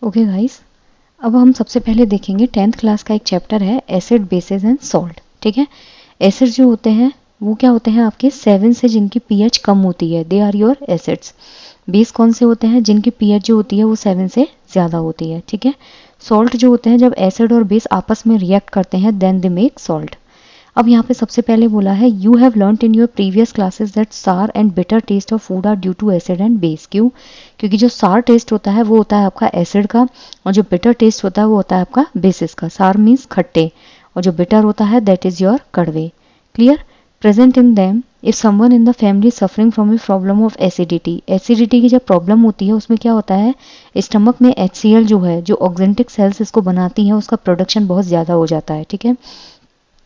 Okay guys, अब हम सबसे पहले देखेंगे 10th क्लास का एक चैप्टर है एसिड बेसिस एंड सॉल्ट। ठीक है, एसिड जो होते हैं वो क्या होते हैं आपके 7 से जिनकी पीएच कम होती है, they are your acids. Base कौन से होते हैं जिनकी पीएच जो होती है वो 7 से ज़्यादा होती है। ठीक है, सॉल्ट जो होते हैं जब एसिड और बेस आपस में रिएक्ट करते हैं देन दे मेक सॉल्ट। अब यहाँ पे सबसे पहले बोला है you have learned in your previous classes that sour and bitter taste of food are due to acid and base. क्यों? क्योंकि जो सार टेस्ट होता है वो होता है आपका एसिड का, और जो बिटर टेस्ट होता है वो होता है आपका बेसिस का। सार मीन्स खट्टे, और जो बिटर होता है दैट इज योर कड़वे। Clear? Present in them if someone in the family suffering from a problem of acidity. Acidity की जब प्रॉब्लम होती है उसमें क्या होता है, स्टमक में HCl जो है, जो ऑक्जेंटिक सेल्स इसको बनाती हैं, उसका प्रोडक्शन बहुत ज़्यादा हो जाता है। ठीक है,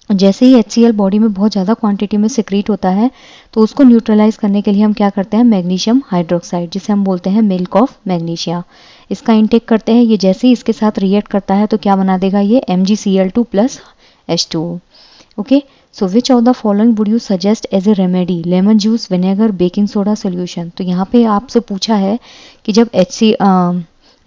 जैसे ही HCl बॉडी में बहुत ज़्यादा क्वांटिटी में सिक्रीट होता है तो उसको न्यूट्रलाइज करने के लिए हम क्या करते हैं, मैग्नीशियम हाइड्रोक्साइड, जिसे हम बोलते हैं मिल्क ऑफ मैग्नीशिया, इसका इंटेक करते हैं। ये जैसे ही इसके साथ रिएक्ट करता है तो क्या बना देगा, ये MgCl2 plus H2O। Okay, so which of the following would you suggest as a remedy, lemon juice, vinegar, baking soda solution. तो यहाँ पे आपसे पूछा है कि जब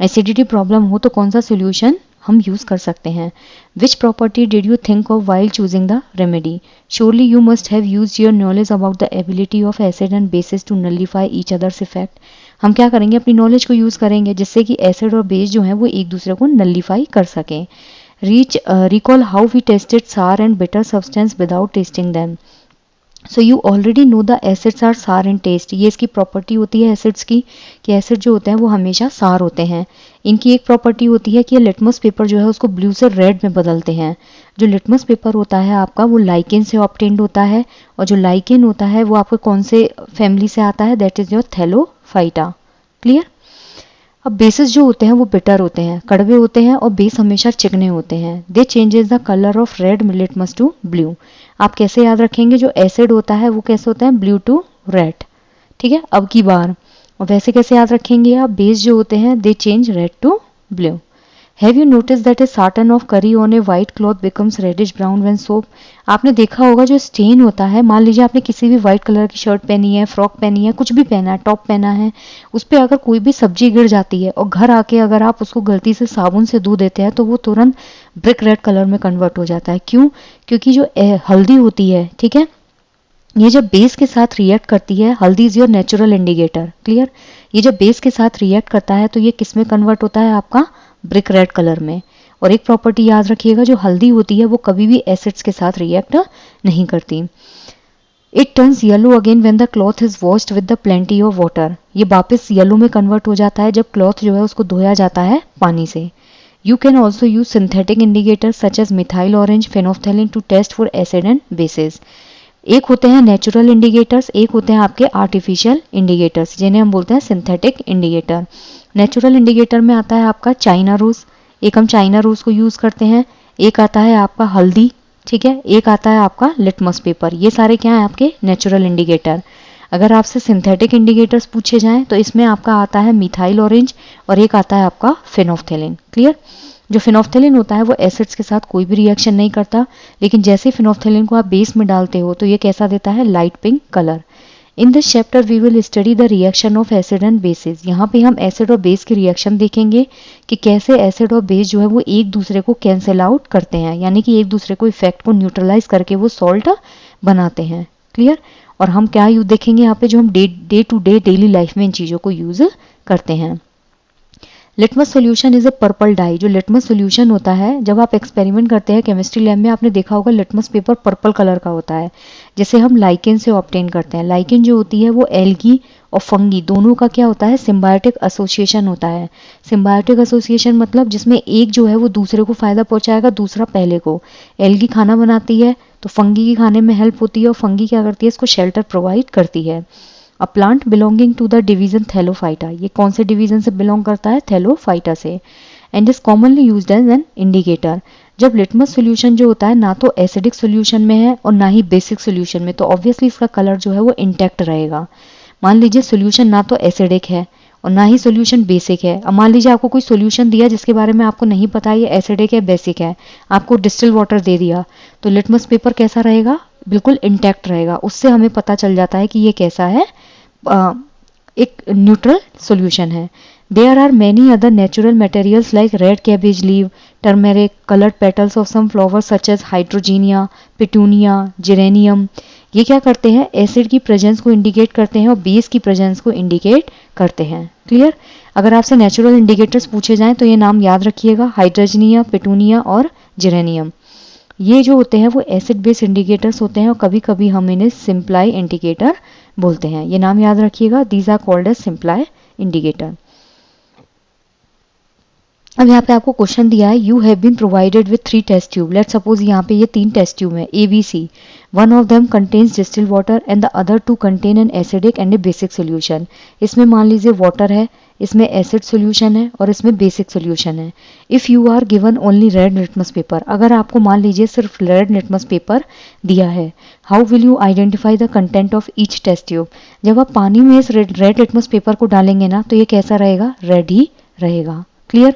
एसिडिटी प्रॉब्लम हो तो कौन सा सोल्यूशन हम यूज कर सकते हैं। Which property did you think of while choosing the remedy. Surely you must have used your knowledge about the ability of acid and bases to nullify each other's effect. हम क्या करेंगे, अपनी knowledge को use करेंगे जिससे कि acid और base जो है वो एक दूसरे को नलिफाई कर सकें। Recall how we tested sour and bitter substance without testing them. So you already know the acids are sour in test. ये इसकी प्रॉपर्टी होती है एसिड्स की कि एसिड जो होते हैं वो हमेशा सार होते हैं। इनकी एक प्रॉपर्टी होती है कि ये लिटमस पेपर जो है उसको ब्लू से रेड में बदलते हैं। जो लिटमस पेपर होता है आपका वो लाइकेन से ऑब्टेन्ड होता है, और जो लाइकेन होता है वो आपको कौन से फैमिली से आता है, that is your Thallophyta. Clear? अब बेसिस जो होते हैं वो बिटर होते हैं, कड़वे होते हैं, और बेस हमेशा चिकने होते हैं। They changes the colour of red litmus to blue. आप कैसे याद रखेंगे, जो एसिड होता है वो कैसे होता है, ब्लू टू रेड। ठीक है, अब की बार, और वैसे कैसे याद रखेंगे आप, बेस जो होते हैं they change red to blue. Have you notice that a stain of curry on a white cloth becomes reddish brown when soap. आपने देखा होगा जो स्टेन होता है, मान लीजिए आपने किसी भी व्हाइट कलर की शर्ट पहनी है, फ्रॉक पहनी है, कुछ भी पहना है, टॉप पहना है, उस पर अगर कोई भी सब्जी गिर जाती है और घर आके अगर आप उसको गलती से साबुन से धो देते हैं तो वो तुरंत ब्रिक रेड कलर में कन्वर्ट हो जाता है। क्यों? क्योंकि जो हल्दी होती है, ठीक है, ये जब बेस के साथ रिएक्ट करती है, हल्दी is your natural indicator. Clear? ये जब बेस के साथ रिएक्ट करता है तो ये किस में कन्वर्ट होता है, आपका ब्रिक रेड कलर में। और एक प्रॉपर्टी याद रखिएगा, जो हल्दी होती है वो कभी भी एसिड्स के साथ रिएक्ट नहीं करती। It turns yellow again when the cloth is washed with the plenty of water. ये वापस येलो में कन्वर्ट हो जाता है जब क्लॉथ जो है उसको धोया जाता है पानी से। You can also use synthetic indicators such as methyl orange, phenolphthalein to test for acid and bases. एक होते हैं नेचुरल इंडिकेटर्स, एक होते हैं आपके आर्टिफिशियल इंडिकेटर्स, जिन्हें हम बोलते हैं सिंथेटिक इंडिकेटर। नेचुरल इंडिकेटर में आता है आपका चाइना रोज, एक हम चाइना रोज को यूज करते हैं, एक आता है आपका हल्दी, ठीक है, एक आता है आपका लिटमस पेपर। ये सारे क्या है आपके नेचुरल इंडिकेटर। अगर आपसे सिंथेटिक इंडिकेटर्स पूछे जाएं तो इसमें आपका आता है मिथाइल ऑरेंज, और एक आता है आपका फेनोफ्थैलीन। क्लियर? जो फिनोफ्थैलीन होता है वो एसिड्स के साथ कोई भी रिएक्शन नहीं करता, लेकिन जैसे फिनोफ्थैलीन को आप बेस में डालते हो तो ये कैसा देता है, light pink colour. In this chapter we will study the reaction of acid and bases. यहाँ पे हम एसिड और बेस की रिएक्शन देखेंगे कि कैसे एसिड और बेस जो है वो एक दूसरे को कैंसिल आउट करते हैं, यानी कि एक दूसरे को इफेक्ट को न्यूट्रलाइज करके वो सॉल्ट बनाते हैं। क्लियर? और हम क्या यूज देखेंगे यहाँ पे, जो हम day to day daily life में इन चीज़ों को यूज करते हैं। Litmus solution is a purple dye. जो लिटमस सॉल्यूशन होता है, जब आप एक्सपेरिमेंट करते हैं केमिस्ट्री लैब में, आपने देखा होगा लिटमस पेपर पर्पल कलर का होता है, जैसे हम लाइकेन से ऑब्टेन करते हैं। लाइकेन जो होती है वो एल्गी और फंगी दोनों का क्या होता है, सिम्बायोटिक एसोसिएशन होता है। सिम्बायोटिक एसोसिएशन मतलब जिसमें एक जो है वो दूसरे को फायदा पहुंचाएगा, दूसरा पहले को। एल्गी खाना बनाती है तो फंगी की खाने में हेल्प होती है, और फंगी क्या करती है, इसको शेल्टर प्रोवाइड करती है। A plant belonging to the division thallophyta. ये कौन से डिवीजन से बिलोंग करता है, थैलोफाइटा से। And is commonly used as an indicator. जब लिटमस सोल्यूशन जो होता है ना तो एसिडिक सोल्यूशन में है और ना ही बेसिक सोल्यूशन में, तो ऑब्वियसली इसका कलर जो है वो इंटैक्ट रहेगा। मान लीजिए सोल्यूशन ना तो एसिडिक है और ना ही सोल्यूशन बेसिक है। अब मान लीजिए आपको कोई सोल्यूशन दिया जिसके बारे में आपको नहीं पता ये एसिडिक है बेसिक है, आपको डिस्टिल वाटर दे दिया, तो लिटमस पेपर कैसा रहेगा, बिल्कुल इंटैक्ट रहेगा। उससे हमें पता चल जाता है कि ये कैसा है, एक न्यूट्रल सॉल्यूशन है। There are many other natural materials like red cabbage leaf, turmeric, colored petals of some flowers such as hydrogenia, petunia, geranium. ये क्या करते हैं, एसिड की प्रेजेंस को इंडिकेट करते हैं और बेस की प्रेजेंस को इंडिकेट करते हैं। क्लियर। अगर आपसे नेचुरल इंडिकेटर्स पूछे जाएं तो ये नाम याद रखिएगा, हाइड्रोजनिया, पेटूनिया और जेरेनियम। ये जो होते हैं वो एसिड बेस इंडिकेटर्स होते हैं और कभी कभी हम इन्हें सिंप्लाई इंडिकेटर बोलते हैं। ये नाम याद रखिएगा, these are called as simply indicator. अब यहाँ पे आपको क्वेश्चन दिया है, you have been provided with 3 test tube. Let's suppose यहाँ पे ये 3 टेस्ट ट्यूब है A B C. One of them contains distil water and the other 2 contain an acidic and a basic solution. इसमें मान लीजिए water है, इसमें acid solution है और इसमें बेसिक सोल्यूशन है। If you are given only red litmus paper, अगर आपको मान लीजिए सिर्फ रेड लिटमस पेपर दिया है, how will you identify the content of each test tube. जब आप पानी में इस रेड लिटमस पेपर को डालेंगे ना तो ये कैसा रहेगा, रेड ही रहेगा। क्लियर।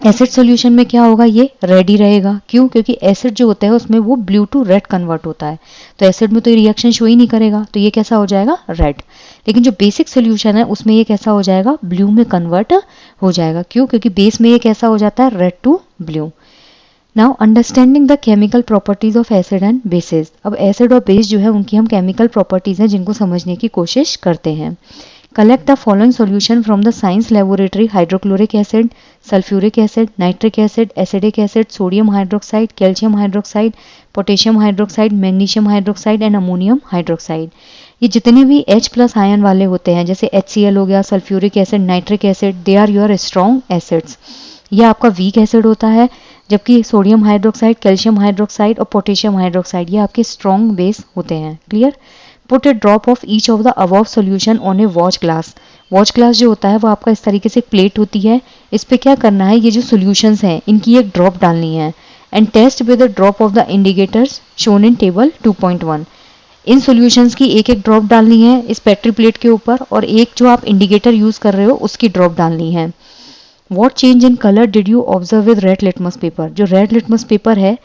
एसिड सॉल्यूशन में क्या होगा, ये रेड ही रहेगा। क्यों, क्योंकि एसिड जो होता है उसमें वो ब्लू टू रेड कन्वर्ट होता है, तो एसिड में तो ये रिएक्शन शो ही नहीं करेगा, तो ये कैसा हो जाएगा, रेड। लेकिन जो बेसिक सोल्यूशन है उसमें ये कैसा हो जाएगा, ब्लू में कन्वर्ट हो जाएगा। क्यों, क्योंकि बेस में ये कैसा हो जाता है, red to blue. Now understanding the chemical properties of acid and bases. अब एसिड और बेस जो है उनकी हम केमिकल प्रॉपर्टीज हैं जिनको समझने की कोशिश करते हैं। Collect the following solution from the science laboratory: hydrochloric acid, sulfuric acid, nitric acid, acetic acid, sodium hydroxide, calcium hydroxide, potassium hydroxide, magnesium hydroxide and ammonium hydroxide। ये जितने भी H+ आयन वाले होते हैं जैसे HCl हो गया, sulphuric acid, nitric acid, they are your strong acids. ये आपका वीक एसिड होता है, जबकि सोडियम हाइड्रोक्साइड, कैल्शियम हाइड्रोक्साइड और पोटेशियम हाइड्रोक्साइड ये आपके स्ट्रॉन्ग बेस होते हैं। Clear. Put a drop of each of the above solution on a watch glass. Watch glass जो होता है वो आपका इस तरीके से एक प्लेट होती है, इस पे क्या करना है, ये जो सोल्यूशंस हैं इनकी एक ड्रॉप डालनी है and test with the drop of the indicators shown in table 2.1। इन सोल्यूशंस की एक एक ड्रॉप डालनी है इस बैटरी प्लेट के ऊपर और एक जो आप इंडिकेटर यूज कर रहे हो उसकी ड्रॉप डालनी है। What change in colour did you observe with red litmus paper. जो रेड लिटमस पेपर है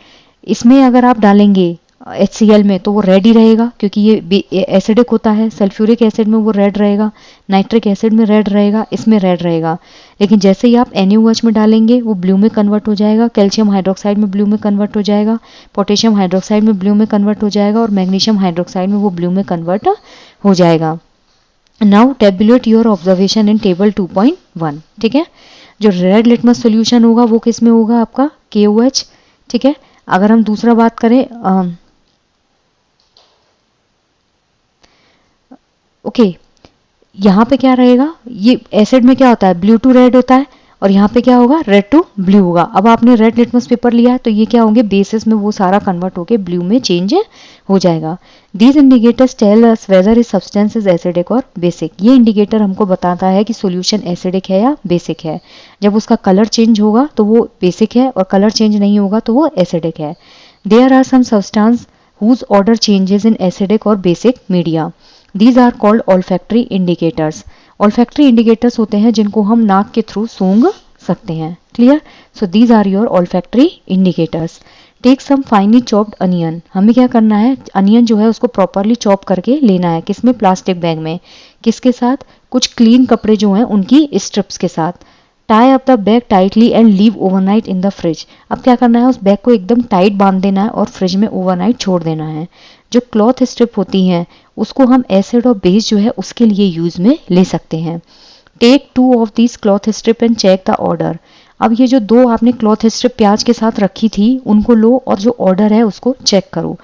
इसमें अगर आप डालेंगे HCl में तो वो रेड ही रहेगा क्योंकि ये एसिडिक होता है, सल्फ्यूरिक एसिड में वो रेड रहेगा, नाइट्रिक एसिड में रेड रहेगा, इसमें रेड रहेगा। लेकिन जैसे ही आप NaOH में डालेंगे वो ब्लू में कन्वर्ट हो जाएगा, कैल्शियम हाइड्रोक्साइड में ब्लू में कन्वर्ट हो जाएगा, पोटेशियम हाइड्रोक्साइड में ब्लू में कन्वर्ट हो जाएगा और मैग्नीशियम हाइड्रोक्साइड में वो ब्लू में कन्वर्ट हो जाएगा। Now tablet your observation in table 2.1। ठीक है। जो रेड लिटमस सोल्यूशन होगा वो किस में होगा, आपका KOH। ठीक है। अगर हम दूसरा बात करें ओके यहाँ पे क्या रहेगा, ये एसिड में क्या होता है, ब्लू टू रेड होता है और यहाँ पे क्या होगा, रेड टू ब्लू होगा। अब आपने रेड लिटमस पेपर लिया है तो ये क्या होंगे, बेसिस में वो सारा कन्वर्ट होके ब्लू में चेंज हो जाएगा। These indicators tell us whether is substance is acidic or basic. ये इंडिकेटर हमको बताता है कि सॉल्यूशन एसिडिक है या बेसिक है। जब उसका कलर चेंज होगा तो वो बेसिक है और कलर चेंज नहीं होगा तो वो एसिडिक है। There are some substances whose odour changes in acidic or basic media. These are called olfactory indicators. Olfactory indicators होते हैं जिनको हम नाक के थ्रू सूंघ सकते हैं। Clear. So these are your olfactory indicators. Take some finely chopped onion. हमें क्या करना है, अनियन जो है उसको प्रॉपरली चॉप करके लेना है। किसमें, प्लास्टिक बैग में। किसके साथ, कुछ क्लीन कपड़े जो हैं उनकी स्ट्रिप्स के साथ। Tie up the bag tightly and leave overnight in the fridge. अब क्या करना है, उस बैग को एकदम टाइट बांध देना है और फ्रिज में ओवरनाइट छोड़ देना है। जो क्लॉथ स्ट्रिप होती हैं उसको हम एसिड और बेस जो है उसके लिए यूज में ले सकते हैं। Take 2 of this cloth strip and check the order. अब ये जो 2 आपने क्लॉथ स्ट्रिप प्याज के साथ रखी थी उनको लो और जो ऑर्डर है उसको चेक करो।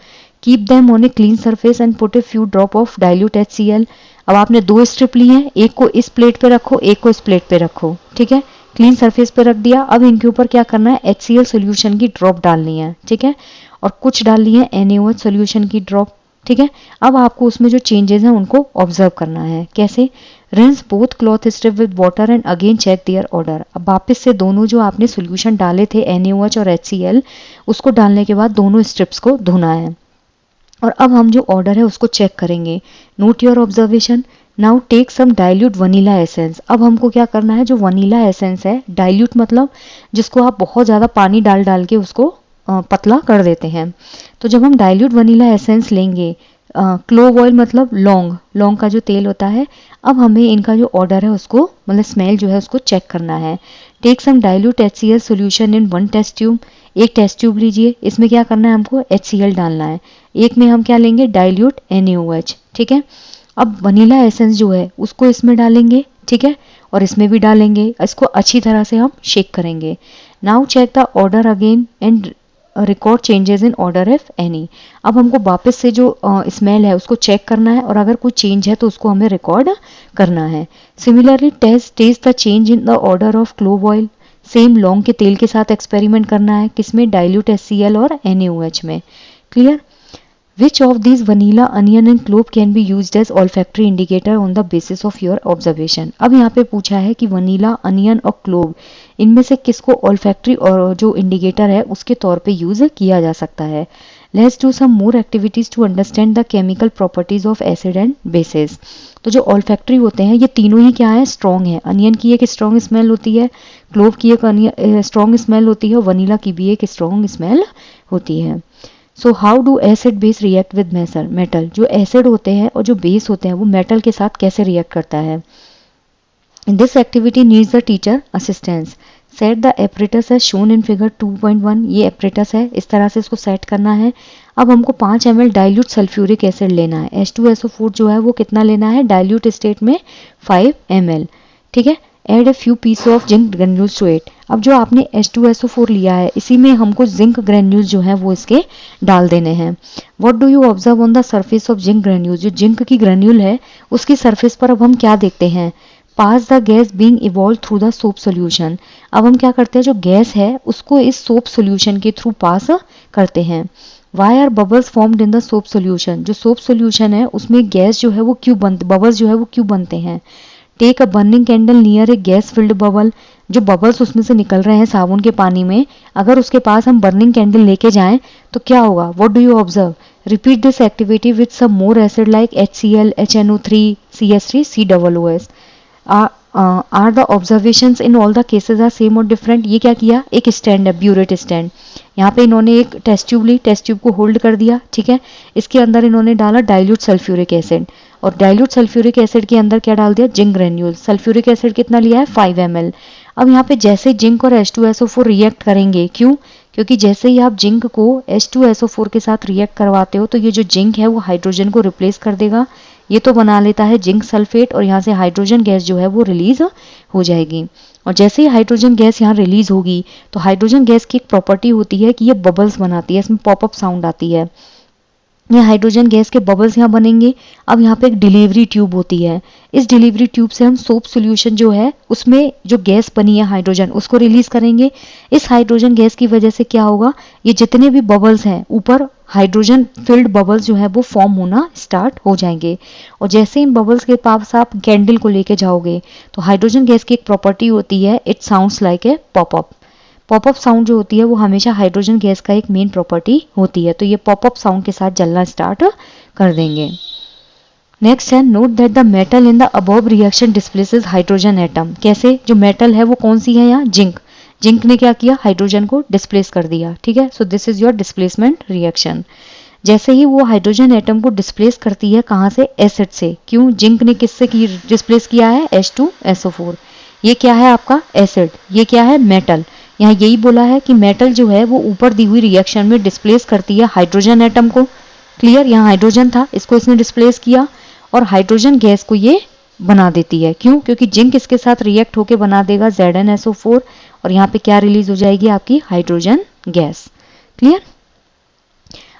Keep them on a clean surface and put a few drop of dilute HCl। अब आपने 2 स्ट्रिप ली हैं, एक को इस प्लेट पे रखो, एक को इस प्लेट पे रखो। ठीक है। क्लीन सरफेस पे रख दिया। अब इनके ऊपर क्या करना है, HCl सोल्यूशन की ड्रॉप डालनी है। ठीक है। और कुछ डालनी है NaOH सोल्यूशन की ड्रॉप। ठीक है। अब आपको उसमें जो चेंजेस हैं उनको ऑब्जर्व करना है। कैसे, rinse both cloth strip with water and again check their order. अब वापस से दोनों जो आपने सोल्यूशन डाले थे NaOH और HCl उसको डालने के बाद दोनों स्ट्रिप्स को धोना है और अब हम जो ऑर्डर है उसको चेक करेंगे। Note your observation. Now take some dilute vanilla essence. अब हमको क्या करना है, जो वनीला एसेंस है, डाइल्यूट मतलब जिसको आप बहुत ज़्यादा पानी डाल के उसको पतला कर देते हैं। तो जब हम डाइल्यूट वनीला एसेंस लेंगे क्लोव ऑयल मतलब लौंग का जो तेल होता है। अब हमें इनका जो ऑर्डर है उसको मतलब स्मेल जो है उसको चेक करना है। Take some dilute HCl solution in 1 test tube. एक टेस्ट ट्यूब लीजिए, इसमें क्या करना है हमको HCl डालना है। एक में हम क्या लेंगे, डाइल्यूट NaOH, ठीक है। अब वनीला एसेंस जो है उसको इसमें डालेंगे, ठीक है, और इसमें भी डालेंगे। इसको अच्छी तरह से हम शेक करेंगे। Now check the order again and record changes in order if any. अब हमको वापस से जो स्मेल है उसको चेक करना है और अगर कोई चेंज है तो उसको हमें रिकॉर्ड करना है। Similarly test the change in the order of clove oil. Same लौंग के तेल के साथ एक्सपेरिमेंट करना है, किसमें, डाइल्यूट HCl और NaOH में। Clear. Which of these vanilla, onion and clove can be used as olfactory indicator on the basis of your observation? अब यहाँ पे पूछा है कि वनीला, अनियन और क्लोव इनमें से किसको olfactory और जो इंडिकेटर है उसके तौर पे यूज किया जा सकता है। Let's do some more activities to understand the chemical properties of acid and bases. तो जो olfactory होते हैं ये तीनों ही क्या है, स्ट्रॉन्ग है। अनियन की एक स्ट्रॉन्ग स्मेल होती है, क्लोव की एक स्ट्रॉन्ग स्मेल होती है, वनीला की भी एक स्ट्रॉन्ग स्मेल होती है। So how do acid base react with metal. जो एसिड होते हैं और जो बेस होते हैं वो मेटल के साथ कैसे रिएक्ट करता है। In this activity needs the teacher assistance. Set the apparatus as shown in figure 2.1। ये एपरेटस है, इस तरह से इसको सेट करना है। अब हमको 5 ml डाइल्यूट सल्फ्यूरिक एसिड लेना है। H2SO4 जो है वो कितना लेना है, डाइल्यूट स्टेट में 5 ml, ठीक है। Add a few piece of zinc granules to it. अब जो आपने H2SO4 लिया है इसी में हमको जिंक ग्रेन्यूल्स जो है वो इसके डाल देने हैं। What do you observe on the surface of zinc granules. जो जिंक की ग्रेन्यूल है उसकी सरफेस पर अब हम क्या देखते हैं, pass the gas being evolve through the soap solution. अब हम क्या करते हैं, जो गैस है उसको इस सोप सोल्यूशन के थ्रू पास करते हैं। Why are bubbles formed in the soap solution. जो सोप सोल्यूशन है उसमें गैस जो है वो क्यों बनते, बबल्स जो है वो क्यों बनते हैं। Take a burning candle near a gas filled bubble. जो बबल्स उसमें से निकल रहे हैं साबुन के पानी में, अगर उसके पास हम बर्निंग कैंडल लेके जाएं तो क्या होगा, what do you observe. Repeat this activity with some more acid like HCl, HNO3, CH3, COOS। Are the observations in all the cases are same or different. ये क्या किया, एक स्टैंड है, ब्यूरेट स्टैंड। यहाँ पे इन्होंने एक टेस्ट ट्यूब ली, test tube को होल्ड कर दिया, ठीक है। इसके अंदर इन्होंने डाला डाइल्यूट सल्फ्यूरिक एसिड और डाइल्यूट सल्फ्यूरिक एसिड के अंदर क्या डाल दिया, जिंक ग्रेन्यूल। सल्फ्यूरिक एसिड कितना लिया है, 5 ml। अब यहाँ पे जैसे जिंक और H2SO4 रिएक्ट करेंगे, क्यों, क्योंकि जैसे ही आप जिंक को H2SO4 के साथ रिएक्ट करवाते हो तो ये जो जिंक है वो हाइड्रोजन को रिप्लेस कर देगा। ये तो बना लेता है जिंक सल्फेट और यहाँ से हाइड्रोजन गैस जो है वो रिलीज हो जाएगी। और जैसे ही हाइड्रोजन गैस यहाँ रिलीज होगी तो हाइड्रोजन गैस की एक प्रॉपर्टी होती है कि ये बबल्स बनाती है, इसमें पॉपअप साउंड आती है। ये हाइड्रोजन गैस के बबल्स यहाँ बनेंगे। अब यहाँ पे एक डिलीवरी ट्यूब होती है, इस डिलीवरी ट्यूब से हम सोप सॉल्यूशन जो है उसमें जो गैस बनी है हाइड्रोजन उसको रिलीज करेंगे। इस हाइड्रोजन गैस की वजह से क्या होगा, ये जितने भी बबल्स हैं ऊपर हाइड्रोजन फिल्ड बबल्स जो है वो फॉर्म होना स्टार्ट हो जाएंगे। और जैसे इन बबल्स के पास आप कैंडल को लेके जाओगे तो हाइड्रोजन गैस की एक प्रॉपर्टी होती है, it sounds like a popup. Popup sound जो होती है वो हमेशा हाइड्रोजन गैस का एक मेन प्रॉपर्टी होती है, तो ये पॉपअप साउंड के साथ जलना स्टार्ट कर देंगे। नेक्स्ट है, note that the metal in the above reaction displaces hydrogen atom. कैसे, जो मेटल है वो कौन सी है यहाँ, जिंक। जिंक ने क्या किया, हाइड्रोजन को डिस्प्लेस कर दिया, ठीक है। So this is your displacement reaction. जैसे ही वो हाइड्रोजन एटम को डिस्प्लेस करती है, कहाँ से, एसिड से। क्यों, जिंक ने किससे डिस्प्लेस किया है, H2SO4। ये क्या है आपका एसिड, ये क्या है मेटल। यहाँ यही बोला है कि मेटल जो है वो ऊपर दी हुई रिएक्शन में डिस्प्लेस करती है हाइड्रोजन एटम को। क्लियर, यहाँ हाइड्रोजन था, इसको इसने डिस्प्लेस किया और हाइड्रोजन गैस को ये बना देती है। क्यों, क्योंकि जिंक इसके साथ रिएक्ट होके बना देगा ZnSO4 और यहाँ पे क्या रिलीज हो जाएगी आपकी हाइड्रोजन गैस। क्लियर।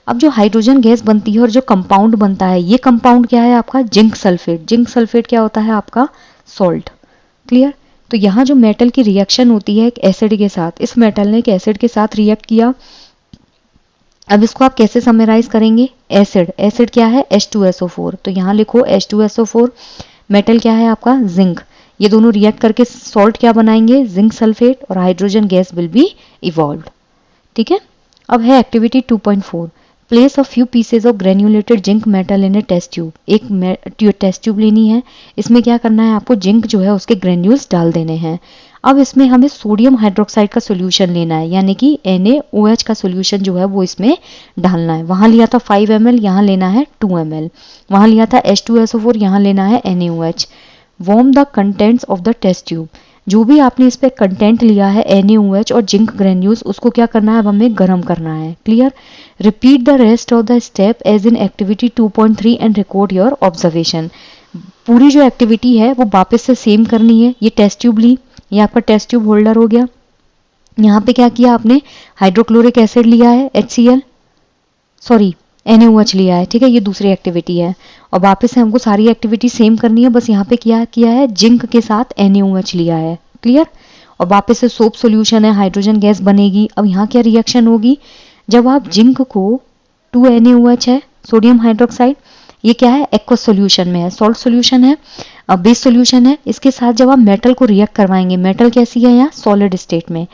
अब जो हाइड्रोजन गैस बनती है और जो कंपाउंड बनता है, ये कंपाउंड क्या है आपका, जिंक सल्फेट। जिंक सल्फेट क्या होता है आपका, सॉल्ट। क्लियर। तो यहाँ जो मेटल की रिएक्शन होती है एक एसिड के साथ, इस मेटल ने एक एसिड के साथ रिएक्ट किया। अब इसको आप कैसे समराइज करेंगे, एसिड, एसिड क्या है, H2SO4। तो यहाँ लिखो H2SO4, मेटल क्या है आपका, जिंक। ये दोनों रिएक्ट करके सॉल्ट क्या बनाएंगे, जिंक सल्फेट, और hydrogen gas will be evolved. ठीक है। अब है activity 2.4, place a few pieces of granulated zinc metal in a test tube. एक टेस्ट ट्यूब लेनी है, इसमें क्या करना है आपको, जिंक जो है उसके ग्रेन्यूल्स डाल देने हैं। अब इसमें हमें सोडियम हाइड्रोक्साइड का सोल्यूशन लेना है, यानी कि NaOH का सोल्यूशन जो है वो इसमें डालना है। वहां लिया था 5 ml, यहाँ लेना है 2 ml। वहां लिया था H2SO4, यहाँ लेना है NaOH। Warm the contents of the test tube, जो भी आपने इस पे कंटेंट लिया है NaOH और जिंक ग्रेन्यूल्स, उसको क्या करना है, अब हमें गर्म करना है। Clear. Repeat the rest of the step as in activity 2.3 and record your observation. पूरी जो एक्टिविटी है वो वापस से सेम करनी है। ये टेस्ट ट्यूब ली, ये आपका टेस्ट ट्यूब होल्डर हो गया। यहाँ पे क्या किया आपने, हाइड्रोक्लोरिक एसिड लिया है HCl, सॉरी NaOH लिया है, ठीक है, ये दूसरी एक्टिविटी है। और वापस से हमको सारी एक्टिविटी सेम करनी है, बस यहाँ पे क्या किया है, जिंक के साथ NaOH लिया है। क्लियर। और वापस से सोप सॉल्यूशन है, हाइड्रोजन गैस बनेगी। अब यहाँ क्या रिएक्शन होगी, जब आप जिंक को 2 NaOH है सोडियम हाइड्रोक्साइड, ये क्या है, एक्वस सॉल्यूशन में है, सॉल्ट सॉल्यूशन है, बेस सॉल्यूशन है। इसके साथ जब आप मेटल को रिएक्ट करवाएंगे, मेटल कैसी है यहाँ, सॉलिड स्टेट में।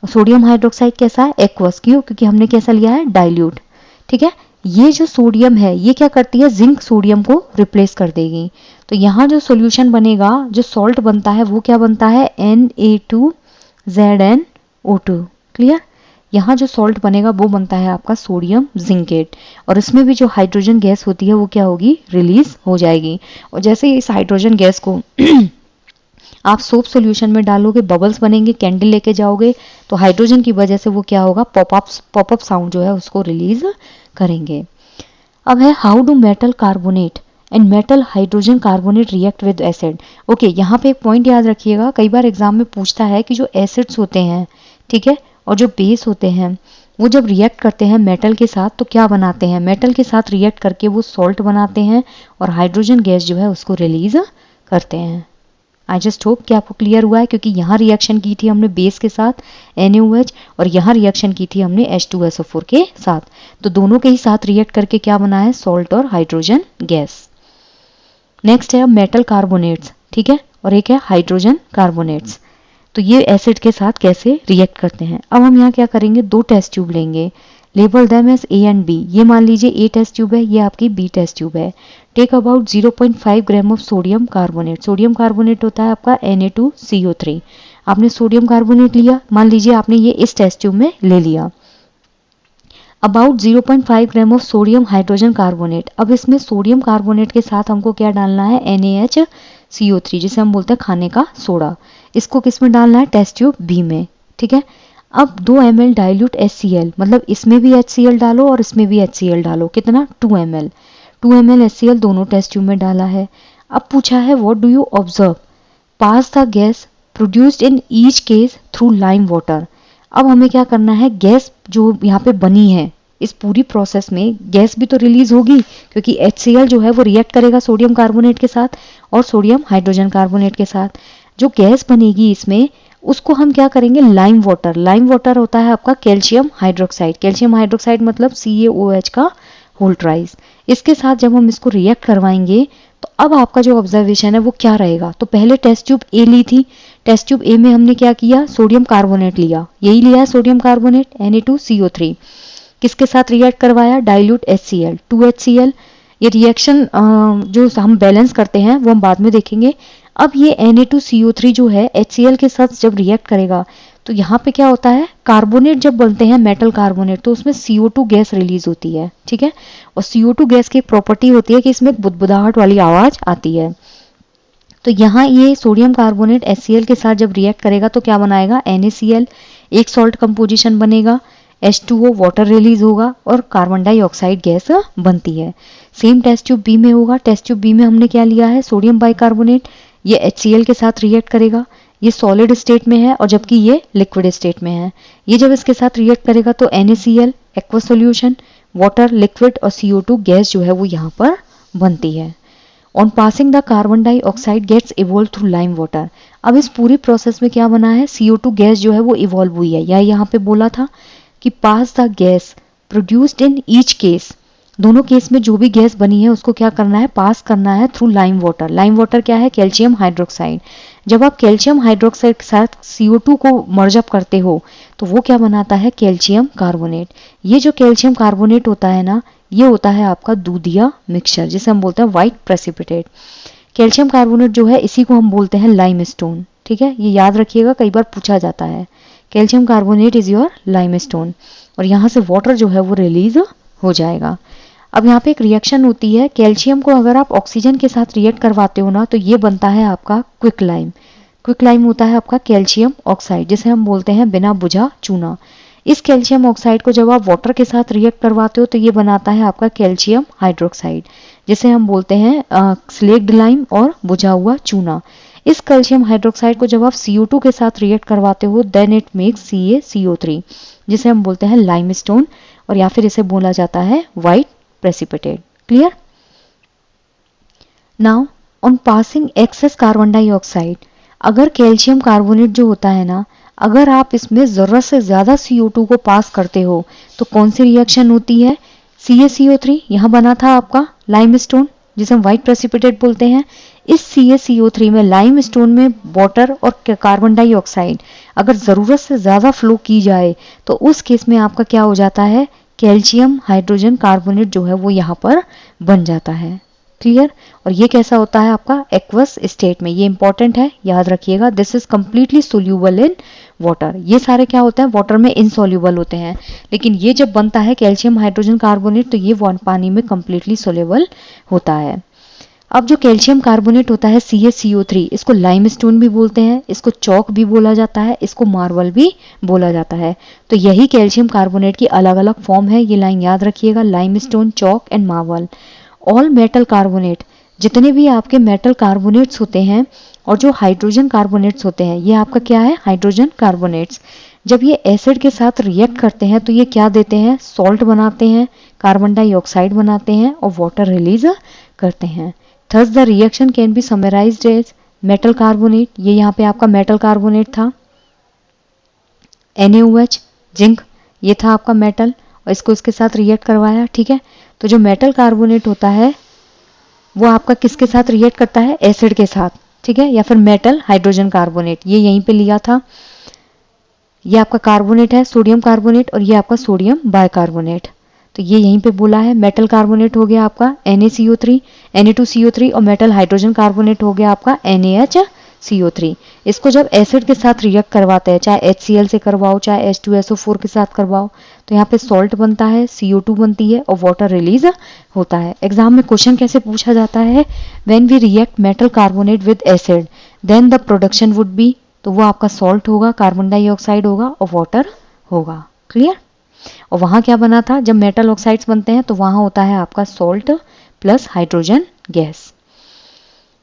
सोडियम हाइड्रोक्साइड कैसा है, एक्वस। क्यों, क्योंकि हमने कैसा लिया है, डाइल्यूट। ठीक है। ये जो सोडियम है ये क्या करती है, जिंक सोडियम को रिप्लेस कर देगी। तो यहाँ जो सॉल्यूशन बनेगा, जो सॉल्ट बनता है वो क्या बनता है, Na2ZnO2। क्लियर। यहाँ जो सॉल्ट बनेगा वो बनता है आपका सोडियम जिंकेट, और इसमें भी जो हाइड्रोजन गैस होती है वो क्या होगी, रिलीज हो जाएगी। और जैसे इस हाइड्रोजन गैस को आप सोप सॉल्यूशन में डालोगे, बबल्स बनेंगे, कैंडल लेके जाओगे, तो हाइड्रोजन की वजह से वो क्या होगा, पॉपअप साउंड जो है उसको रिलीज करेंगे। अब है how do metal carbonate and metal hydrogen carbonate react with acid. Okay, यहाँ पे एक पॉइंट याद रखिएगा, कई बार एग्जाम में पूछता है कि जो एसिड्स होते हैं, ठीक है, और जो बेस होते हैं, वो जब रिएक्ट करते हैं मेटल के साथ तो क्या बनाते हैं, मेटल के साथ रिएक्ट करके वो सॉल्ट बनाते हैं और हाइड्रोजन गैस जो है उसको रिलीज करते हैं। आई जस्ट होप कि आपको क्लियर हुआ है, क्योंकि यहाँ रिएक्शन की थी हमने बेस के साथ NaOH, और यहाँ रिएक्शन की थी हमने H2SO4 के साथ, तो दोनों के ही साथ रिएक्ट करके क्या बना है, सॉल्ट और हाइड्रोजन गैस। नेक्स्ट है मेटल कार्बोनेट्स, ठीक है, और एक है हाइड्रोजन कार्बोनेट्स। तो ये एसिड के साथ कैसे रिएक्ट करते हैं। अब हम यहाँ क्या करेंगे, 2 टेस्ट ट्यूब लेंगे, label them as A and B। ये मान लीजिए A टेस्ट ट्यूब है, ये आपकी B टेस्ट ट्यूब है। Take about 0.5 gram of sodium carbonate. Sodium carbonate होता है आपका Na2CO3। आपने सोडियम कार्बोनेट लिया, मान लीजिए आपने ये इस टेस्ट ट्यूब में ले लिया। About 0.5 gram of sodium hydrogen carbonate. अब इसमें सोडियम कार्बोनेट के साथ हमको क्या डालना है, NaHCO3, जिसे हम बोलते हैं खाने का सोडा। इसको किस में डालना है, टेस्ट ट्यूब B में। ठीक है। अब 2 ml डाइल्यूट HCl, मतलब इसमें भी HCl डालो और इसमें भी HCl डालो। कितना, 2 ml। 2 ml HCl दोनों टेस्ट ट्यूब में डाला है। अब पूछा है what do you observe, pass the gas produced in each case through lime water. अब हमें क्या करना है, गैस जो यहाँ पे बनी है इस पूरी प्रोसेस में गैस भी तो रिलीज होगी, क्योंकि HCl जो है वो रिएक्ट करेगा सोडियम कार्बोनेट के साथ और सोडियम हाइड्रोजन कार्बोनेट के साथ। जो गैस बनेगी इसमें उसको हम क्या करेंगे, लाइम वाटर। लाइम वाटर होता है आपका कैल्शियम हाइड्रोक्साइड। कैल्शियम हाइड्रोक्साइड मतलब CaOH का होल ट्राइस। इसके साथ जब हम इसको रिएक्ट करवाएंगे तो अब आपका जो ऑब्जर्वेशन है वो क्या रहेगा। तो पहले टेस्ट ट्यूब A ली थी, टेस्ट ट्यूब A में हमने क्या किया, सोडियम कार्बोनेट लिया, यही लिया है सोडियम कार्बोनेट Na2CO3। किसके साथ रिएक्ट करवाया, डाइल्यूट HCl 2HCl। ये रिएक्शन जो हम बैलेंस करते हैं वो हम बाद में देखेंगे। अब ये Na2CO3 जो है HCl के साथ जब रिएक्ट करेगा तो यहाँ पे क्या होता है, कार्बोनेट जब बनते हैं मेटल कार्बोनेट तो उसमें CO2 गैस रिलीज होती है। ठीक है। और CO2 गैस की एक प्रॉपर्टी होती है कि इसमें बुदबुदाहट वाली आवाज आती है। तो यहाँ ये सोडियम कार्बोनेट HCl के साथ जब रिएक्ट करेगा तो क्या बनाएगा, NaCl, एक सॉल्ट कंपोजिशन बनेगा, H2O वाटर रिलीज होगा और कार्बन डाइऑक्साइड गैस बनती है। सेम टेस्ट ट्यूब B में होगा। टेस्ट ट्यूब B में हमने क्या लिया है, सोडियम बाइकार्बोनेट, ये HCl के साथ रिएक्ट करेगा, ये सॉलिड स्टेट में है और जबकि ये लिक्विड स्टेट में है। ये जब इसके साथ रिएक्ट करेगा तो NaCl aqueous solution, water liquid और CO2 गैस जो है वो यहाँ पर बनती है। On passing the carbon dioxide gas evolve through lime water. अब इस पूरी प्रोसेस में क्या बना है, CO2 गैस जो है वो इवॉल्व हुई है। या यहाँ पे बोला था कि pass the gas produced in each case, दोनों केस में जो भी गैस बनी है उसको क्या करना है, पास करना है through lime water. Lime water क्या है, कैल्शियम हाइड्रोक्साइड। जब आप कैल्शियम हाइड्रोक्साइड के साथ CO2 को मर्ज अप करते हो तो वो क्या बनाता है, कैल्शियम कार्बोनेट। ये जो कैल्शियम कार्बोनेट होता है ना, ये होता है आपका दूधिया मिक्सचर, जिसे हम बोलते हैं व्हाइट प्रेसिपिटेट। कैल्शियम कार्बोनेट जो है इसी को हम बोलते हैं लाइमस्टोन। ठीक है, ये याद रखिएगा, कई बार पूछा जाता है। Calcium carbonate is your limestone, और यहाँ से वाटर जो है वो रिलीज हो जाएगा। अब यहाँ पे एक रिएक्शन होती है, कैल्शियम को अगर आप ऑक्सीजन के साथ रिएक्ट करवाते हो ना, तो ये बनता है आपका क्विक लाइम। क्विक लाइम होता है आपका कैल्शियम ऑक्साइड, जिसे हम बोलते हैं बिना बुझा चूना। इस कैल्शियम ऑक्साइड को जब आप वाटर के साथ रिएक्ट करवाते हो तो ये बनाता है आपका कैल्शियम हाइड्रोक्साइड, जिसे हम बोलते हैं स्लेक्ड लाइम और बुझा हुआ चूना। इस कैल्शियम हाइड्रोक्साइड को जब आप CO2 के साथ रिएक्ट करवाते हो देन इट मेक्स CaCO3, जिसे हम बोलते हैं लाइमस्टोन, और या फिर इसे बोला जाता है white precipitate. Clear? Now on passing excess carbon dioxide, अगर कैल्शियम कार्बोनेट जो होता है ना, अगर आप इसमें जरूरत से ज्यादा CO2 को पास करते हो तो कौन सी रिएक्शन होती है? CaCO3 यहाँ बना था आपका लाइमस्टोन, जिसे हम व्हाइट प्रेसिपिटेट बोलते हैं। इस CaCO3 में लाइमस्टोन में वाटर और कार्बन डाइऑक्साइड अगर जरूरत से ज्यादा फ्लो की जाए तो उस केस में आपका क्या हो जाता है? कैल्शियम हाइड्रोजन कार्बोनेट जो है वो यहाँ पर बन जाता है। क्लियर? और ये कैसा होता है आपका? एक्वस स्टेट में। ये इंपॉर्टेंट है, याद रखिएगा। This is completely soluble in water. ये सारे क्या होते हैं? वाटर में इनसोल्यूबल होते हैं, लेकिन ये जब बनता है कैल्शियम हाइड्रोजन कार्बोनेट तो ये पानी में कंप्लीटली सोल्यूबल होता है। अब जो कैल्शियम कार्बोनेट होता है CaCO3, इसको लाइमस्टोन भी बोलते हैं, इसको चौक भी बोला जाता है, इसको मार्बल भी बोला जाता है। तो यही कैल्शियम कार्बोनेट की अलग अलग फॉर्म है। ये लाइन याद रखिएगा, limestone, chalk and marble. All metal carbonate, जितने भी आपके मेटल कार्बोनेट्स होते हैं और जो हाइड्रोजन कार्बोनेट्स होते हैं, ये आपका क्या है? Hydrogen carbonates. जब ये एसिड के साथ रिएक्ट करते हैं तो ये क्या देते हैं? सॉल्ट बनाते हैं, कार्बन डाइऑक्साइड बनाते हैं और वाटर रिलीज करते हैं। Thus the reaction can be summarised as metal carbonate. ये यहाँ पे आपका मेटल कार्बोनेट था। NaOH, जिंक, ये था आपका मेटल, और इसको इसके साथ रिएक्ट करवाया। ठीक है, तो जो मेटल कार्बोनेट होता है वो आपका किसके साथ रिएक्ट करता है? एसिड के साथ। ठीक है, या फिर मेटल हाइड्रोजन कार्बोनेट, ये यहीं पे लिया था। ये आपका कार्बोनेट है, सोडियम कार्बोनेट, और ये आपका सोडियम बाइकार्बोनेट। तो ये यहीं पे बोला है। मेटल कार्बोनेट हो गया आपका NaCO3, Na2CO3, और मेटल हाइड्रोजन कार्बोनेट हो गया आपका NaHCO3। इसको जब एसिड के साथ रिएक्ट करवाते हैं, चाहे HCl से करवाओ चाहे H2SO4 के साथ करवाओ, तो यहाँ पे सॉल्ट बनता है, CO2 बनती है और वाटर रिलीज होता है। एग्जाम में क्वेश्चन कैसे पूछा जाता है? When we react metal carbonate with acid then the production would be, तो वो आपका सॉल्ट होगा, कार्बन डाइऑक्साइड होगा और वाटर होगा। क्लियर? और वहां क्या बना था? जब मेटल ऑक्साइड्स बनते हैं तो वहां होता है आपका सॉल्ट प्लस हाइड्रोजन गैस।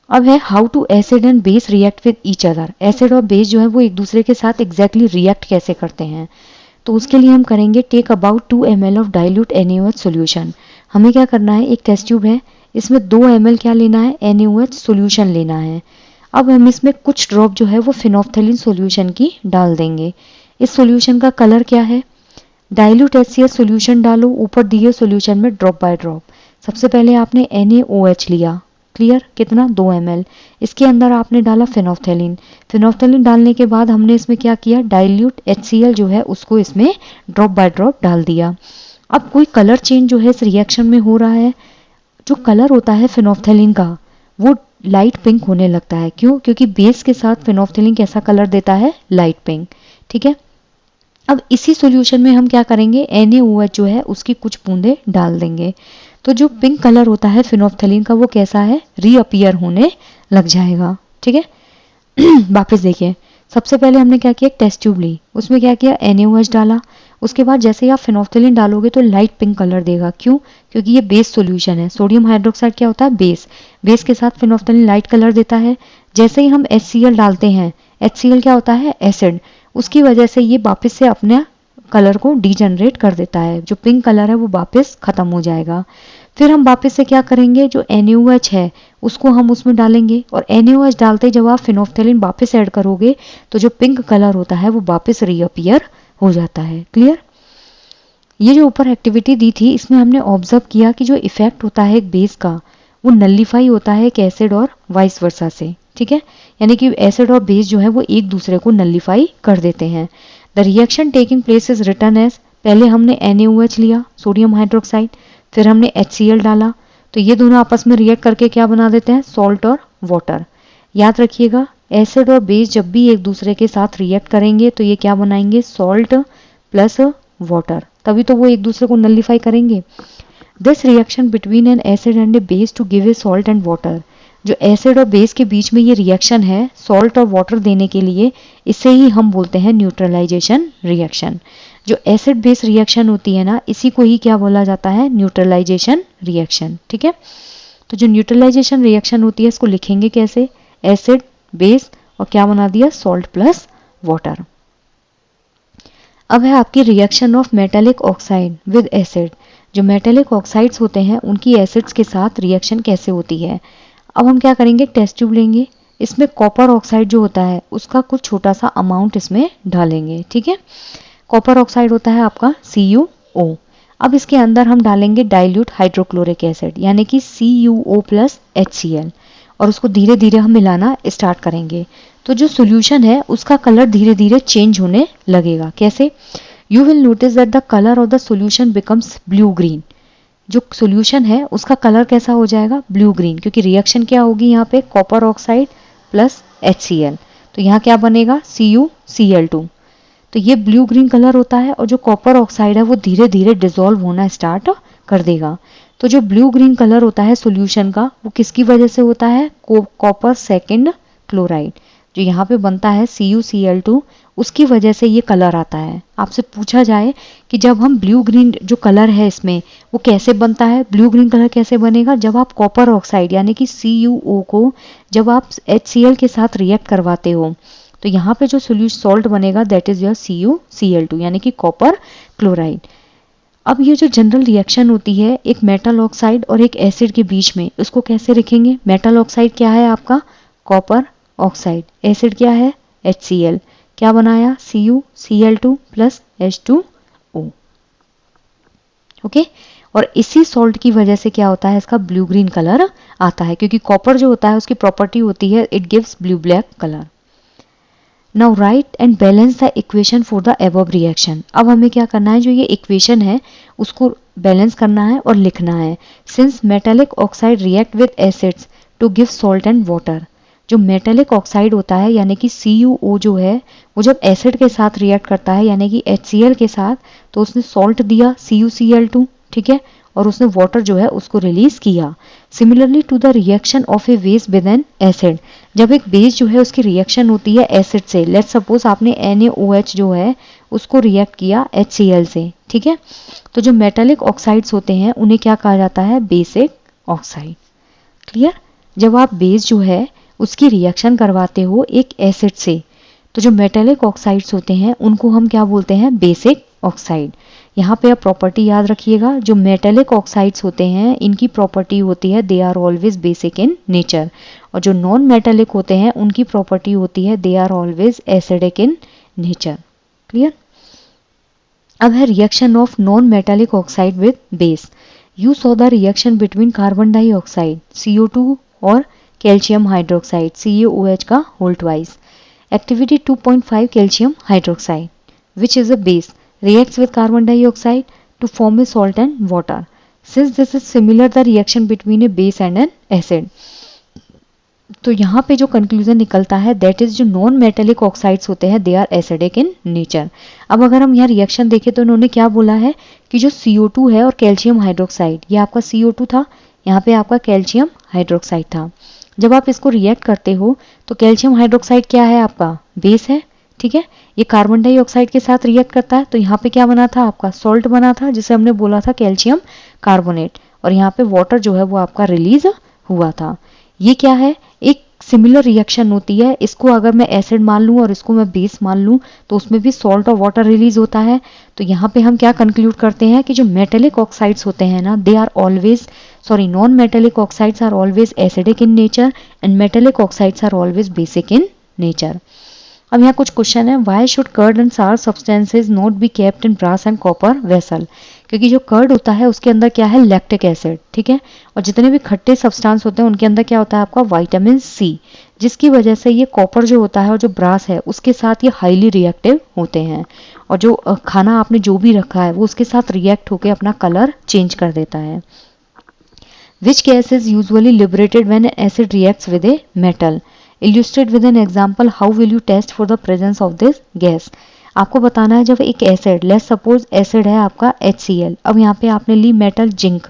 अब है how to acid and base react with each other. Acid और बेस जो है वो एक दूसरे के साथ एग्जैक्टली रिएक्ट कैसे करते हैं, तो उसके लिए हम करेंगे take about 2 ml of dilute NaOH solution. हमें क्या करना है? एक टेस्ट ट्यूब है, इसमें 2 ml क्या लेना है? NaOH सोल्यूशन लेना है। अब हम इसमें कुछ ड्रॉप जो है वो फिनोल्फ्थेलिन सोल्यूशन की डाल देंगे। इस सोल्यूशन का कलर क्या है? डाइल्यूट HCl सोल्यूशन डालो ऊपर दिए सोल्यूशन में ड्रॉप बाय ड्रॉप। सबसे पहले आपने NaOH लिया, क्लियर? कितना? 2 ml। इसके अंदर आपने डाला फिनोल्फ्थेलिन। फिनोल्फ्थेलिन डालने के बाद हमने इसमें क्या किया? डाइल्यूट HCl जो है उसको इसमें ड्रॉप बाय ड्रॉप डाल दिया। अब कोई कलर चेंज जो है इस रिएक्शन में हो रहा है। जो कलर होता है फिनोल्फ्थेलिन का वो लाइट पिंक होने लगता है। क्यों? क्योंकि बेस के साथ फिनोल्फ्थेलिन कैसा कलर देता है? Light pink. ठीक है, अब इसी सॉल्यूशन में हम क्या करेंगे? NaOH जो है उसकी कुछ बूंदे डाल देंगे। तो जो पिंक कलर होता है फिनोल्फ्थेलिन का वो कैसा है? रीअपियर होने लग जाएगा। ठीक है, वापस देखिए, सबसे पहले हमने क्या किया? एक टेस्ट ट्यूब ली, उसमें क्या किया? NaOH डाला। उसके बाद जैसे ही आप फिनोल्फ्थेलिन डालोगे तो लाइट पिंक कलर देगा। क्यों? क्योंकि ये बेस सॉल्यूशन है। सोडियम हाइड्रोक्साइड क्या होता है? बेस। बेस के साथ फिनोल्फ्थेलिन लाइट कलर देता है। जैसे ही हम HCl डालते हैं, HCl क्या होता है? एसिड। उसकी वजह से ये वापस से अपने कलर को डीजनरेट कर देता है। जो पिंक कलर है वो वापस खत्म हो जाएगा। फिर हम वापस से क्या करेंगे? जो NaOH है उसको हम उसमें डालेंगे, और NaOH डालते जब आप फिनोल्फ्थेलिन वापस ऐड करोगे तो जो पिंक कलर होता है वो वापस रीअपियर हो जाता है। क्लियर? ये जो ऊपर एक्टिविटी दी थी इसमें हमने ऑब्जर्व किया कि जो इफेक्ट होता है एक बेस का वो नलिफाई होता है एक एसिड और वाइस वर्सा से। ठीक है, यानी कि एसिड और बेस जो है वो एक दूसरे को नलिफाई कर देते हैं। The reaction taking place is written as, पहले हमने NaOH लिया, सोडियम हाइड्रोक्साइड, फिर हमने HCl डाला, तो ये दोनों आपस में रिएक्ट करके क्या बना देते हैं? सॉल्ट और वाटर। याद रखिएगा, एसिड और बेस जब भी एक दूसरे के साथ रिएक्ट करेंगे तो ये क्या बनाएंगे, सॉल्ट प्लस वाटर, तभी तो वो एक दूसरे को नलिफाई करेंगे। This reaction between an acid and a base to give a salt and water, जो एसिड और बेस के बीच में ये रिएक्शन है सॉल्ट और वाटर देने के लिए, इसे ही हम बोलते हैं न्यूट्रलाइजेशन रिएक्शन। जो एसिड बेस रिएक्शन होती है ना, इसी को ही क्या बोला जाता है, न्यूट्रलाइजेशन रिएक्शन। ठीक है, तो जो न्यूट्रलाइजेशन रिएक्शन होती है इसको लिखेंगे कैसे, एसिड बेस और क्या बना दिया, सॉल्ट प्लस वाटर। अब है आपकी reaction of metallic oxide with acid. जो मेटालिक ऑक्साइड्स होते हैं उनकी एसिड्स के साथ रिएक्शन कैसे होती है। अब हम क्या करेंगे, टेस्ट ट्यूब लेंगे, इसमें कॉपर ऑक्साइड जो होता है उसका कुछ छोटा सा अमाउंट इसमें डालेंगे। ठीक है, कॉपर ऑक्साइड होता है आपका CuO। अब इसके अंदर हम डालेंगे डाइल्यूट हाइड्रोक्लोरिक एसिड यानी कि CuO प्लस HCl और उसको धीरे धीरे हम मिलाना स्टार्ट करेंगे। तो जो सोल्यूशन है उसका कलर धीरे धीरे चेंज होने लगेगा। कैसे, you will notice that the colour of the solution becomes blue green. जो सोल्यूशन है उसका कलर कैसा हो जाएगा, ब्लू ग्रीन, क्योंकि रिएक्शन क्या होगी यहाँ पे, कॉपर ऑक्साइड प्लस HCl। तो यहाँ क्या बनेगा, CuCl2। तो ये ब्लू ग्रीन कलर होता है और जो कॉपर ऑक्साइड है वो धीरे धीरे डिसॉल्व होना स्टार्ट कर देगा। तो जो ब्लू ग्रीन कलर होता है सॉल्यूशन का वो किसकी वजह से होता है, कॉपर सेकंड क्लोराइड जो यहाँ पे बनता है CuCl2, उसकी वजह से ये कलर आता है। आपसे पूछा जाए कि जब हम ब्लू ग्रीन जो कलर है इसमें वो कैसे बनता है, ब्लू ग्रीन कलर कैसे बनेगा, जब आप कॉपर ऑक्साइड यानी कि CuO को जब आप HCl के साथ रिएक्ट करवाते हो तो यहाँ पे जो सोल्यूशन सॉल्ट बनेगा दैट इज योर CuCl2 यानी कि कॉपर क्लोराइड। अब ये जो जनरल रिएक्शन होती है एक मेटल ऑक्साइड और एक एसिड के बीच में, उसको कैसे लिखेंगे, मेटल ऑक्साइड क्या है आपका, कॉपर ऑक्साइड, एसिड क्या है, HCl, क्या बनाया, CuCl2 प्लस H2O। ओके, और इसी सॉल्ट की वजह से क्या होता है, इसका ब्लू ग्रीन कलर आता है, क्योंकि कॉपर जो होता है उसकी प्रॉपर्टी होती है it gives blue black colour. Now right and balance the equation for the above reaction. अब हमें क्या करना है, जो ये इक्वेशन है उसको बैलेंस करना है और लिखना है। Since metallic oxide react with acids to give salt and water, जो मेटालिक ऑक्साइड होता है यानी कि CuO जो है वो जब एसिड के साथ रिएक्ट करता है यानी कि HCl के साथ, तो उसने सॉल्ट दिया CuCl2, ठीक है, और उसने वाटर जो है उसको रिलीज किया। Similarly to the reaction of a base with an acid, जब एक बेस जो है उसकी रिएक्शन होती है एसिड से, लेट्स सपोज आपने NaOH जो है उसको रिएक्ट किया HCl से, ठीक है, तो जो मेटालिक ऑक्साइड्स होते हैं उन्हें क्या कहा जाता है, बेसिक ऑक्साइड। क्लियर, जब आप बेस जो है उसकी रिएक्शन करवाते हो एक एसिड से, तो जो मेटालिक ऑक्साइड्स होते हैं उनको हम क्या बोलते हैं, बेसिक ऑक्साइड। यहाँ पे आप प्रॉपर्टी याद रखिएगा, जो मेटालिक ऑक्साइड्स होते हैं इनकी प्रॉपर्टी होती है they are always basic in nature, और जो नॉन मेटालिक होते हैं उनकी प्रॉपर्टी होती है they are always acidic in nature. Clear, अब है reaction of non metallic oxide with base. You saw the reaction between carbon dioxide CO2 और कैल्शियम हाइड्रोक्साइड CaOH का whole twice. Activity 2.5 calcium hydroxide which is a base reacts with carbon dioxide to form a salt and water. Since this is similar the reaction between a base and an acid, तो यहाँ पे जो conclusion निकलता है that is जो non metallic oxides होते हैं they are acidic in nature. अब अगर हम यहाँ रिएक्शन देखें तो उन्होंने क्या बोला है कि जो CO2 है और कैल्शियम हाइड्रोक्साइड, ये आपका CO2 था, यहाँ पे आपका कैल्शियम हाइड्रोक्साइड था। जब आप इसको रिएक्ट करते हो तो कैल्शियम हाइड्रोक्साइड क्या है, आपका बेस है, ठीक है, ये कार्बन डाइऑक्साइड के साथ रिएक्ट करता है, तो यहाँ पे क्या बना था, आपका सॉल्ट बना था जिसे हमने बोला था कैल्शियम कार्बोनेट, और यहाँ पे वाटर जो है वो आपका रिलीज हुआ था। ये क्या है, एक सिमिलर रिएक्शन होती है, इसको अगर मैं एसिड मान लूं और इसको मैं बेस मान लूं तो उसमें भी सॉल्ट और वाटर रिलीज होता है। तो यहाँ पे हम क्या कंक्लूड करते हैं कि जो मेटेलिक ऑक्साइड्स होते हैं ना they are always non metallic oxides are always acidic in nature and metallic oxides are always basic in nature. अब यहाँ कुछ क्वेश्चन है, why should curd and sour substances not be kept in brass and copper vessel. क्योंकि जो curd होता है उसके अंदर क्या है, लैक्टिक एसिड, ठीक है, और जितने भी खट्टे सब्सटेंस होते हैं उनके अंदर क्या होता है आपका विटामिन C, जिसकी वजह से ये कॉपर जो होता है और जो ब्रास है उसके साथ ये हाईली रिएक्टिव होते हैं, और जो खाना आपने जो भी रखा है वो उसके साथ रिएक्ट होकर अपना कलर चेंज कर देता है। Which gas is usually liberated when an acid reacts with a metal? Illustrate with an example how will you test for the presence of this gas. आपको बताना है जब एक एसिड, लेट्स सपोज एसिड है आपका HCl, अब यहाँ पे आपने ली मेटल जिंक,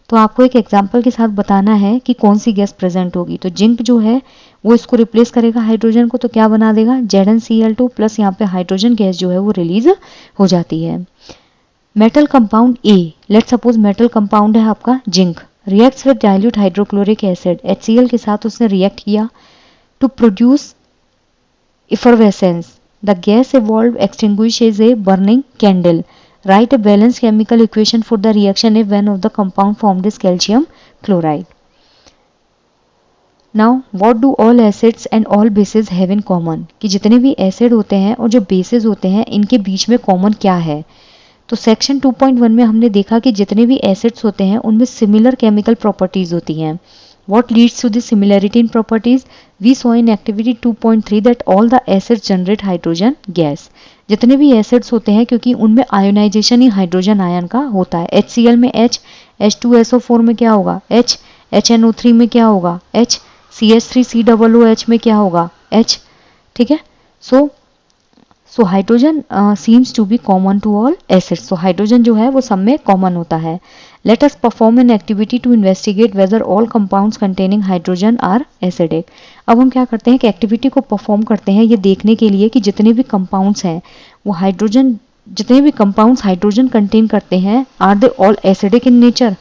तो आपको एक एग्जांपल के साथ बताना है कि कौन सी गैस प्रेजेंट होगी। तो जिंक जो है वो इसको रिप्लेस करेगा हाइड्रोजन को, तो क्या बना देगा ZnCl2 प्लस यहाँ पे हाइड्रोजन गैस जो है वो रिलीज हो जाती है। Metal compound A, let's suppose metal compound है आपका zinc, reacts with dilute hydrochloric acid, HCl के साथ उसने रिएक्ट किया to produce effervescence. The gas evolved extinguishes a burning candle. Write a balanced chemical equation for the reaction if one of the compound formed is calcium chloride. Now, what do all acids and all bases have in common? कि जितने भी acid होते हैं और जो basis होते हैं इनके बीच में कॉमन क्या है। तो सेक्शन 2.1 में हमने देखा कि जितने भी एसिड्स होते हैं उनमें सिमिलर केमिकल प्रॉपर्टीज होती हैं। What leads to the similarity in properties? We saw in activity 2.3 that all the acids generate hydrogen gas. जितने भी एसिड्स होते हैं क्योंकि उनमें आयोनाइजेशन ही हाइड्रोजन आयन का होता है। HCl में H, H2SO4 में क्या होगा H, HNO3 में क्या होगा H, CH3COOH में क्या होगा H, ठीक है। So hydrogen seems to be common to all acids, तो हाइड्रोजन जो है वो सब में कॉमन होता है। Let us perform an activity to investigate whether all compounds containing hydrogen are acidic. अब हम क्या करते हैं कि एक्टिविटी को परफॉर्म करते हैं ये देखने के लिए कि जितने भी कंपाउंड्स हैं वो हाइड्रोजन, जितने भी कंपाउंड्स हाइड्रोजन कंटेन करते हैं are they all acidic in nature.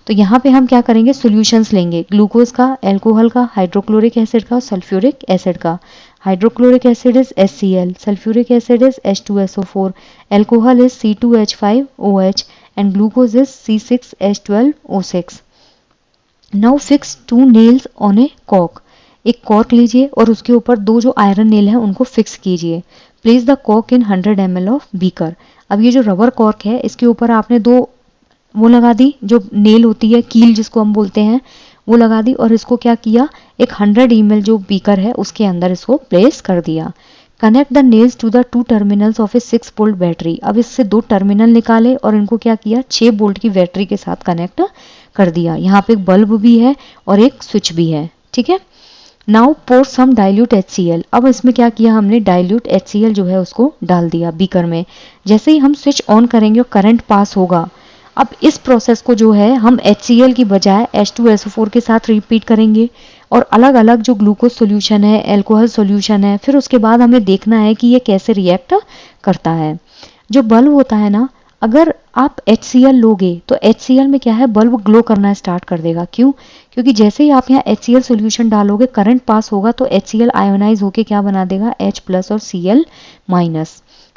तो यहाँ पे हम क्या करेंगे, सॉल्यूशंस लेंगे, ग्लूकोज का, अल्कोहल का, हाइड्रोक्लोरिक एसिड का, सल्फ्यूरिक एसिड का। Hydrochloric acid is HCl, sulphuric acid is H2SO4, alcohol is C2H5OH and glucose is C6H12O6. Now fix 2 nails on a cork. एक कॉर्क लीजिए और उसके ऊपर 2 जो आयरन नेल हैं उनको फिक्स कीजिए। Place the cork in 100 ml of beaker. अब ये जो रबर कॉर्क है इसके ऊपर आपने 2 वो लगा दी, जो नेल होती है, कील जिसको हम बोलते हैं, वो लगा दी और इसको क्या किया, एक 100 ml जो बीकर है उसके अंदर इसको प्लेस कर दिया। Connect the nails to the 2 terminals of a 6 volt battery. अब इससे 2 टर्मिनल निकाले और इनको क्या किया, 6 वोल्ट की बैटरी के साथ कनेक्ट कर दिया। यहाँ पे एक बल्ब भी है और एक स्विच भी है, ठीक है। नाउ पोर सम डाइल्यूट HCl। अब इसमें क्या किया हमने, डाइल्यूट HCl जो है उसको डाल दिया बीकर में। जैसे ही हम स्विच ऑन करेंगे और करंट पास होगा, अब इस प्रोसेस को जो है हम HCl की बजाय H2SO4 के साथ रिपीट करेंगे और अलग अलग जो ग्लूकोज सॉल्यूशन है, अल्कोहल सॉल्यूशन है, फिर उसके बाद हमें देखना है कि ये कैसे रिएक्ट करता है। जो बल्ब होता है ना, अगर आप HCl लोगे तो HCl में क्या है, बल्ब ग्लो करना स्टार्ट कर देगा। क्यों? क्योंकि जैसे ही आप यहाँ HCl सॉल्यूशन डालोगे, करंट पास होगा तो HCl आयोनाइज होके क्या बना देगा, H+ और Cl-।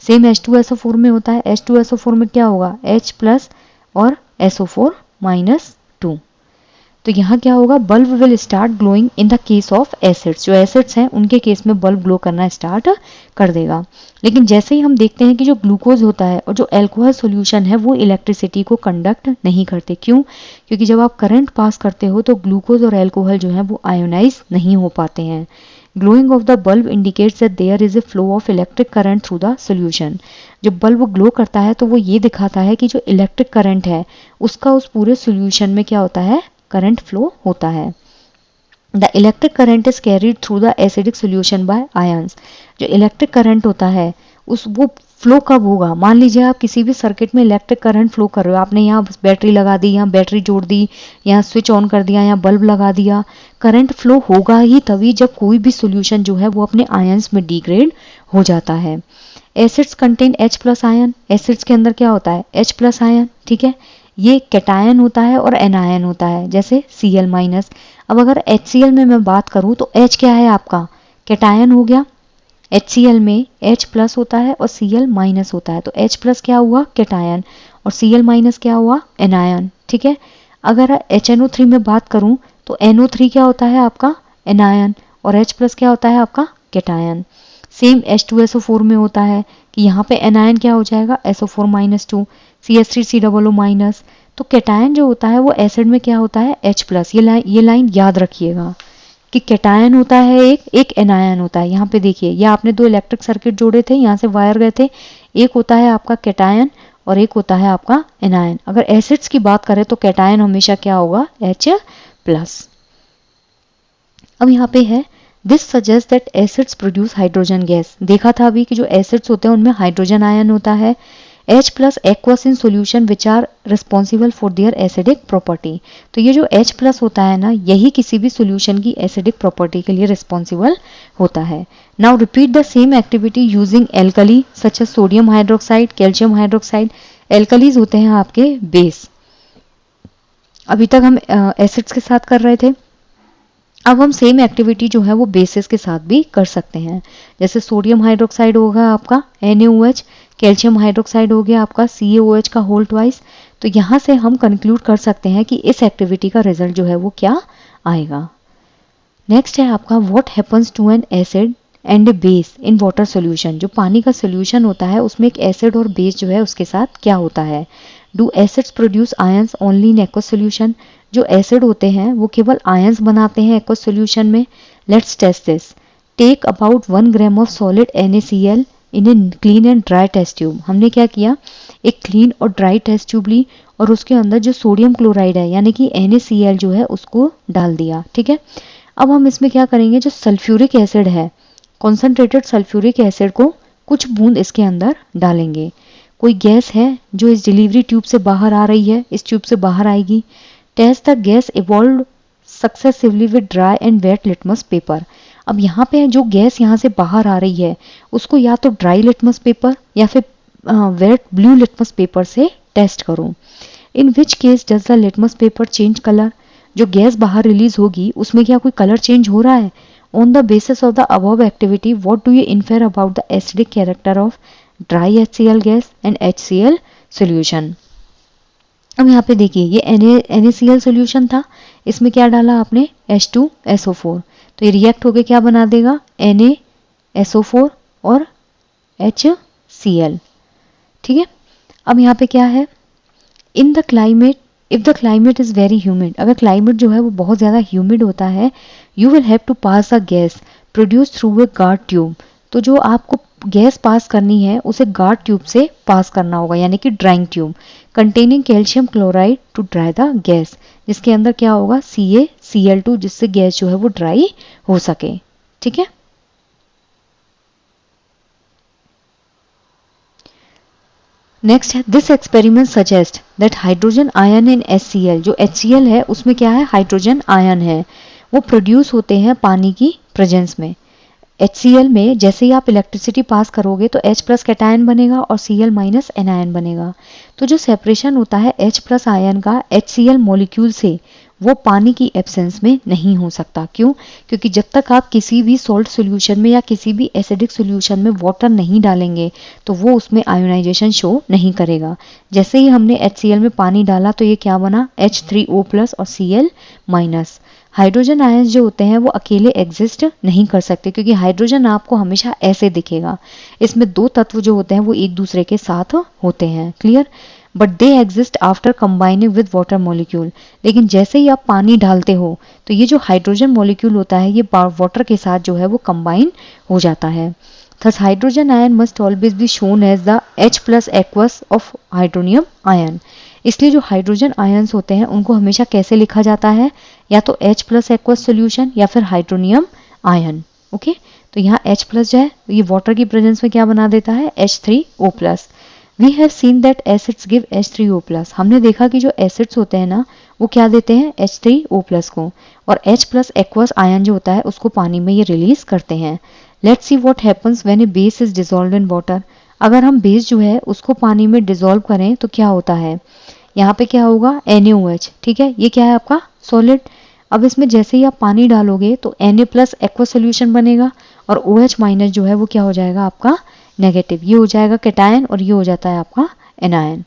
सेम H2SO4 में होता है। H2SO4 में क्या होगा, H+ और SO4-2। तो यहाँ क्या होगा, bulb will start glowing in the case of acids. जो एसिड्स हैं उनके केस में बल्ब ग्लो करना स्टार्ट कर देगा। लेकिन जैसे ही हम देखते हैं कि जो ग्लूकोज होता है और जो अल्कोहल सॉल्यूशन है वो इलेक्ट्रिसिटी को कंडक्ट नहीं करते। क्यों? क्योंकि जब आप करंट पास करते हो तो ग्लूकोज और अल्कोहल जो है वो आयोनाइज नहीं हो पाते हैं। Glowing of the bulb indicates that there is a flow of electric current through the solution. जब बल्ब ग्लो करता है तो वो ये दिखाता है कि जो इलेक्ट्रिक करंट है उसका उस पूरे सॉल्यूशन में क्या होता है, करंट फ्लो होता है। The electric current is carried through the acidic solution bye ions. जो इलेक्ट्रिक करंट होता है वो फ्लो कब होगा, मान लीजिए आप किसी भी सर्किट में इलेक्ट्रिक करंट फ्लो कर रहे हो, आपने यहाँ बैटरी लगा दी, यहाँ बैटरी जोड़ दी, यहाँ स्विच ऑन कर दिया, यहाँ बल्ब लगा दिया, करंट फ्लो होगा ही तभी जब कोई भी सॉल्यूशन जो है वो अपने आयंस में डिग्रेड हो जाता है। Acids contain H+ ion. Acids के अंदर क्या होता है, H+ आयन, ठीक है। ये कैटायन होता है और एनायन होता है, जैसे Cl-। अब अगर HCl में मैं बात करूं तो H क्या है आपका, कैटायन हो गया। HCl में H+ होता है और Cl- होता है, तो H+ क्या हुआ, कैटायन, और Cl- क्या हुआ, एनायन, ठीक है। अगर HNO3 में बात करूं तो NO3 क्या होता है आपका, एनायन, और H+ क्या होता है आपका, कैटायन। सेम H2SO4 में होता है कि यहाँ पे एनायन क्या हो जाएगा, SO4-2, CH3COO-। तो कैटायन जो होता है वो एसिड में क्या होता है, H+। ये लाइन याद रखिएगा कि कैटायन होता है एक एनायन होता है। यहाँ पे देखिए, ये आपने 2 इलेक्ट्रिक सर्किट जोड़े थे, यहाँ से वायर गए थे, एक होता है आपका कैटायन और एक होता है आपका एनायन। अगर एसिड्स की बात करें तो कैटायन हमेशा क्या होगा, H+। अब यहाँ पे है this suggest that acids produce hydrogen gas. देखा था अभी कि जो एसिड्स होते हैं उनमें हाइड्रोजन आयन होता है। H plus aqueous in solution which are responsible for their acidic property. तो ये जो H प्लस होता है ना, यही किसी भी सोल्यूशन की एसिडिक प्रॉपर्टी के लिए रिस्पॉन्सिबल होता है। Now repeat the same activity using alkali such as sodium hydroxide, calcium hydroxide. Alkalis होते हैं आपके बेस। अभी तक हम एसिड्स के साथ कर रहे थे, अब हम सेम एक्टिविटी जो है वो बेसिस के साथ भी कर सकते हैं। जैसे सोडियम हाइड्रोक्साइड होगा आपका NaOH, कैल्शियम हाइड्रोक्साइड हो गया आपका CaOH का होल ट्वाइस। तो यहाँ से हम कंक्लूड कर सकते हैं कि इस एक्टिविटी का रिजल्ट जो है वो क्या आएगा। नेक्स्ट है आपका what happens to an acid and a base in water solution. जो पानी का सोल्यूशन होता है उसमें एक एसिड और बेस जो है उसके साथ क्या होता है। Do acids produce ions only in aqueous solution. जो एसिड होते हैं वो केवल आयंस बनाते हैं एक्वस सोल्यूशन में। Let's test this. Take about 1 gram of solid NaCl in a clean and dry test tube. हमने क्या किया, एक क्लीन और ड्राई टेस्ट ट्यूब ली और उसके अंदर जो सोडियम क्लोराइड है यानी कि NaCl जो है उसको डाल दिया। ठीक है, अब हम इसमें क्या करेंगे, जो सल्फ्यूरिक एसिड है, कॉन्सेंट्रेटेड सल्फ्यूरिक एसिड को कुछ बूंद इसके अंदर डालेंगे। कोई गैस है जो इस डिलीवरी ट्यूब से बाहर आ रही है, इस ट्यूब से बाहर आएगी। Test the gas evolve successively with dry and wet litmus paper. अब यहाँ पे जो गैस यहाँ से बाहर आ रही है उसको या तो ड्राई लिटमस पेपर या फिर वेट ब्लू लिटमस पेपर से टेस्ट करो। In which case does the litmus paper change colour. जो गैस बाहर रिलीज होगी उसमें क्या कोई कलर चेंज हो रहा है। On the basis of the above activity what do you infer about the acidic character of dry HCl gas and HCl solution. अब यहाँ पे देखिए ये NaCl सोल्यूशन था, इसमें क्या डाला आपने H2SO4, तो ये रिएक्ट होके क्या बना देगा NaSO4 और HCl। ठीक है, अब यहाँ पे क्या है, in the climate if the climate is very humid. अगर क्लाइमेट जो है वो बहुत ज्यादा ह्यूमिड होता है, you will have to pass a gas produce through a guard tube. तो जो आपको गैस पास करनी है उसे गार्ड ट्यूब से पास करना होगा यानी कि drying tube containing calcium chloride to dry the gas, जिसके अंदर क्या होगा CaCl2, जिससे गैस जो है वो ड्राई हो सके। ठीक है, नेक्स्ट है this experiment suggest that hydrogen ion in HCl। जो HCl है उसमें क्या है, हाइड्रोजन आयन है, वो प्रोड्यूस होते हैं पानी की प्रेजेंस में। HCl में जैसे ही आप इलेक्ट्रिसिटी पास करोगे तो H प्लस कैटायन बनेगा और Cl माइनस एनायन बनेगा। तो जो सेपरेशन होता है H प्लस आयन का HCl मॉलिक्यूल से, वो पानी की एब्सेंस में नहीं हो सकता। क्यों? क्योंकि जब तक आप किसी भी सॉल्ट सॉल्यूशन में या किसी भी एसिडिक सॉल्यूशन में वाटर नहीं डालेंगे तो वो उसमें आयोनाइजेशन शो नहीं करेगा। जैसे ही हमने HCl में पानी डाला तो ये क्या बना, H3O प्लस और Cl माइनस। हाइड्रोजन आयंस जो होते हैं वो अकेले एग्जिस्ट नहीं कर सकते क्योंकि हाइड्रोजन आपको हमेशा ऐसे दिखेगा। इसमें दो तत्व जो होते हैं वो एक दूसरे के साथ होते हैं, clear, but they exist after combining with water molecule. लेकिन जैसे ही आप पानी डालते हो तो ये जो हाइड्रोजन मॉलिक्यूल होता है ये वाटर के साथ जो है वो कंबाइन हो जाता है। Thus hydrogen ion must always be shown as the H plus aqueous of hydronium ion। इसलिए जो हाइड्रोजन आयंस होते हैं उनको हमेशा कैसे लिखा जाता है, या तो H प्लस एक्वस सोल्यूशन या फिर हाइड्रोनियम आयन। ओके, तो यहाँ H प्लस जो है ये वाटर की प्रेजेंस में क्या बना देता है, H3O plus. We have seen that acids give H3O plus. हमने देखा कि जो एसिड्स होते हैं ना वो क्या देते हैं, H3O प्लस को, और H प्लस एक्वस आयन जो होता है उसको पानी में ये रिलीज करते हैं। Let's see what happens when A base is dissolved in water. अगर हम बेस जो है उसको पानी में डिसॉल्व करें तो क्या होता है, यहाँ पे क्या होगा NaOH। ठीक है, ये क्या है आपका सॉलिड। अब इसमें जैसे ही आप पानी डालोगे तो Na प्लस एक्वस सोल्यूशन बनेगा और OH माइनस जो है वो क्या हो जाएगा आपका नेगेटिव, ये हो जाएगा कैटायन और ये हो जाता है आपका anion.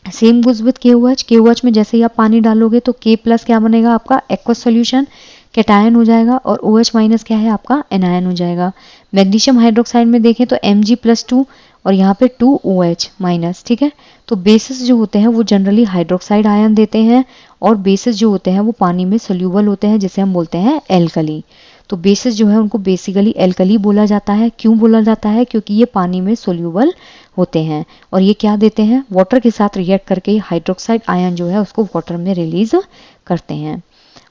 Same goods with KOH। KOH में जैसे ही आप पानी डालोगे तो K प्लस क्या बनेगा आपका एक्वस सोल्यूशन, कैटायन हो जाएगा, और OH माइनस क्या है आपका एनायन हो जाएगा। मैग्नीशियम हाइड्रोक्साइड में देखें तो Mg+2 और यहाँ पे 2OH माइनस। ठीक है, तो बेसिस जो होते हैं वो जनरली हाइड्रोक्साइड आयन देते हैं और बेसिस जो होते हैं वो पानी में सोल्यूबल होते हैं जिसे हम बोलते हैं एल्कली। तो बेसिस जो है उनको बेसिकली एल्कली बोला जाता है। क्यों बोला जाता है, क्योंकि ये पानी में सोल्यूबल होते हैं और ये क्या देते हैं, वाटर के साथ रिएक्ट करके हाइड्रोक्साइड आयन जो है उसको वाटर में रिलीज करते हैं।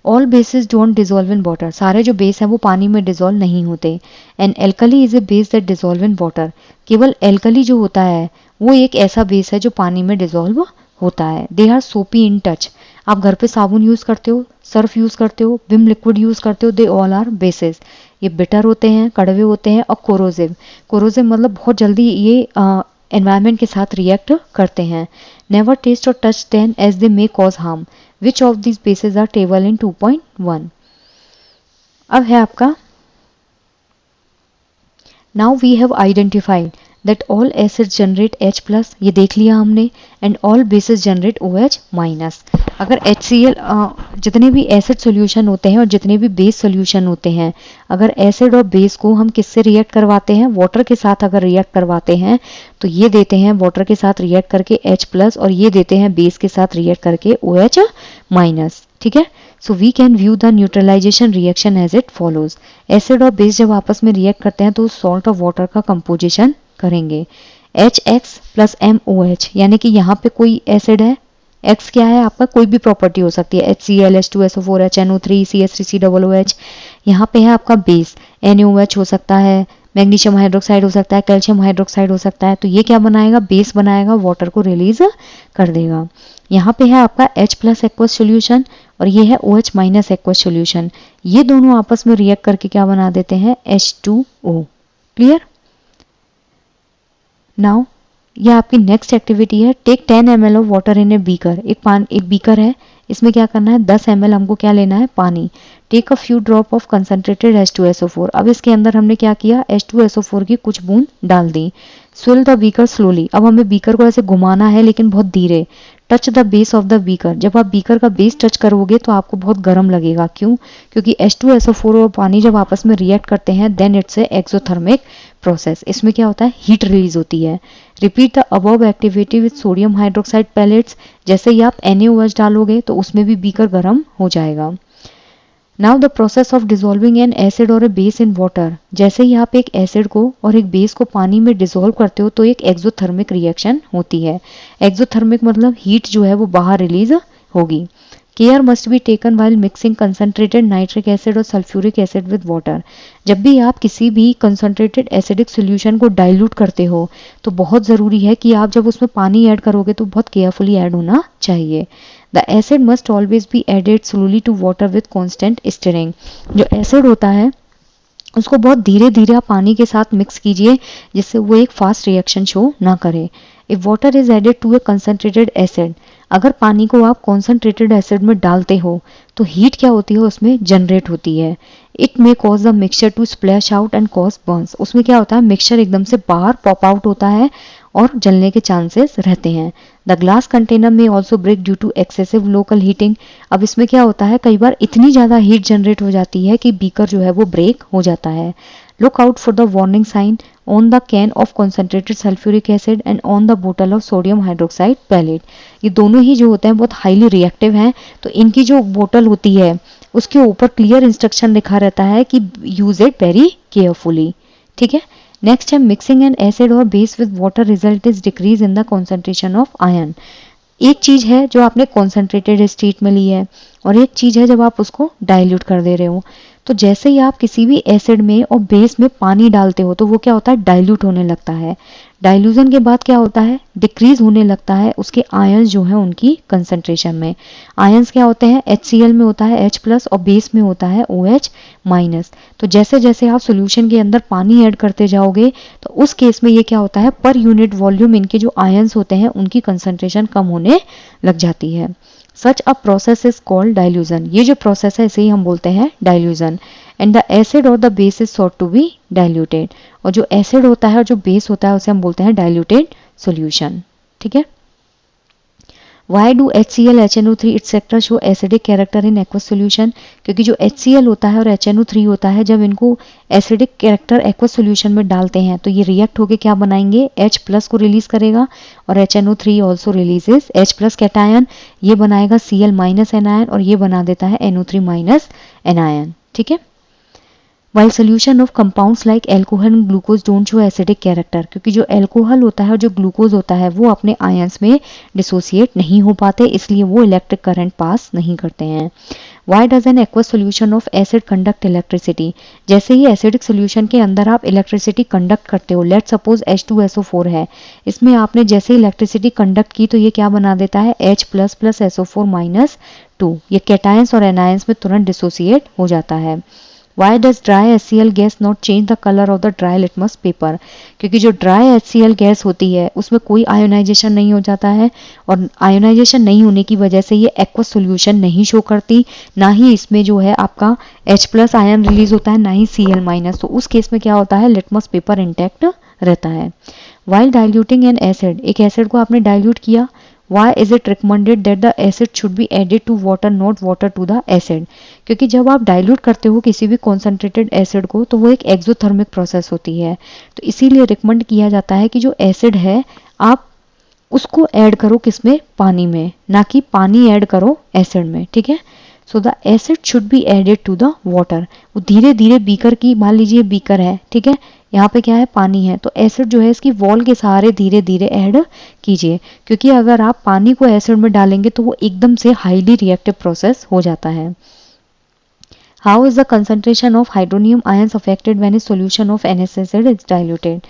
All basis don't dissolve in water, सारे जो बेस हैं वो पानी में डिजोल्व नहीं होते। And alkali is a base that dissolve in water, केवल एल्कली जो होता है वो एक ऐसा बेस है जो पानी में डिजोल्व होता है। दे आर सोपी इन टच, आप घर पे साबुन यूज करते हो, सर्फ यूज करते हो, विम लिक्विड यूज करते हो, दे ऑल आर बेसिस। ये बिटर होते हैं, कड़वे होते हैं, और कोरोसिव, कोरोसिव मतलब बहुत जल्दी ये एनवायरनमेंट के साथ रिएक्ट करते हैं। Never taste or touch them as they may cause harm, which of these bases are table in 2.1। अब है आपका now we have identified that all acids generate H plus, ये देख लिया हमने, and all bases generate OH minus. अगर HCl जितने भी एसिड सॉल्यूशन होते हैं और जितने भी बेस सॉल्यूशन होते हैं, अगर एसिड और बेस को हम किससे रिएक्ट करवाते हैं, वाटर के साथ अगर रिएक्ट करवाते हैं तो ये देते हैं वाटर के साथ रिएक्ट करके H प्लस, और ये देते हैं बेस के साथ रिएक्ट करके OH माइनस। ठीक है, so we can view the neutralisation reaction as it follows. Acid और बेस जब आपस में रिएक्ट करते हैं तो सॉल्ट और वाटर का कंपोजिशन करेंगे। HX प्लस MOH, यानी कि यहाँ पे कोई एसिड है, X क्या है आपका, कोई भी प्रॉपर्टी हो सकती है, HCl, H2SO4, HNO3, CH3COOH। यहाँ पे है आपका बेस, NaOH हो सकता है, मैग्नीशियम हाइड्रोक्साइड हो सकता है, कैल्शियम हाइड्रोक्साइड हो सकता है। तो ये क्या बनाएगा, बेस बनाएगा, वाटर को रिलीज कर देगा। यहाँ पे है आपका H प्लस एक्वस सोल्यूशन और ये है OH माइनस एक्वस सोल्यूशन। ये दोनों आपस में रिएक्ट करके क्या बना देते हैं, H2O। क्लियर। नाउ ये आपकी नेक्स्ट एक्टिविटी है, take 10 ml of water in a beaker. एक बीकर है, इसमें क्या करना है, 10 ml हमको क्या लेना है, पानी। Take a few drop of concentrated H2SO4। अब इसके अंदर हमने क्या किया, H2SO4 की कुछ बूंद डाल दी। स्विल द बीकर स्लोली, अब हमें बीकर को ऐसे घुमाना है लेकिन बहुत धीरे। Touch the base of the beaker, जब आप बीकर का बेस टच करोगे तो आपको बहुत गर्म लगेगा। क्यों, क्योंकि H2SO4 और पानी जब आपस में रिएक्ट करते हैं then it's an exothermic process, इसमें क्या होता है, हीट रिलीज होती है। Repeat the above activity with sodium hydroxide pellets, जैसे ही आप NaOH डालोगे तो उसमें भी बीकर गर्म हो जाएगा। Now the process of dissolving N acid और ए बेस इन वाटर, जैसे ही आप एक एसिड को और एक बेस को पानी में डिसॉल्व करते हो तो एक एक्सोथर्मिक रिएक्शन होती है। एक्सोथर्मिक मतलब हीट जो है वो बाहर रिलीज होगी। Care must be taken while mixing concentrated nitric acid और सल्फ्यूरिक एसिड विद वाटर। जब भी आप किसी भी कंसंट्रेटेड एसिडिक सॉल्यूशन को डाइल्यूट करते हो तो बहुत ज़रूरी है कि आप जब उसमें पानी ऐड करोगे तो बहुत केयरफुली ऐड होना चाहिए। The acid must always be added slowly to water with constant stirring. जो एसिड होता है उसको बहुत धीरे धीरे आप पानी के साथ मिक्स कीजिए जिससे वो एक फास्ट रिएक्शन शो ना करे। If water is added to a concentrated acid, अगर पानी को आप कॉन्सेंट्रेटेड एसिड में डालते हो तो हीट क्या होती है उसमें जनरेट होती है। It may cause the mixture to splash out and cause burns, उसमें क्या होता है, मिक्सचर एकदम से बाहर पॉप आउट होता है और जलने के चांसेस रहते हैं। द ग्लास कंटेनर में also break due to excessive local heating. अब इसमें क्या होता है, कई बार इतनी ज़्यादा हीट जनरेट हो जाती है कि बीकर जो है वो ब्रेक हो जाता है। Look out for the warning sign on the can of concentrated sulphuric acid and on the बोतल ऑफ सोडियम हाइड्रोक्साइड पैलेट। ये दोनों ही जो होते हैं बहुत हाईली रिएक्टिव हैं, तो इनकी जो बोतल होती है उसके ऊपर क्लियर इंस्ट्रक्शन लिखा रहता है कि यूज इट वेरी केयरफुली। ठीक है। नेक्स्ट है मिक्सिंग एन एसिड और base with water result is decrease in the concentration of ion. एक चीज है जो आपने कॉन्सेंट्रेटेड स्टेट में ली है और एक चीज है जब आप उसको डाइल्यूट कर दे रहे हो। तो जैसे ही आप किसी भी एसिड में और बेस में पानी डालते हो तो वो क्या होता है, डाइल्यूट होने लगता है। डाइल्यूजन के बाद क्या होता है, डिक्रीज होने लगता है उसके आयंस जो है उनकी कंसंट्रेशन में। आयंस क्या होते हैं, HCl में होता है H प्लस और बेस में होता है OH माइनस। तो जैसे जैसे आप सोल्यूशन के अंदर पानी ऐड करते जाओगे तो उस केस में ये क्या होता है, पर यूनिट वॉल्यूम इनके जो आयंस होते हैं उनकी कंसंट्रेशन कम होने लग जाती है। Such a process is called dilution. ये जो प्रोसेस है इसे ही हम बोलते हैं डाइल्यूजन। एंड द एसिड और the base is sought to be diluted. और जो एसिड होता है और जो बेस होता है उसे हम बोलते हैं डाइल्यूटेड सॉल्यूशन। ठीक है। Why do HCl, HNO3 etc. Show acidic character in aqueous solution? क्योंकि जो HCl होता है और HNO3 होता है जब इनको एसिडिक कैरेक्टर एक्वस सोल्यूशन में डालते हैं तो ये रिएक्ट होके क्या बनाएंगे, H प्लस को रिलीज करेगा और HNO3 also releases H plus cation, ये बनाएगा Cl माइनस एनायन और ये बना देता है NO3 माइनस एनायन। ठीक है। While solution of compounds like alcohol and glucose don't show acidic character, क्योंकि जो एल्कोहल होता है और जो ग्लूकोज होता है वो अपने आयंस में डिसोसिएट नहीं हो पाते, इसलिए वो इलेक्ट्रिक करंट पास नहीं करते हैं। Why does an aqueous solution of acid conduct electricity, जैसे ही एसिडिक सोल्यूशन के अंदर आप इलेक्ट्रिसिटी कंडक्ट करते हो, लेट सपोज H2SO4 है, इसमें आपने जैसे इलेक्ट्रिसिटी कंडक्ट की तो ये क्या बना देता है H प्लस प्लस SO4 -2, ये कैटायंस और एनायंस में तुरंत डिसोसिएट हो जाता है। Why does dry HCl gas not change the color of the dry litmus paper, क्योंकि जो ड्राई HCl गैस होती है उसमें कोई आयोनाइजेशन नहीं हो जाता है, और आयोनाइजेशन नहीं होने की वजह से ये एक्वस सोल्यूशन नहीं शो करती, ना ही इसमें जो है आपका H प्लस आयन रिलीज होता है, ना ही Cl माइनस, तो उस केस में क्या होता है, लिटमस पेपर इंटैक्ट रहता है। While diluting an acid, एक एसिड को आपने डाइल्यूट किया, Why is it recommended that the acid should be added to water, not water to the acid? क्योंकि जब आप डाइल्यूट करते हो किसी भी कॉन्सेंट्रेटेड एसिड को तो वो एक एक्सोथर्मिक प्रोसेस होती है, तो इसीलिए रिकमेंड किया जाता है कि जो एसिड है आप उसको ऐड करो किसमें, पानी में, ना कि पानी ऐड करो एसिड में, ठीक है। So the acid should be added to the water, वो धीरे धीरे बीकर की, मान लीजिए बीकर है, ठीक है, यहाँ पे क्या है, पानी है, तो एसिड जो है इसकी वॉल के सहारे धीरे धीरे ऐड कीजिए, क्योंकि अगर आप पानी को एसिड में डालेंगे तो वो एकदम से हाईली रिएक्टिव प्रोसेस हो जाता है। How is the concentration of hydronium ions affected when A solution of NH acid is diluted,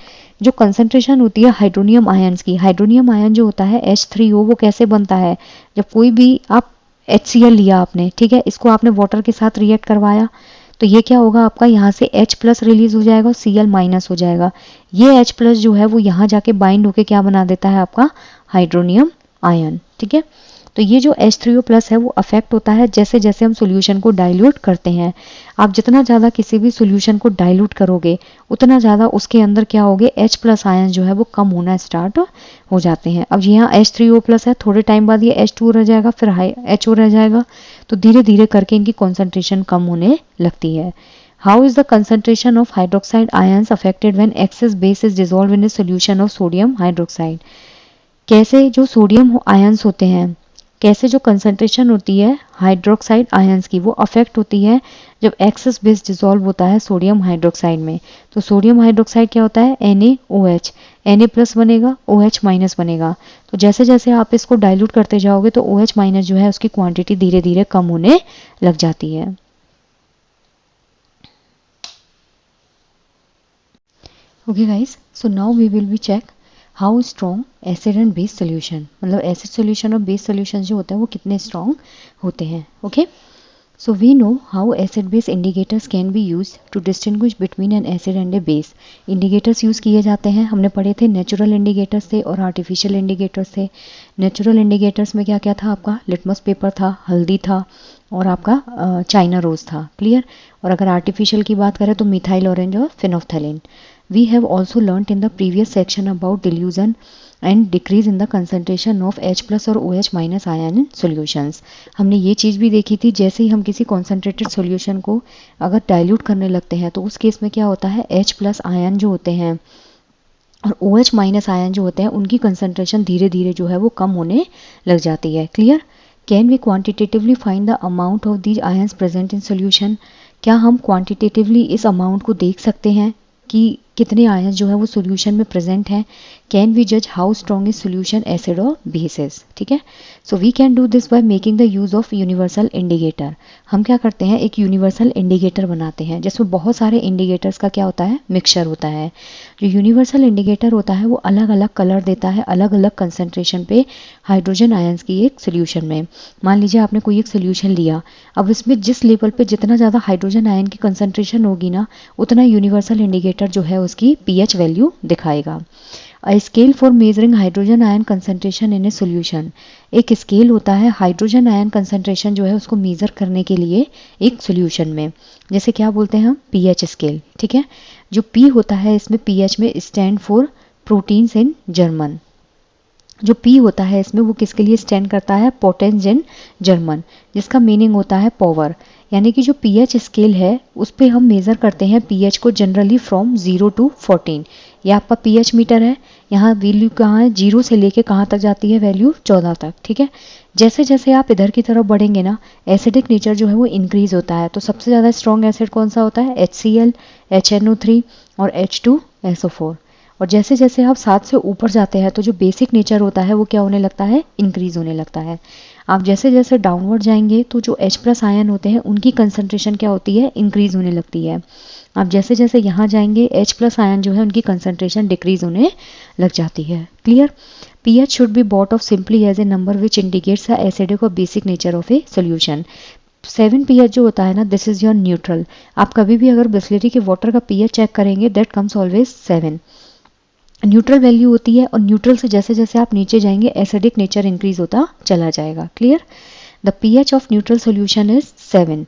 जो कंसंट्रेशन होती है हाइड्रोनियम आयंस की, हाइड्रोनियम आयन जो होता है H3O वो कैसे बनता है, जब कोई भी आप HCl लिया आपने, ठीक है, इसको आपने वाटर के साथ रिएक्ट करवाया तो ये क्या होगा, आपका यहाँ से H प्लस रिलीज हो जाएगा और Cl माइनस हो जाएगा, ये H प्लस जो है वो यहाँ जाके बाइंड होके क्या बना देता है, आपका हाइड्रोनियम आयन, ठीक है। तो ये जो H3O प्लस है वो अफेक्ट होता है जैसे जैसे हम सॉल्यूशन को डाइल्यूट करते हैं। आप जितना ज़्यादा किसी भी सॉल्यूशन को डाइल्यूट करोगे उतना ज़्यादा उसके अंदर क्या होगे, H प्लस आयन जो है वो कम होना स्टार्ट हो जाते हैं। अब यहाँ H3O प्लस है, थोड़े टाइम बाद ये H2 रह जाएगा, फिर HO रह जाएगा, तो धीरे धीरे करके इनकी कॉन्सेंट्रेशन कम होने लगती है। How is the concentration of hydroxide ions affected when excess base is dissolved in a solution of sodium hydroxide? कैसे जो सोडियम आयंस होते हैं, कैसे जो कंसंट्रेशन होती है हाइड्रोक्साइड आयंस की वो अफेक्ट होती है जब एक्सेस बेस डिसॉल्व होता है सोडियम हाइड्रोक्साइड में। तो सोडियम हाइड्रोक्साइड क्या होता है, NaOH, Na प्लस बनेगा, OH माइनस बनेगा, तो जैसे जैसे आप इसको डाइल्यूट करते जाओगे तो OH माइनस जो है उसकी क्वांटिटी धीरे धीरे कम होने लग जाती है। Okay guys, so now we will be check how strong acid and base solution, मतलब एसिड सोल्यूशन और बेस सोल्यूशन जो होते हैं वो कितने स्ट्रॉन्ग होते हैं। Okay, so we know how acid base indicators can be use to distinguish between an acid and a base. Indicators use किए जाते हैं, हमने पढ़े थे नेचुरल इंडिकेटर्स थे और आर्टिफिशियल इंडिकेटर्स थे। नेचुरल इंडिकेटर्स में क्या क्या था, आपका लिटमस पेपर था, हल्दी था और आपका चाइना रोज था, क्लियर। और अगर आर्टिफिशियल की बात करें तो मिथाइल ऑरेंज और phenolphthalein. We have also learnt in the previous section about dilution and decrease in the concentration of H plus और OH minus ion in solutions। हमने ये चीज़ भी देखी थी, जैसे ही हम किसी concentrated solution को अगर dilute करने लगते हैं तो उस केस में क्या होता है, H plus आयन जो होते हैं और OH माइनस आयन जो होते हैं उनकी कंसंट्रेशन धीरे धीरे जो है वो कम होने लग जाती है, clear. Can we quantitatively find the amount of these ions present in solution, क्या हम क्वांटिटेटिवली इस अमाउंट को देख सकते हैं कि कितने आयंस जो है वो सोल्यूशन में प्रेजेंट हैं। कैन वी जज how strong is solution acid और बेसिस, ठीक है। So we can do this by making the use of universal indicator. हम क्या करते हैं, एक यूनिवर्सल इंडिकेटर बनाते हैं जिसमें बहुत सारे इंडिकेटर्स का क्या होता है, मिक्सचर होता है। जो यूनिवर्सल इंडिकेटर होता है वो अलग अलग कलर देता है अलग अलग कंसंट्रेशन पे हाइड्रोजन आयंस की एक सोल्यूशन में। मान लीजिए आपने कोई एक सोल्यूशन लिया, अब इसमें जिस लेवल पे जितना ज़्यादा हाइड्रोजन आयन की कंसंट्रेशन होगी ना उतना यूनिवर्सल इंडिकेटर जो है उसकी pH वैल्यू दिखाएगा। A scale for measuring hydrogen ion concentration in a solution, एक स्केल होता है हाइड्रोजन आयन कंसंट्रेशन जो है उसको मेजर करने के लिए एक सोल्यूशन में, जैसे क्या बोलते हैं हम, pH स्केल, ठीक है। जो P होता है इसमें pH में stand for proteins in German, जो P होता है इसमें वो किसके लिए स्टैंड करता है, पोटेंस इन जर्मन, जिसका मीनिंग होता है पावर। यानी कि जो pH स्केल है उस पे हम मेज़र करते हैं pH को जनरली फ्रॉम 0 to 14। ये आपका pH मीटर है, यहाँ वैल्यू कहाँ है, 0 से लेके कहाँ तक जाती है, वैल्यू 14 तक, ठीक है। जैसे जैसे आप इधर की तरफ बढ़ेंगे ना, एसिडिक नेचर जो है वो इंक्रीज होता है। तो सबसे ज़्यादा स्ट्रॉन्ग एसिड कौन सा होता है, HCl, HNO3 और H2SO4। और जैसे जैसे आप 7 से ऊपर जाते हैं तो जो बेसिक नेचर होता है वो क्या होने लगता है, इंक्रीज होने लगता है। आप जैसे जैसे डाउनवर्ड जाएंगे तो जो H+ आयन होते हैं उनकी कंसंट्रेशन क्या होती है, इंक्रीज होने लगती है। आप जैसे जैसे यहाँ जाएंगे H+ आयन जो है उनकी कंसंट्रेशन डिक्रीज होने लग जाती है। Clear. pH should be bought of simply as a number which indicates the acidic or basic nature of a solution। 7 pH जो होता है ना, दिस इज योर न्यूट्रल। आप कभी भी अगर बिस्लरी के वाटर का pH चेक करेंगे, that comes always 7, neutral value होती है। और न्यूट्रल से जैसे जैसे आप नीचे जाएंगे एसिडिक नेचर इंक्रीज होता चला जाएगा। Clear. The pH of neutral solution is 7।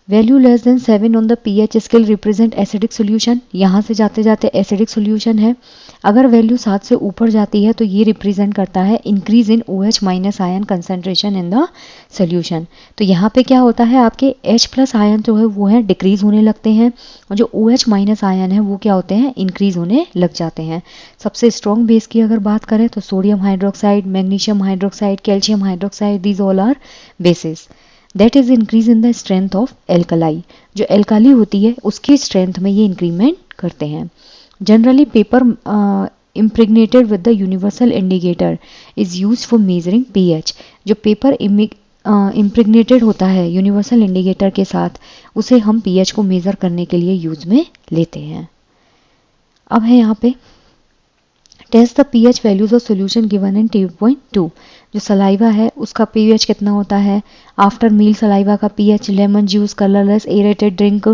Value less than 7 on the pH scale represent acidic solution. यहाँ से जाते जाते एसिडिक सोल्यूशन है। अगर वैल्यू 7 से ऊपर जाती है तो ये रिप्रेजेंट करता है increase in OH- ion concentration in the solution. तो यहाँ पे क्या होता है, आपके H+ आयन जो है वो है डिक्रीज होने लगते हैं, और जो OH- आयन है वो क्या होते हैं, इंक्रीज होने लग जाते हैं। सबसे स्ट्रॉन्ग बेस की अगर बात करें तो sodium hydroxide, magnesium hydroxide, calcium hydroxide, these all are bases. That is increase in the strength of alkali. जो एल्काली होती है उसकी स्ट्रेंथ में ये इंक्रीमेंट करते हैं। Generally paper impregnated with the universal indicator is used for measuring pH। जो paper impregnated होता है यूनिवर्सल इंडिकेटर के साथ, उसे हम pH को मेज़र करने के लिए यूज में लेते हैं। अब है यहाँ पे test the pH values of solution given in 2.2। जो सलाइवा है उसका pH कितना होता है, आफ्टर मील सलाइवा का pH, lemon juice, colourless aerated drink,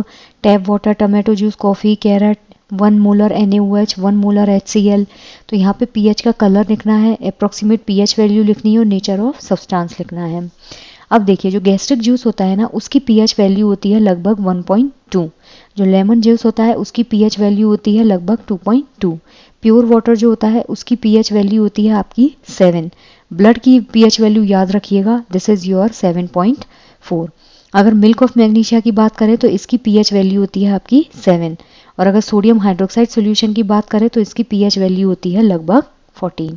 tap water, tomato juice, coffee, carrot, 1 molar NaOH, 1 molar HCl। तो यहाँ पे pH का कलर लिखना है, अप्रोक्सीमेट pH वैल्यू लिखनी है और नेचर ऑफ सब्सटेंस लिखना है। अब देखिए जो गैस्ट्रिक जूस होता है ना उसकी pH वैल्यू होती है लगभग 1.2। जो लेमन जूस होता है उसकी pH वैल्यू होती है लगभग 2.2। प्योर वाटर जो होता है उसकी pH वैल्यू होती है आपकी 7। ब्लड की pH वैल्यू याद रखिएगा, दिस इज योर 7.4। अगर मिल्क ऑफ मैग्नीशिया की बात करें तो इसकी pH वैल्यू होती है आपकी 7। और अगर सोडियम हाइड्रोक्साइड सॉल्यूशन की बात करें तो इसकी pH वैल्यू होती है लगभग 14।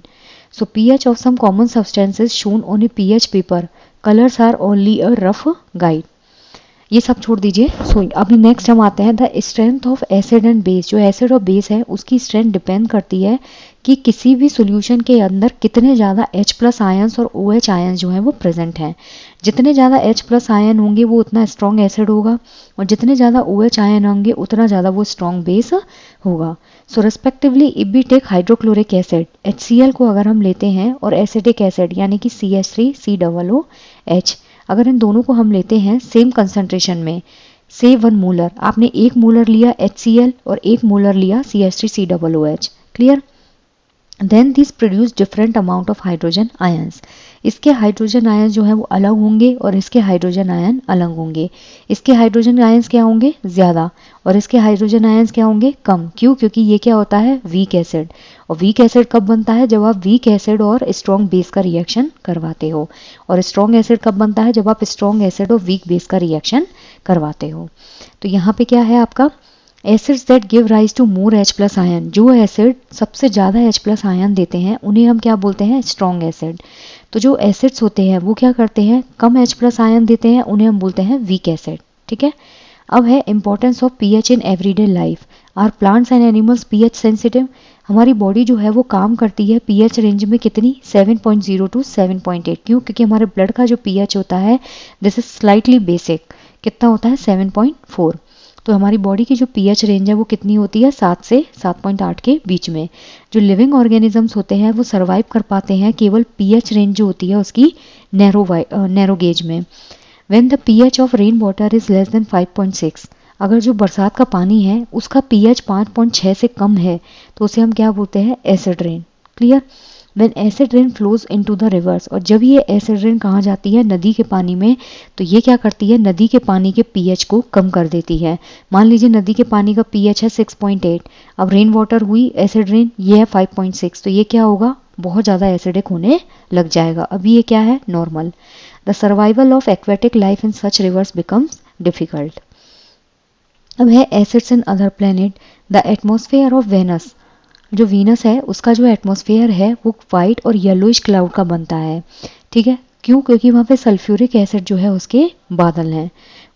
So pH of some common substances shown on a pH paper, colours are only a rough guide. ये सब छोड़ दीजिए। सो अभी नेक्स्ट हम आते हैं the strength of acid and base. जो एसिड और बेस है उसकी स्ट्रेंथ डिपेंड करती है कि किसी भी सॉल्यूशन के अंदर कितने ज़्यादा H+ आयंस और OH आयंस जो हैं वो प्रेजेंट हैं। जितने ज़्यादा H+ आयन होंगे वो उतना स्ट्रॉन्ग एसिड होगा, और जितने ज़्यादा OH आयन होंगे उतना ज़्यादा वो स्ट्रॉन्ग बेस होगा। So respectively if we take hydrochloric acid HCl को अगर हम लेते हैं और एसिडिक एसिड यानी कि CH3COOH, अगर इन दोनों को हम लेते हैं सेम कंसंट्रेशन में, से 1 मोलर, आपने 1 मोलर लिया HCl और 1 मोलर लिया CH3COOH। Clear. Then this produce different amount of hydrogen ions. इसके हाइड्रोजन आयन जो है वो अलग होंगे और इसके हाइड्रोजन आयन अलग होंगे। इसके हाइड्रोजन आयंस क्या होंगे, ज़्यादा, और इसके हाइड्रोजन आयंस क्या होंगे, कम। क्यों, क्योंकि ये क्या होता है, वीक एसिड। और वीक एसिड कब बनता है, जब आप वीक एसिड और स्ट्रॉन्ग बेस का रिएक्शन करवाते हो। और स्ट्रॉन्ग एसिड कब बनता है, जब आप स्ट्रॉन्ग एसिड और वीक बेस का रिएक्शन करवाते हो। तो यहाँ पे क्या है आपका, acids that give rise to more H+ ion. जो एसिड सबसे ज़्यादा H+ आयन देते हैं उन्हें हम क्या बोलते हैं, स्ट्रॉन्ग एसिड। तो जो एसिड्स होते हैं वो क्या करते हैं, कम H+ आयन देते हैं, उन्हें हम बोलते हैं वीक एसिड। ठीक है। अब है importance of pH in everyday life. Are plants and animals pH sensitive. हमारी बॉडी जो है वो काम करती है pH रेंज में कितनी, 7.0 to 7.8। क्यों, क्योंकि हमारे ब्लड का जो pH होता है दिस इज स्लाइटली बेसिक, कितना होता है, 7.4। तो हमारी बॉडी की जो pH रेंज है वो कितनी होती है, 7 से 7.8 के बीच में। जो लिविंग ऑर्गेनिजम्स होते हैं वो सर्वाइव कर पाते हैं केवल pH रेंज जो होती है उसकी नैरो गेज में। When the pH of rain water is less than 5.6, अगर जो बरसात का पानी है उसका pH 5.6 से कम है तो उसे हम क्या बोलते हैं, acid rain. Clear. When acid rain flows into the rivers, और जब ये एसिड रेन कहाँ जाती है, नदी के पानी में, तो ये क्या करती है, नदी के पानी के pH को कम कर देती है। मान लीजिए नदी के पानी का pH है 6.8, अब रेन वाटर हुई एसिड रेन, ये है 5.6, तो ये क्या होगा, बहुत ज़्यादा एसिडिक होने लग जाएगा। अभी ये क्या है, normal. The survival of aquatic life in such rivers becomes difficult. अब है acids in other planet. The atmosphere of Venus, जो वीनस है उसका जो एटमॉस्फेयर है वो वाइट और येलोइश क्लाउड का बनता है, ठीक है। क्यों? क्योंकि वहाँ पे सल्फ्यूरिक एसिड जो है उसके बादल हैं।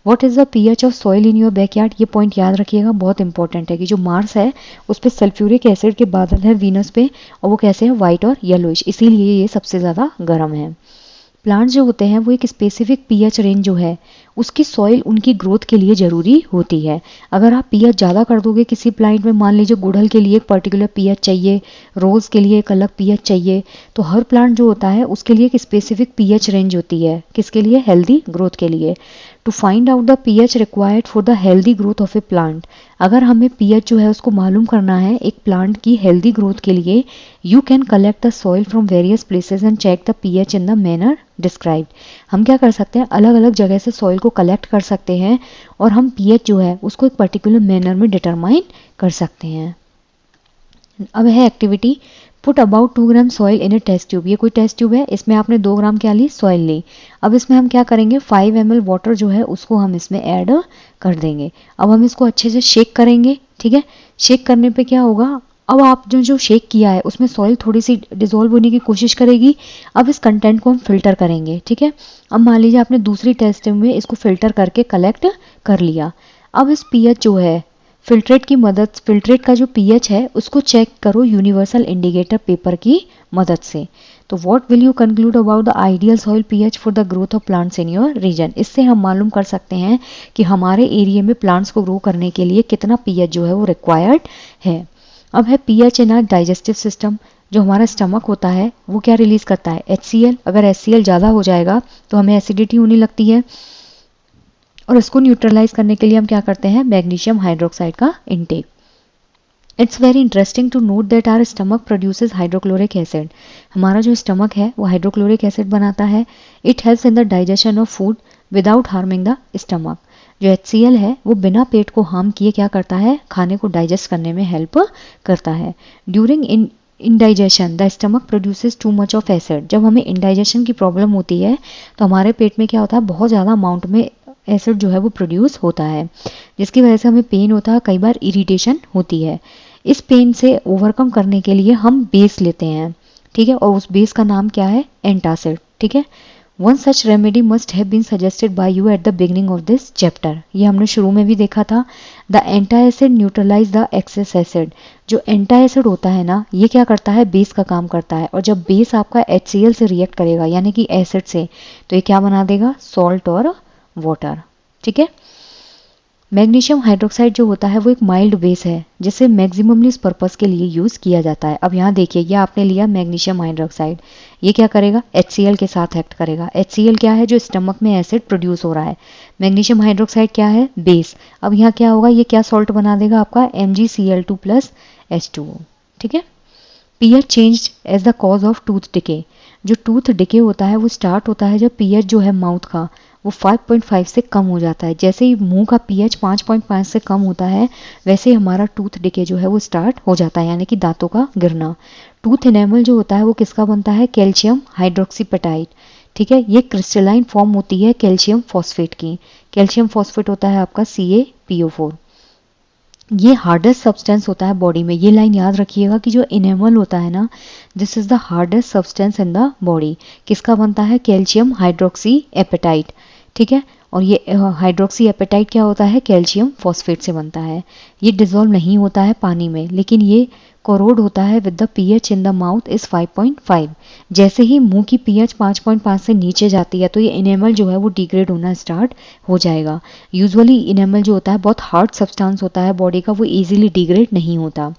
What is the pH of soil in your backyard, ये पॉइंट याद रखिएगा, बहुत इंपॉर्टेंट है कि जो मार्स है उस पर सल्फ्यूरिक एसिड के बादल है वीनस पे, और वो कैसे हैं, वाइट और येलोइश, इसीलिए ये सबसे ज़्यादा गर्म है। प्लांट्स जो होते हैं वो एक स्पेसिफिक पीएच रेंज जो है उसकी सॉइल उनकी ग्रोथ के लिए ज़रूरी होती है। अगर आप पीएच ज़्यादा कर दोगे किसी प्लांट में, मान लीजिए गुड़हल के लिए एक पर्टिकुलर पीएच चाहिए, रोज़ के लिए एक अलग पीएच चाहिए, तो हर प्लांट जो होता है उसके लिए एक स्पेसिफिक पीएच रेंज होती है, किसके लिए, हेल्दी ग्रोथ के लिए। To find out the pH required for the healthy growth of a plant, अगर हमें पीएच जो है उसको मालूम करना है एक प्लांट की हेल्दी ग्रोथ के लिए, you can collect the soil from various places and check the pH in the manner described. हम क्या कर सकते हैं, अलग अलग जगह से सॉइल को कलेक्ट कर सकते हैं और हम पीएच जो है उसको एक पर्टिकुलर मैनर में डिटरमाइन कर सकते हैं। अब है activity, put about 2 gram soil in a test tube. ये कोई टेस्ट ट्यूब है, इसमें आपने 2 ग्राम क्या ली, सॉइल ली। अब इसमें हम क्या करेंगे, 5 ml वाटर जो है उसको हम इसमें ऐड कर देंगे। अब हम इसको अच्छे से शेक करेंगे, ठीक है। शेक करने पे क्या होगा, अब आप जो जो शेक किया है उसमें सॉइल थोड़ी सी डिजोल्व होने की कोशिश करेगी। अब इस कंटेंट को हम फिल्टर करेंगे, ठीक है। अब मान लीजिए आपने दूसरी टेस्ट ट्यूब में इसको फिल्टर करके कलेक्ट कर लिया। अब इस पीएच जो है फिल्ट्रेट का जो पीएच है उसको चेक करो यूनिवर्सल इंडिकेटर पेपर की मदद से। तो what will you conclude about the ideal soil pH for the growth of plants in your region. इससे हम मालूम कर सकते हैं कि हमारे एरिया में प्लांट्स को ग्रो करने के लिए कितना पीएच जो है वो रिक्वायर्ड है। अब है pH in our digestive system. जो हमारा स्टमक होता है वो क्या रिलीज करता है, HCl। अगर HCl ज़्यादा हो जाएगा तो हमें एसिडिटी होने लगती है, और इसको न्यूट्रलाइज करने के लिए हम क्या करते हैं, मैग्नीशियम हाइड्रोक्साइड का intake. It's very interesting to note that our stomach produces hydrochloric acid. हमारा जो स्टमक है वो हाइड्रोक्लोरिक एसिड बनाता है। It helps in the digestion of food without harming the stomach. जो HCl है वो बिना पेट को हार्म किए क्या करता है, खाने को डाइजेस्ट करने में हेल्प करता है। During indigestion the stomach produces too much of acid. जब हमें इंडाइजेशन की प्रॉब्लम होती है तो हमारे पेट में क्या होता है, बहुत ज़्यादा अमाउंट में एसिड जो है वो प्रोड्यूस होता है, जिसकी वजह से हमें पेन होता है, कई बार इरिटेशन होती है। इस पेन से ओवरकम करने के लिए हम बेस लेते हैं, ठीक है, और उस बेस का नाम क्या है, एंटासिड, ठीक है। One such remedy must have been suggested by you at the beginning of this chapter. ये हमने शुरू में भी देखा था। The antacid neutralise the excess acid. जो एंटासिड होता है ना, ये क्या करता है, बेस का काम करता है, और जब बेस आपका HCl से रिएक्ट करेगा यानी कि एसिड से, तो ये क्या बना देगा, सॉल्ट और वाटर, ठीक है। मैग्नीशियम हाइड्रोक्साइड जो होता है वो एक माइल्ड बेस है जिसे मैक्सिममली इस पर्पस के लिए यूज किया जाता है। अब यहाँ देखिए, ये आपने लिया मैग्नीशियम हाइड्रोक्साइड, ये क्या करेगा, HCl के साथ एक्ट करेगा। HCl क्या है, जो स्टमक में एसिड प्रोड्यूस हो रहा है। मैग्नीशियम हाइड्रोक्साइड क्या है, बेस। अब यहाँ क्या होगा, ये क्या सॉल्ट बना देगा आपका, MgCl2 + H2O, ठीक है। PH change as the cause of tooth decay. जो टूथ डिके होता है वो स्टार्ट होता है जब पीएच जो है माउथ का वो 5.5 से कम हो जाता है। जैसे ही मुंह का पीएच 5.5 से कम होता है वैसे ही हमारा टूथ डिके जो है वो स्टार्ट हो जाता है, यानी कि दांतों का गिरना। टूथ एनेमल जो होता है वो किसका बनता है, कैल्शियम हाइड्रोक्सीपेटाइट, ठीक है। ये क्रिस्टलाइन फॉर्म होती है कैल्शियम फॉस्फेट की। कैल्शियम फॉस्फेट होता है आपका CaPO4। ये हार्डेस्ट सब्सटेंस होता है बॉडी में। ये लाइन याद रखिएगा कि जो इनेमल होता है ना, this is the hardest substance in the body. किसका बनता है, कैल्शियम हाइड्रोक्सी एपेटाइट, ठीक है। और ये हाइड्रोक्सी एपेटाइट क्या होता है, कैल्शियम फॉस्फेट से बनता है। ये डिजोल्व नहीं होता है पानी में, लेकिन ये कोरोड होता है with the pH in the mouth is 5.5। जैसे ही मुंह की पीएच 5.5 से नीचे जाती है तो ये इनेमल जो है वो डिग्रेड होना स्टार्ट हो जाएगा। यूजुअली इनेमल जो होता है बहुत हार्ड सब्सटेंस होता है बॉडी का, वो इजीली डिग्रेड नहीं होता।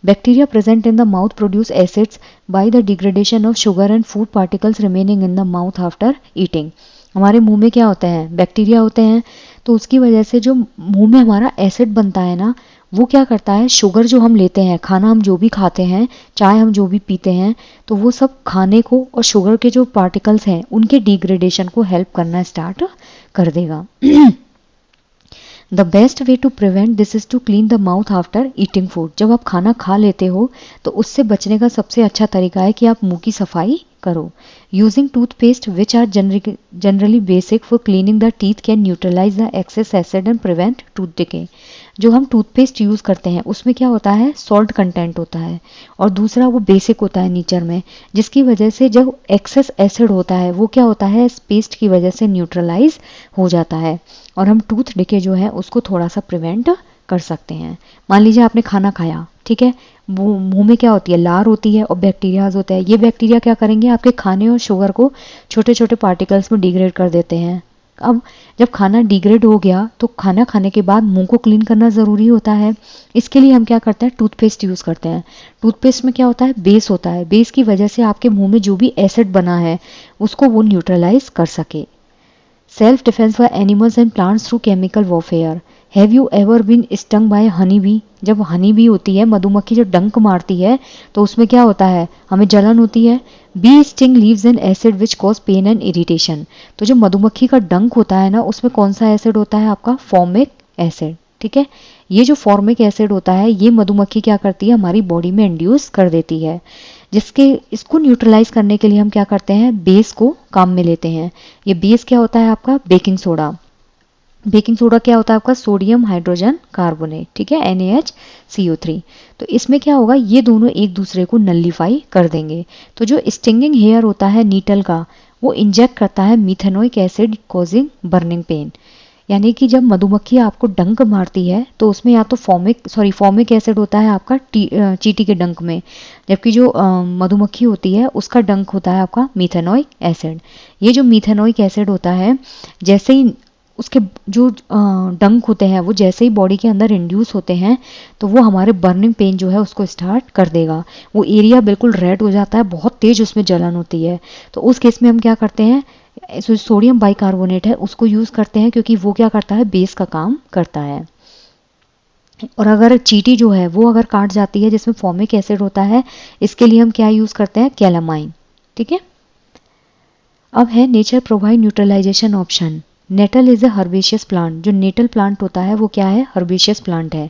Bacteria present in the mouth produce acids by the degradation of sugar and food particles remaining in the mouth after eating. हमारे मुंह में क्या होते हैं, बैक्टीरिया होते हैं, तो उसकी वजह से जो मुंह में हमारा एसिड बनता है ना, वो क्या करता है, शुगर जो हम लेते हैं, खाना हम जो भी खाते हैं, चाय हम जो भी पीते हैं, तो वो सब खाने को और शुगर के जो पार्टिकल्स हैं उनके डिग्रेडेशन को हेल्प करना स्टार्ट कर देगा। The best way to prevent this is to clean the mouth after eating food. जब आप खाना खा लेते हो तो उससे बचने का सबसे अच्छा तरीका है कि आप मुंह की सफाई करो। Using toothpaste which are generally basic for cleaning the teeth can neutralise the excess acid and prevent tooth decay. जो हम टूथपेस्ट यूज़ करते हैं उसमें क्या होता है, सॉल्ट कंटेंट होता है, और दूसरा वो बेसिक होता है नेचर में, जिसकी वजह से जो एक्सेस एसिड होता है वो क्या होता है, इस पेस्ट की वजह से न्यूट्रलाइज हो जाता है, और हम टूथ डिके जो है उसको थोड़ा सा प्रिवेंट कर सकते हैं। मान लीजिए आपने खाना खाया, ठीक है, वो मुंह में क्या होती है, लार होती है और बैक्टीरियाज होते हैं। ये बैक्टीरिया क्या करेंगे, आपके खाने और शुगर को छोटे छोटे पार्टिकल्स में डिग्रेड कर देते हैं। अब जब खाना डिग्रेड हो गया तो खाना खाने के बाद मुंह को क्लीन करना ज़रूरी होता है। इसके लिए हम क्या करते हैं, टूथपेस्ट यूज़ करते हैं। टूथपेस्ट में क्या होता है, बेस होता है, बेस की वजह से आपके मुंह में जो भी एसिड बना है उसको वो न्यूट्रलाइज कर सके। Self defence for animals and plants through chemical warfare. Have you ever been stung by honey bee. जब हनी बी होती है, मधुमक्खी जो डंक मारती है तो उसमें क्या होता है, हमें जलन होती है। Bee sting leaves an acid which cause pain and irritation. तो जो मधुमक्खी का डंक होता है ना, उसमें कौन सा एसिड होता है, आपका फॉर्मिक एसिड, ठीक है। ये जो फॉर्मिक एसिड होता है ये मधुमक्खी क्या करती है, हमारी बॉडी में इंड्यूस कर देती है, जिसके इसको न्यूट्रलाइज करने के लिए हम क्या करते हैं, बेस को काम में लेते हैं। ये बेस क्या होता है आपका, बेकिंग सोडा। बेकिंग सोडा क्या होता है आपका, सोडियम हाइड्रोजन कार्बोनेट, ठीक है, NaHCO3। तो इसमें क्या होगा, ये दोनों एक दूसरे को नल्लीफाई कर देंगे। तो जो स्टिंगिंग हेयर होता है नीटल का, वो इंजेक्ट करता है methanoic acid causing burning pain. यानी कि जब मधुमक्खी आपको डंक मारती है तो उसमें या तो फॉर्मिक एसिड होता है आपका चींटी के डंक में, जबकि जो मधुमक्खी होती है उसका डंक होता है आपका मिथेनोइक एसिड। ये जो मिथेनोइक एसिड होता है, जैसे ही उसके जो डंक होते हैं वो जैसे ही बॉडी के अंदर इंड्यूस होते हैं तो वो हमारे बर्निंग पेन जो है उसको स्टार्ट कर देगा। वो एरिया बिल्कुल रेड हो जाता है, बहुत तेज उसमें जलन होती है। तो उस केस में हम क्या करते हैं, सोडियम बाइकार्बोनेट है उसको यूज़ करते हैं, क्योंकि वो क्या करता है, बेस का काम करता है। और अगर चींटी जो है वो अगर काट जाती है जिसमें फॉर्मिक एसिड होता है, इसके लिए हम क्या यूज़ करते हैं, कैलामाइन, ठीक है। अब है nature provide neutralisation option. Nettle is a herbaceous plant. जो नेटल प्लांट होता है वो क्या है, हर्बेशियस प्लांट है,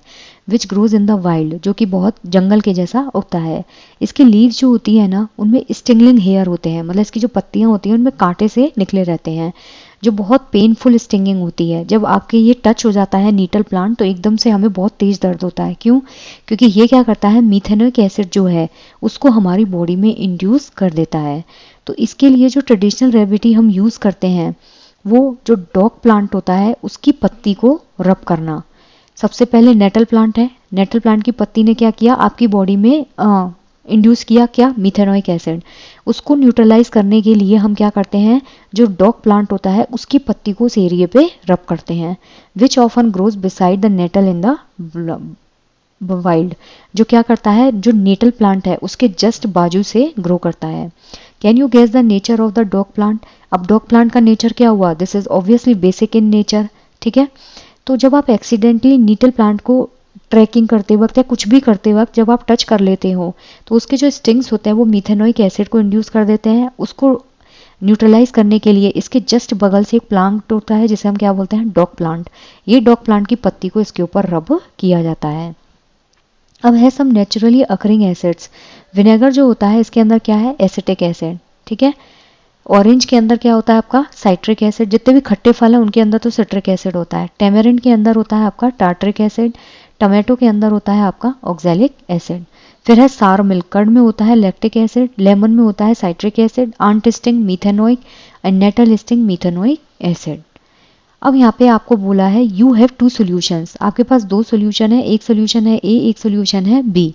which grows in the wild, जो कि बहुत जंगल के जैसा उगता है। इसकी लीव्स जो होती है ना, उनमें स्टिंगलिंग हेयर होते हैं, मतलब इसकी जो पत्तियां होती हैं उनमें कांटे से निकले रहते हैं, जो बहुत पेनफुल स्टिंगिंग होती है। जब आपके ये टच हो जाता है नीटल प्लांट तो एकदम से हमें बहुत तेज दर्द होता है। क्यों, क्योंकि ये क्या करता है, मिथेनोइक एसिड जो है उसको हमारी बॉडी में इंड्यूस कर देता है। तो इसके लिए जो ट्रेडिशनल रेमेडी हम यूज़ करते हैं वो जो डॉग प्लांट होता है उसकी पत्ती को रब करना। सबसे पहले नेटल प्लांट है, नेटल प्लांट की पत्ती ने क्या किया, आपकी बॉडी में इंड्यूस किया क्या, मिथेनोइक एसिड। उसको न्यूट्रलाइज करने के लिए हम क्या करते हैं, जो डॉग प्लांट होता है उसकी पत्ती को उस एरिया पे रब करते हैं। Which often grows beside the nettle in the wild. जो क्या करता है, जो नेटल प्लांट है उसके जस्ट बाजू से ग्रो करता है। Can you guess the nature of the dock plant. अब डॉग प्लांट का नेचर क्या हुआ, this is obviously basic in nature, ठीक है। तो जब आप एक्सीडेंटली नीटल प्लांट को ट्रैकिंग करते वक्त या कुछ भी करते वक्त जब आप टच कर लेते हो तो उसके जो स्टिंग्स होते हैं वो मिथेनोइक एसिड को इंड्यूस कर देते हैं। उसको न्यूट्रलाइज करने के लिए इसके जस्ट बगल से एक प्लांट होता है जिसे हम क्या बोलते हैं, डॉग प्लांट। ये डॉग प्लांट की पत्ती को इसके ऊपर रब किया जाता है। अब है सम नेचुरली अकरिंग एसिड्स। विनेगर जो होता है इसके अंदर क्या है, एसिटिक एसिड, ठीक है। ऑरेंज के अंदर क्या होता है आपका, साइट्रिक एसिड। जितने भी खट्टे फल है उनके अंदर तो सिट्रिक एसिड होता है। टेमेरिंड के अंदर होता है आपका टार्ट्रिक एसिड। टमाटो के अंदर होता है आपका ऑक्सैलिक एसिड। फिर है सार मिल्क, कर्ड में होता है लैक्टिक एसिड, लेमन में होता है citric acid, ant sting methanoic and nettle sting methanoic acid. अब यहाँ पे आपको बोला है यू हैव टू सोल्यूशंस, आपके पास दो सोल्यूशन है, एक सोल्यूशन है ए, एक सोल्यूशन है बी।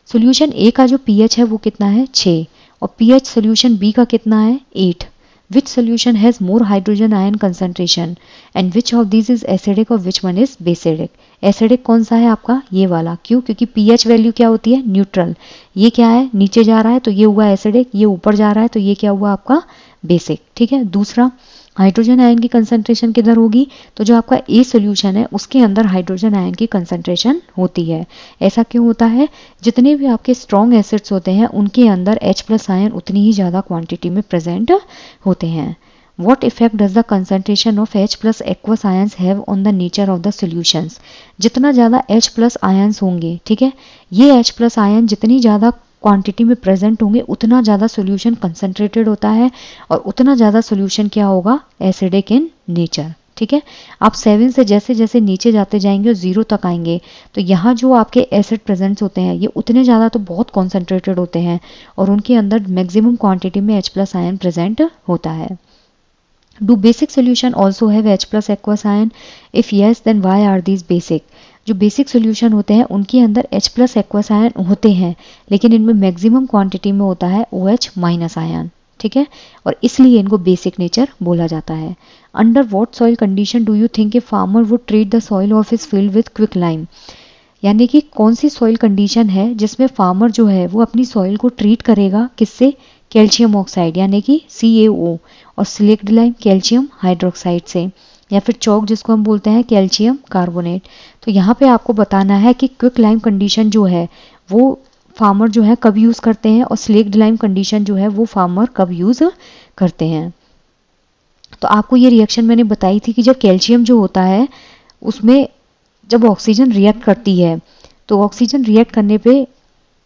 सोल्यूशन ए का जो पीएच है वो कितना है 6 और पीएच सोल्यूशन बी का कितना है 8। Which solution has more hydrogen ion concentration and which of this is acidic or which one is basic. Acidic कौन सा है आपका, ये वाला। क्यों, क्योंकि पीएच वैल्यू क्या होती है, न्यूट्रल। ये क्या है, नीचे जा रहा है तो ये हुआ एसिडिक, ये ऊपर जा रहा है तो ये क्या हुआ आपका बेसिक, ठीक है। दूसरा, हाइड्रोजन आयन की कंसंट्रेशन किधर होगी, तो जो आपका ए सोल्यूशन है उसके अंदर हाइड्रोजन आयन की कंसंट्रेशन होती है। ऐसा क्यों होता है, जितने भी आपके स्ट्रॉन्ग एसिड्स होते हैं उनके अंदर H+ आयन उतनी ही ज़्यादा क्वांटिटी में प्रेजेंट होते हैं। What effect does the concentration of H plus aqueous ions have on the nature of the solutions. जितना ज़्यादा H प्लस आयंस होंगे, ठीक है, ये H प्लस आयन जितनी ज़्यादा क्वांटिटी में प्रेजेंट होंगे उतना ज़्यादा सॉल्यूशन कंसंट्रेटेड होता है और उतना ज़्यादा सॉल्यूशन क्या होगा, एसिडिक इन नेचर। ठीक है, आप 7 से जैसे जैसे नीचे जाते जाएंगे और 0 तक आएंगे तो यहाँ जो आपके एसिड प्रेजेंट्स होते हैं ये उतने ज़्यादा तो बहुत कॉन्सेंट्रेटेड होते हैं और उनके अंदर मैक्सिमम क्वांटिटी में H प्लस आयन प्रेजेंट होता है। Do basic solution also have H plus aqueous ion? If yes then why are these basic? जो बेसिक सोल्यूशन होते हैं उनके अंदर H प्लस एक्वस आयन होते हैं लेकिन इनमें मैक्सिमम क्वांटिटी में होता है OH माइनस आयन। ठीक है, और इसलिए इनको बेसिक नेचर बोला जाता है। Under what soil condition do you think a farmer would treat the soil of his field with quick lime? यानी कि कौन सी सॉइल कंडीशन है जिसमें फार्मर जो है वो अपनी सॉइल को ट्रीट करेगा, किससे? कैल्शियम ऑक्साइड यानी कि CaO और स्लेक्ड लाइम कैल्शियम हाइड्रोक्साइड से, या फिर चौक जिसको हम बोलते हैं कैल्शियम कार्बोनेट। तो यहाँ पे आपको बताना है कि क्विक लाइम कंडीशन जो है वो फार्मर जो है कब यूज़ करते हैं और स्लेक्ड लाइम कंडीशन जो है वो फार्मर कब यूज़ करते हैं। तो आपको ये रिएक्शन मैंने बताई थी कि जब कैल्शियम जो होता है उसमें जब ऑक्सीजन रिएक्ट करती है तो ऑक्सीजन रिएक्ट करने पे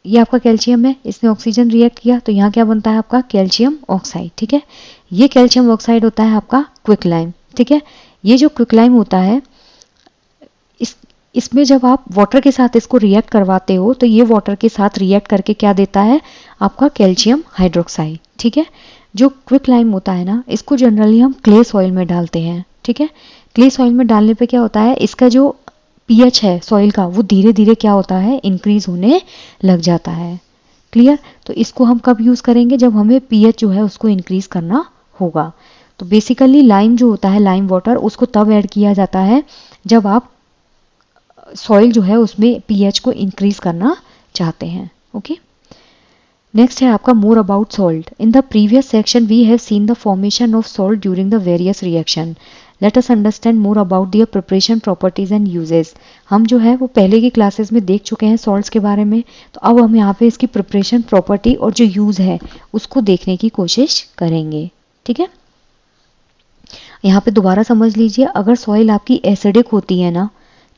ये आपका कैल्शियम है, इसने ऑक्सीजन रिएक्ट किया तो यहाँ क्या बनता है आपका कैल्शियम ऑक्साइड। ठीक है, ये कैल्शियम ऑक्साइड होता है आपका क्विक लाइम। ठीक है, ये जो क्विक लाइम होता है इसमें जब आप वाटर के साथ इसको रिएक्ट करवाते हो तो ये वाटर के साथ रिएक्ट करके क्या देता है आपका कैल्शियम हाइड्रोक्साइड। ठीक है, जो क्विक लाइम होता है ना इसको जनरली हम क्ले सॉइल में डालते हैं। ठीक है, क्ले सॉइल में डालने पे क्या होता है इसका जो pH है सॉइल का वो धीरे धीरे क्या होता है इंक्रीज होने लग जाता है। क्लियर? तो इसको हम कब यूज़ करेंगे? जब हमें pH जो है उसको इंक्रीज करना होगा। तो बेसिकली लाइम जो होता है लाइम वाटर उसको तब ऐड किया जाता है जब आप सॉइल जो है उसमें pH को इंक्रीज करना चाहते हैं। ओके, नेक्स्ट है आपका more about salt. In the previous section we have seen the formation of salt during the various reaction. Let us understand more about their preparation properties and uses. हम जो है वो पहले की क्लासेस में देख चुके हैं सॉल्ट्स के बारे में, तो अब हम यहाँ पे इसकी प्रिपरेशन प्रॉपर्टी और जो यूज है उसको देखने की कोशिश करेंगे। ठीक है, यहाँ पे दोबारा समझ लीजिए, अगर सॉइल आपकी एसिडिक होती है ना,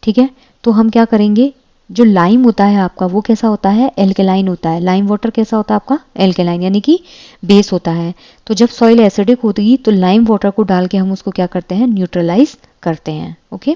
ठीक है, तो हम क्या करेंगे, जो लाइम होता है आपका वो कैसा होता है एल्केलाइन होता है। लाइम वाटर कैसा होता है आपका एल्केलाइन यानी कि बेस होता है। तो जब सॉइल एसिडिक होती तो लाइम वाटर को डाल के हम उसको क्या करते हैं न्यूट्रलाइज करते हैं। ओके,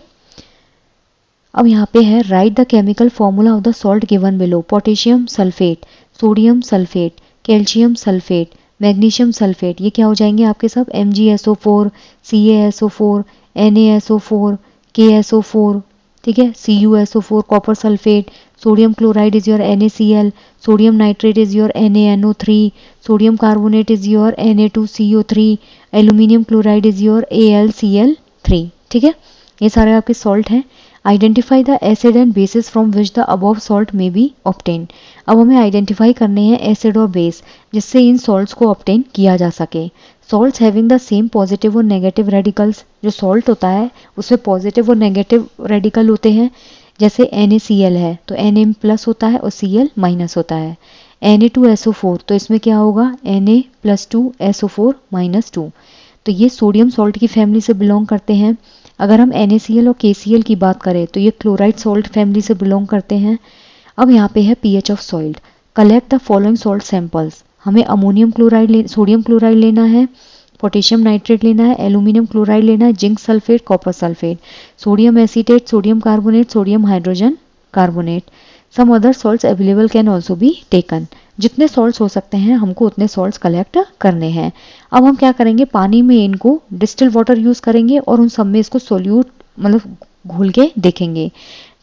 अब यहाँ पे है right the chemical formula of the salt given below. Potassium sulphate, sodium sulphate, calcium sulphate, magnesium sulphate, ये क्या हो जाएंगे आपके सब MgSO4, CaSO4, NaSO4, KSO4, ठीक है, CuSO4, copper sulphate, sodium chloride is your NaCl, sodium nitrate is your NaNO3, sodium carbonate is your Na2CO3, aluminium chloride is your AlCl3। ठीक है, ये सारे आपके सॉल्ट हैं। Identify the acid and basis from which the above salt में B obtain. अब हमें identify करने हैं एसिड और बेस जिससे इन सॉल्ट्स को ऑब्टेन किया जा सके। Salts having the same positive और नेगेटिव रेडिकल्स, जो सॉल्ट होता है उसमें पॉजिटिव और नेगेटिव रेडिकल होते हैं। जैसे NaCl है तो Na प्लस होता है और Cl माइनस होता है। Na2SO4 तो इसमें क्या होगा Na+2SO4 -2। तो ये सोडियम सॉल्ट की फैमिली से बिलोंग करते हैं। अगर हम NaCl और KCl की बात करें तो ये क्लोराइड सॉल्ट फैमिली से बिलोंग करते हैं। अब यहाँ पे है pH of soil. Collect the following salt samples. हमें अमोनियम क्लोराइड सोडियम क्लोराइड लेना है, पोटेशियम नाइट्रेट लेना है, एल्यूमिनियम क्लोराइड लेना है, zinc sulphate, copper sulphate, sodium acetate, sodium carbonate, sodium hydrogen carbonate. Some other salts available can also be taken. जितने salts हो सकते हैं हमको उतने सॉल्ट्स कलेक्ट करने हैं। अब हम क्या करेंगे, पानी में इनको डिस्टिल वाटर यूज करेंगे और उन सब में इसको सोल्यूट मतलब घोल के देखेंगे।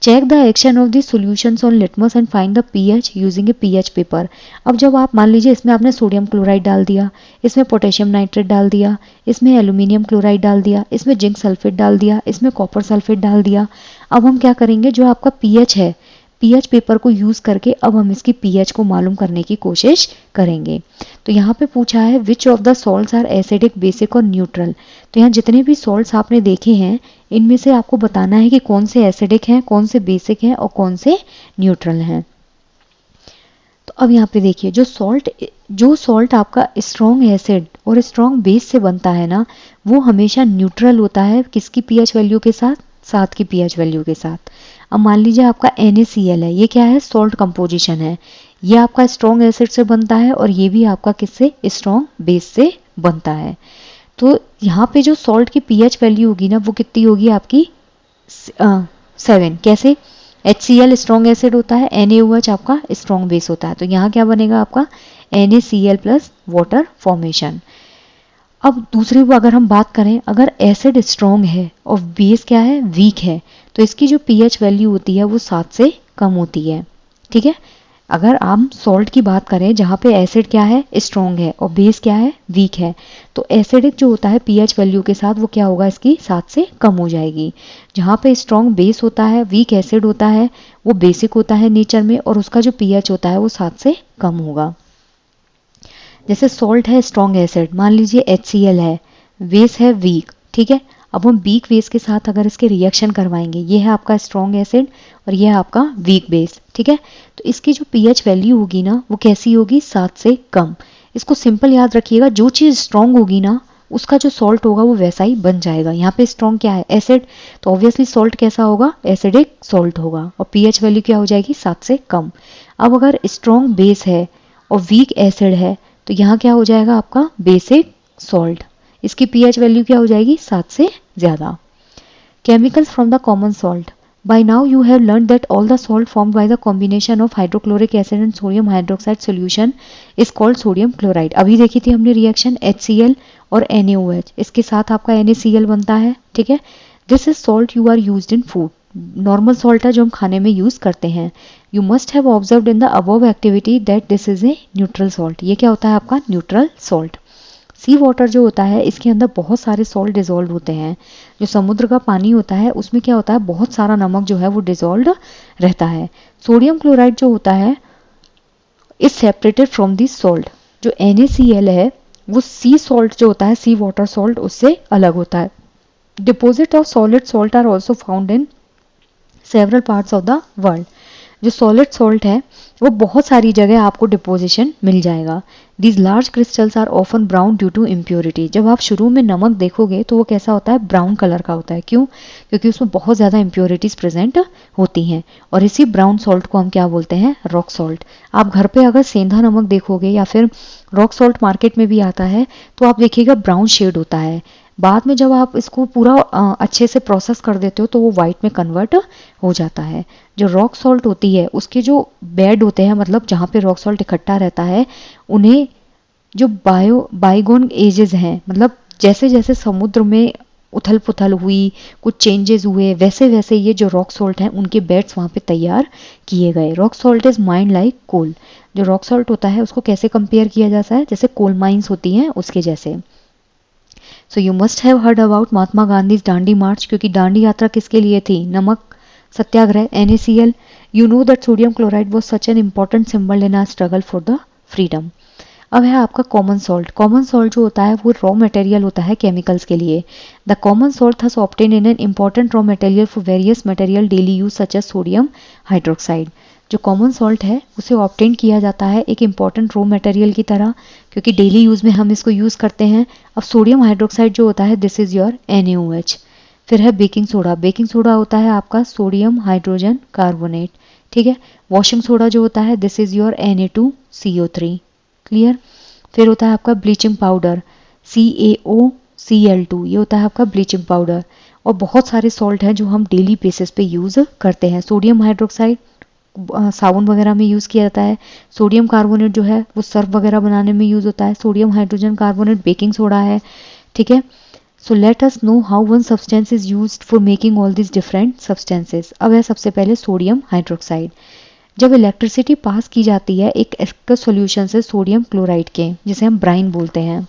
Check the action of the solutions on litmus and find the pH using a pH paper. अब जब आप मान लीजिए इसमें आपने सोडियम क्लोराइड डाल दिया, इसमें पोटेशियम नाइट्रेट डाल दिया, इसमें एल्यूमिनियम क्लोराइड डाल दिया, इसमें जिंक सल्फेट डाल दिया, इसमें कॉपर सल्फेट डाल दिया। अब हम क्या करेंगे, जो आपका pH है pH पेपर को यूज करके अब हम इसकी pH को मालूम करने की कोशिश करेंगे। तो यहाँ पे पूछा है which of the salts are acidic, basic और न्यूट्रल। तो यहाँ जितने भी सॉल्ट्स आपने देखे हैं इनमें से आपको बताना है कि कौन से एसिडिक हैं, कौन से बेसिक हैं और कौन से न्यूट्रल हैं। तो अब यहाँ पे देखिए, जो सॉल्ट आपका स्ट्रॉन्ग एसिड और स्ट्रॉन्ग बेस से बनता है ना, वो हमेशा न्यूट्रल होता है किसकी पीएच वैल्यू के साथ, 7 की पीएच वैल्यू के साथ। अब मान लीजिए आपका NaCl है, ये क्या है, सॉल्ट कंपोजिशन है, ये आपका स्ट्रॉन्ग एसिड से बनता है और ये भी आपका किससे, स्ट्रॉन्ग बेस से बनता है। तो यहाँ पे जो सॉल्ट की पीएच वैल्यू होगी ना वो कितनी होगी आपकी 7। कैसे, HCl स्ट्रॉन्ग एसिड होता है, NaOH आपका स्ट्रॉन्ग बेस होता है, तो यहाँ क्या बनेगा आपका NaCl प्लस वाटर फॉर्मेशन। अब दूसरी को अगर हम बात करें, अगर एसिड स्ट्रॉन्ग है और बेस क्या है, वीक है, तो इसकी जो पीएच वैल्यू होती है वो 7 से कम होती है। ठीक है, अगर हम सॉल्ट की बात करें जहाँ पे एसिड क्या है, स्ट्रॉन्ग है और बेस क्या है, वीक है, तो एसिडिक जो होता है पीएच वैल्यू के साथ वो क्या होगा, इसकी 7 से कम हो जाएगी। जहाँ पे स्ट्रॉन्ग बेस होता है, वीक एसिड होता है, वो बेसिक होता है नेचर में और उसका जो पीएच होता है वो 7 से कम होगा। जैसे सॉल्ट है स्ट्रॉन्ग एसिड, मान लीजिए HCl है, बेस है वीक, ठीक है, अब हम वीक बेस के साथ अगर इसके रिएक्शन करवाएंगे, ये है आपका स्ट्रॉन्ग एसिड और ये है आपका वीक बेस, ठीक है, तो इसकी जो पीएच वैल्यू होगी ना वो कैसी होगी, 7 से कम। इसको सिंपल याद रखिएगा, जो चीज़ स्ट्रॉन्ग होगी ना उसका जो सॉल्ट होगा वो वैसा ही बन जाएगा। यहाँ पे स्ट्रॉन्ग क्या है, एसिड, तो ऑब्वियसली सॉल्ट कैसा होगा, एसिडिक सॉल्ट होगा और पीएच वैल्यू क्या हो जाएगी, 7 से कम। अब अगर स्ट्रॉन्ग बेस है और वीक एसिड है तो यहाँ क्या हो जाएगा आपका बेसिक सॉल्ट, इसकी पीएच वैल्यू क्या हो जाएगी, 7 से ज़्यादा। Chemicals from the common salt. By now you have learned that all the salt formed by the combination of hydrochloric acid and sodium hydroxide solution is called sodium chloride. अभी देखी थी हमने reaction HCl और NaOH, इसके साथ आपका NaCl बनता है, ठीक है। This is salt you are used in food. Normal salt है जो हम खाने में यूज करते हैं। You must have observed in the above activity that this is a neutral salt. ये क्या होता है आपका न्यूट्रल सॉल्ट। सी वाटर जो होता है इसके अंदर बहुत सारे सॉल्ट डिजोल्व होते हैं। जो समुद्र का पानी होता है उसमें क्या होता है, बहुत सारा नमक जो है वो डिजोल्व रहता है। सोडियम क्लोराइड जो होता है is separated from this salt. जो NaCl है वो सी सॉल्ट जो होता है, सी वाटर सॉल्ट, उससे अलग होता है। Deposit of solid salt are also found in several parts of the world. जो सॉलिड सॉल्ट है वो बहुत सारी जगह आपको डिपोजिशन मिल जाएगा। These large crystals are often brown due to impurity. जब आप शुरू में नमक देखोगे तो वो कैसा होता है, ब्राउन कलर का होता है। क्यों? क्योंकि उसमें बहुत ज़्यादा इम्प्योरिटीज प्रेजेंट होती हैं और इसी ब्राउन सॉल्ट को हम क्या बोलते हैं, रॉक सॉल्ट। आप घर पे अगर सेंधा नमक देखोगे या फिर रॉक सॉल्ट मार्केट में भी आता है तो आप देखिएगा ब्राउन शेड होता है। बाद में जब आप इसको पूरा अच्छे से प्रोसेस कर देते हो तो वो वाइट में कन्वर्ट हो जाता है। जो रॉक सॉल्ट होती है उसके जो बेड होते हैं, मतलब जहाँ पे रॉक सॉल्ट इकट्ठा रहता है, उन्हें जो बाइगोन एजेस हैं, मतलब जैसे जैसे समुद्र में उथल पुथल हुई, कुछ चेंजेस हुए, वैसे वैसे ये जो रॉक सॉल्ट हैं उनके बेड्स वहाँ पे तैयार किए गए। Rock salt is mined like coal. जो रॉक सॉल्ट होता है उसको कैसे कंपेयर किया जाता है, जैसे कोल माइंस होती हैं उसके जैसे। So you must have heard about Mahatma Gandhi Dandi march, क्योंकि दांडी यात्रा किसके लिए थी, Namak Satyagraha, NaCl। You know that sodium chloride was such an important symbol in our struggle for the freedom. अब है आपका कॉमन सॉल्ट। कॉमन सॉल्ट जो होता है वो रॉ मटेरियल होता है केमिकल्स के लिए। The common salt thus obtain in an important raw material for various material daily use such as sodium hydroxide. जो कॉमन सॉल्ट है उसे ऑब्टेन किया जाता है एक इंपॉर्टेंट रॉ मटेरियल की तरह, क्योंकि डेली यूज में हम इसको यूज करते हैं। अब सोडियम हाइड्रोक्साइड जो होता है दिस इज योर NaOH। फिर है बेकिंग सोडा। बेकिंग सोडा होता है आपका सोडियम हाइड्रोजन कार्बोनेट, ठीक है। वॉशिंग सोडा जो होता है this is your Na2CO3, clear. फिर होता है आपका ब्लीचिंग पाउडर CaOCl2, ये होता है आपका ब्लीचिंग पाउडर। और बहुत सारे सॉल्ट हैं जो हम डेली बेसिस पे यूज करते हैं। सोडियम हाइड्रोक्साइड साबुन वगैरह में यूज़ किया जाता है। सोडियम कार्बोनेट जो है वो सर्फ वगैरह बनाने में यूज़ होता है। Sodium hydrogen carbonate baking soda है, ठीक है। So let us know how one substance is used for making all this different substances. अब है सबसे पहले सोडियम हाइड्रोक्साइड। जब इलेक्ट्रिसिटी पास की जाती है एक एक्वस सॉल्यूशन से सोडियम क्लोराइड के, जिसे हम ब्राइन बोलते हैं।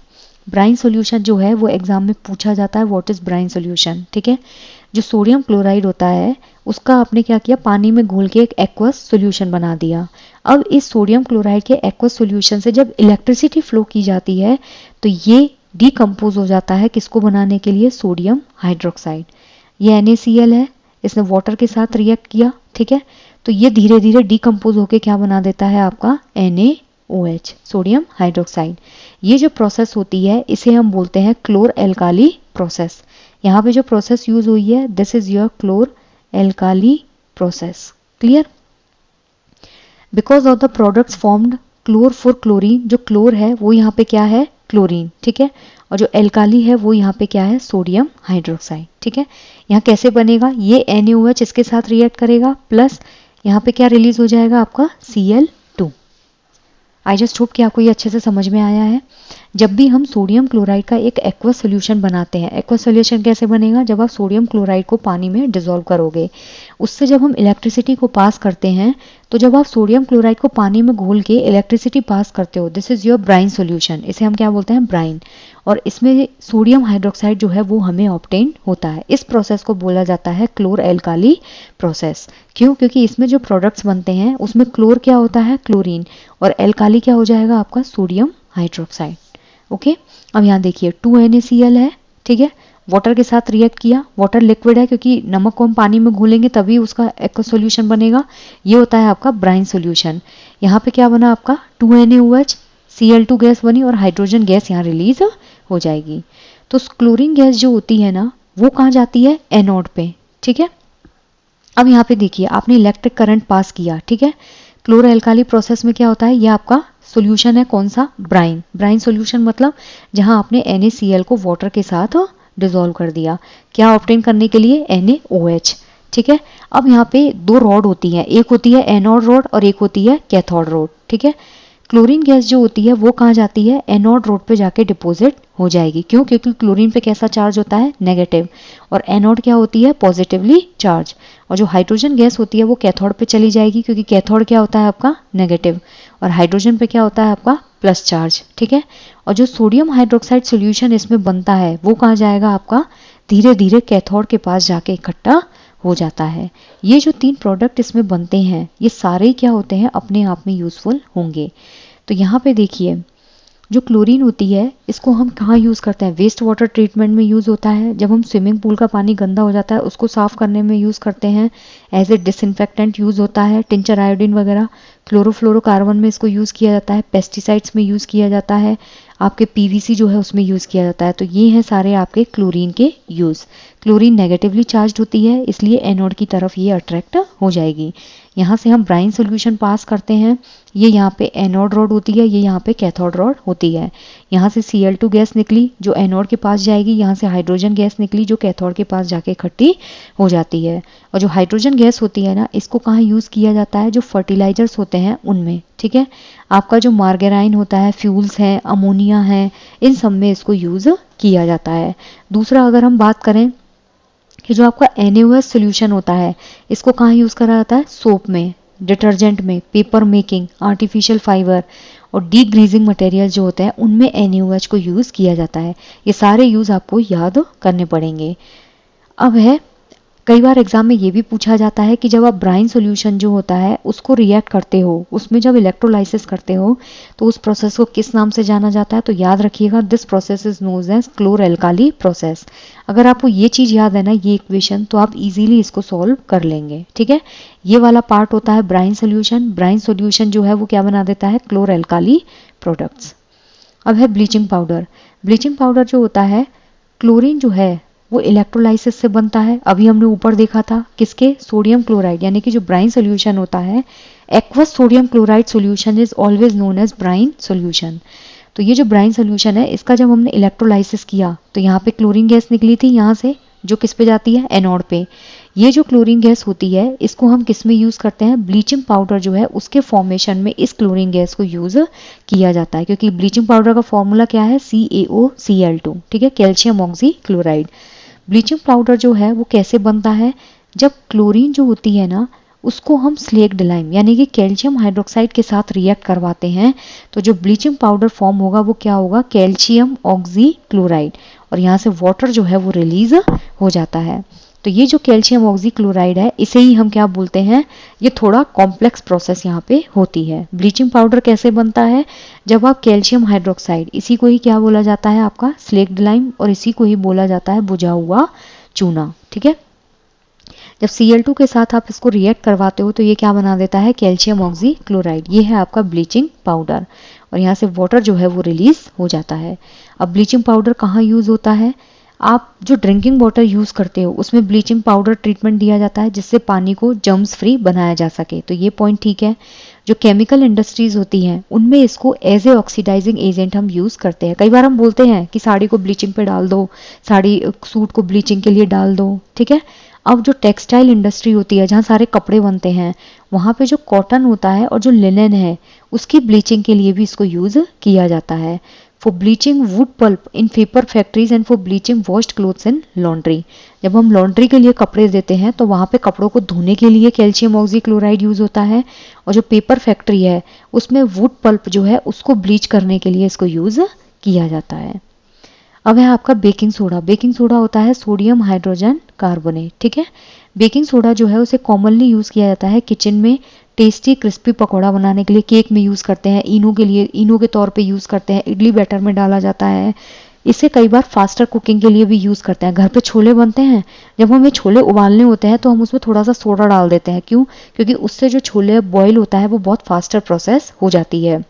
ब्राइन सॉल्यूशन जो है वो एग्जाम में पूछा जाता है, व्हाट इज ब्राइन सॉल्यूशन, ठीक है। जो सोडियम क्लोराइड होता है उसका आपने क्या किया, पानी में घोल के एक एक्वस सॉल्यूशन बना दिया। अब इस सोडियम क्लोराइड के एक्वस सॉल्यूशन से जब इलेक्ट्रिसिटी फ्लो की जाती है तो ये डीकम्पोज हो जाता है किसको बनाने के लिए, सोडियम हाइड्रोक्साइड। ये NaCl है, इसने वाटर के साथ रिएक्ट किया, ठीक है। तो ये धीरे धीरे डीकम्पोज होके क्या बना देता है आपका Na OH, सोडियम हाइड्रोक्साइड। ये जो प्रोसेस होती है इसे हम बोलते हैं क्लोर एल्काली प्रोसेस। यहाँ पे जो प्रोसेस यूज हुई है this is your chlor alkali process. Clear? Because of the products formed chlor for chlorine, जो क्लोर है वो यहाँ पे क्या है? क्लोरीन, ठीक है। और जो एल्काली है वो यहाँ पे क्या है? सोडियम हाइड्रोक्साइड, ठीक है। यहाँ कैसे बनेगा? ये NaOH इसके साथ रिएक्ट करेगा प्लस यहाँ पे क्या रिलीज हो जाएगा? आपका Cl2। आई जस्ट होप कि आपको ये अच्छे से समझ में आया है। जब भी हम सोडियम क्लोराइड का एक एक्वस सोल्यूशन बनाते हैं, एक्वस सोल्यूशन कैसे बनेगा? जब आप सोडियम क्लोराइड को पानी में डिसॉल्व करोगे, उससे जब हम इलेक्ट्रिसिटी को पास करते हैं, तो जब आप सोडियम क्लोराइड को पानी में घोल के इलेक्ट्रिसिटी पास करते हो, this is your brine solution. इसे हम क्या बोलते हैं? ब्राइन। और इसमें सोडियम हाइड्रोक्साइड जो है वो हमें ऑब्टेन होता है। इस प्रोसेस को बोला जाता है क्लोर एल्काली प्रोसेस। क्यों? क्योंकि इसमें जो प्रोडक्ट्स बनते हैं उसमें क्लोर क्या होता है? क्लोरीन, और एल्काली क्या हो जाएगा? आपका सोडियम हाइड्रोक्साइड। ओके, अब यहाँ देखिए 2NaCl है, ठीक है। वाटर के साथ रिएक्ट किया, वाटर लिक्विड है क्योंकि नमक को हम पानी में घोलेंगे तभी उसका एक्वस सॉल्यूशन बनेगा। ये होता है आपका ब्राइन सॉल्यूशन। यहाँ पे क्या बना आपका? 2NaOH, Cl2 गैस बनी और हाइड्रोजन गैस यहाँ रिलीज हो जाएगी। तो क्लोरीन गैस जो होती है ना वो कहाँ जाती है? एनोड पे, ठीक है। अब यहाँ पे देखिए आपने इलेक्ट्रिक करंट पास किया, ठीक है। क्लोर एल्काली प्रोसेस में क्या होता है? ये आपका सॉल्यूशन है कौन सा? ब्राइन। ब्राइन सॉल्यूशन मतलब जहां आपने NaCl को वाटर के साथ डिसॉल्व कर दिया, क्या ऑब्टेन करने के लिए? NaOH, ठीक है। अब यहाँ पे दो रॉड होती हैं, एक होती है एनोड रॉड और एक होती है कैथोड रॉड, ठीक है। क्लोरीन गैस जो होती है वो कहाँ जाती है? एनोड रोड पे जाके डिपॉजिट हो जाएगी। क्यों? क्योंकि क्लोरीन पे कैसा चार्ज होता है? नेगेटिव, और एनोड क्या होती है? Positively charge. और जो हाइड्रोजन गैस होती है वो कैथोड पे चली जाएगी क्योंकि कैथोड क्या होता है? आपका नेगेटिव, और हाइड्रोजन पे क्या होता है? आपका प्लस चार्ज, ठीक है। और जो सोडियम हाइड्रोक्साइड सोल्यूशन इसमें बनता है वो कहाँ जाएगा? आपका धीरे धीरे कैथोड के पास जाके इकट्ठा हो जाता है। ये जो 3 प्रोडक्ट इसमें बनते हैं ये सारे क्या होते हैं? अपने आप में यूजफुल होंगे। तो यहाँ पे देखिए जो क्लोरीन होती है इसको हम कहाँ यूज़ करते हैं? वेस्ट वाटर ट्रीटमेंट में यूज़ होता है। जब हम स्विमिंग पूल का पानी गंदा हो जाता है उसको साफ करने में यूज़ करते हैं। एज ए डिसइंफेक्टेंट यूज़ होता है, टिंचर आयोडीन वगैरह। क्लोरोफ्लोरोकार्बन में इसको यूज़ किया जाता है, पेस्टिसाइड्स में यूज़ किया जाता है, आपके PVC जो है उसमें यूज़ किया जाता है। तो ये हैं सारे आपके क्लोरीन के यूज़। क्लोरीन नेगेटिवली चार्ज होती है इसलिए एनोड की तरफ ये अट्रैक्ट हो जाएगी। यहाँ से हम ब्राइन सोल्यूशन पास करते हैं, ये यहाँ पे एनोड रॉड होती है, ये यहाँ पे कैथोड रॉड होती है। यहाँ से Cl2 गैस निकली जो एनोड के पास जाएगी, यहाँ से हाइड्रोजन गैस निकली जो कैथोड के पास जाके इकट्ठी हो जाती है। और जो हाइड्रोजन गैस होती है ना इसको कहाँ यूज़ किया जाता है? जो फर्टिलाइजर्स होते हैं उनमें, ठीक है। आपका जो मार्गेराइन होता है, फ्यूल्स हैं, अमोनिया है, इन सब में इसको यूज़ किया जाता है। दूसरा अगर हम बात करें कि जो आपका NaOH सोल्यूशन होता है इसको कहाँ यूज़ करा जाता है? सोप में, डिटर्जेंट में, पेपर मेकिंग, आर्टिफिशियल फाइबर और डीग्रीजिंग मटेरियल जो होते हैं उनमें NaOH को यूज़ किया जाता है। ये सारे यूज़ आपको याद करने पड़ेंगे। अब है कई बार एग्जाम में ये भी पूछा जाता है कि जब आप ब्राइन सॉल्यूशन जो होता है उसको रिएक्ट करते हो, उसमें जब इलेक्ट्रोलाइसिस करते हो तो उस प्रोसेस को किस नाम से जाना जाता है? तो याद रखिएगा this process is known as chlor alkali process. अगर आपको ये चीज़ याद है ना, ये इक्वेशन, तो आप इजीली इसको सॉल्व कर लेंगे, ठीक है। ये वाला पार्ट होता है ब्राइन सोल्यूशन। ब्राइन सोल्यूशन जो है वो क्या बना देता है? क्लोर एल्काली प्रोडक्ट्स। अब है ब्लीचिंग पाउडर। ब्लीचिंग पाउडर जो होता है, क्लोरीन जो है वो इलेक्ट्रोलाइसिस से बनता है। अभी हमने ऊपर देखा था किसके? सोडियम क्लोराइड, यानी कि जो ब्राइन सोल्यूशन होता है, aqueous sodium chloride solution is always known as brine solution. तो ये जो ब्राइन सोल्यूशन है इसका जब हमने इलेक्ट्रोलाइसिस किया तो यहाँ पे क्लोरीन गैस निकली थी, यहाँ से जो किस पे जाती है? एनोड पे। ये जो क्लोरीन गैस होती है इसको हम किस में यूज़ करते हैं? ब्लीचिंग पाउडर जो है उसके फॉर्मेशन में इस क्लोरीन गैस को यूज़ किया जाता है, क्योंकि ब्लीचिंग पाउडर का फॉर्मूला क्या है? CaOCl2, ठीक है, calcium oxy chloride. Bleaching powder जो है वो कैसे बनता है? जब क्लोरीन जो होती है ना उसको हम स्लेक्ड लाइम यानी कि कैल्शियम हाइड्रोक्साइड के साथ रिएक्ट करवाते हैं तो जो ब्लीचिंग पाउडर फॉर्म होगा वो क्या होगा? कैल्शियम ऑक्सी क्लोराइड, और यहाँ से वाटर जो है वो रिलीज हो जाता है। तो ये जो कैल्शियम ऑक्सी क्लोराइड है इसे ही हम क्या बोलते हैं? ये थोड़ा कॉम्प्लेक्स प्रोसेस यहाँ पे होती है। ब्लीचिंग पाउडर कैसे बनता है? जब आप कैल्शियम हाइड्रोक्साइड, इसी को ही क्या बोला जाता है? आपका स्लेक्ड लाइम, और इसी को ही बोला जाता है बुझा हुआ चूना, ठीक है। जब Cl2 के साथ आप इसको रिएक्ट करवाते हो तो ये क्या बना देता है, कैल्शियम ऑक्सी क्लोराइड। ये है आपका ब्लीचिंग पाउडर और यहाँ से वाटर जो है वो रिलीज हो जाता है। अब ब्लीचिंग पाउडर कहाँ यूज होता है, आप जो ड्रिंकिंग वाटर यूज करते हो उसमें ब्लीचिंग पाउडर ट्रीटमेंट दिया जाता है जिससे पानी को जर्म्स फ्री बनाया जा सके, तो ये पॉइंट ठीक है। जो केमिकल इंडस्ट्रीज होती हैं उनमें इसको एज ए ऑक्सीडाइजिंग एजेंट हम यूज करते हैं। कई बार हम बोलते हैं कि साड़ी को ब्लीचिंग पे डाल दो, साड़ी सूट को ब्लीचिंग के लिए डाल दो, ठीक है। अब जो टेक्सटाइल इंडस्ट्री होती है जहाँ सारे कपड़े बनते हैं वहाँ पे जो कॉटन होता है और जो लिनन है उसकी ब्लीचिंग के लिए भी इसको यूज किया जाता है। For bleaching wood pulp in paper factories and for bleaching washed clothes in laundry. जब हम लॉन्ड्री के लिए कपड़े देते हैं तो वहाँ पे कपड़ों को धोने के लिए कैल्शियम ऑक्सी क्लोराइड यूज होता है और जो पेपर फैक्ट्री है उसमें वुड पल्प जो है उसको ब्लीच करने के लिए इसको यूज किया जाता है। अब है आपका बेकिंग सोडा। बेकिंग सोडा होता है सोडियम हाइड्रोजन कार्बोनेट, ठीक है। बेकिंग सोडा जो है उसे कॉमनली यूज किया जाता है किचन में टेस्टी क्रिस्पी पकौड़ा बनाने के लिए, केक में यूज करते हैं, इनो के लिए इनो के तौर पे यूज करते हैं, इडली बैटर में डाला जाता है। इसे कई बार फास्टर कुकिंग के लिए भी यूज करते हैं। घर पे छोले बनते हैं, जब हमें छोले उबालने होते हैं तो हम उसमें थोड़ा सा सोडा डाल देते हैं, क्यों, क्योंकि उससे जो छोले बॉईल होता है वो बहुत फास्टर प्रोसेस हो जाती है।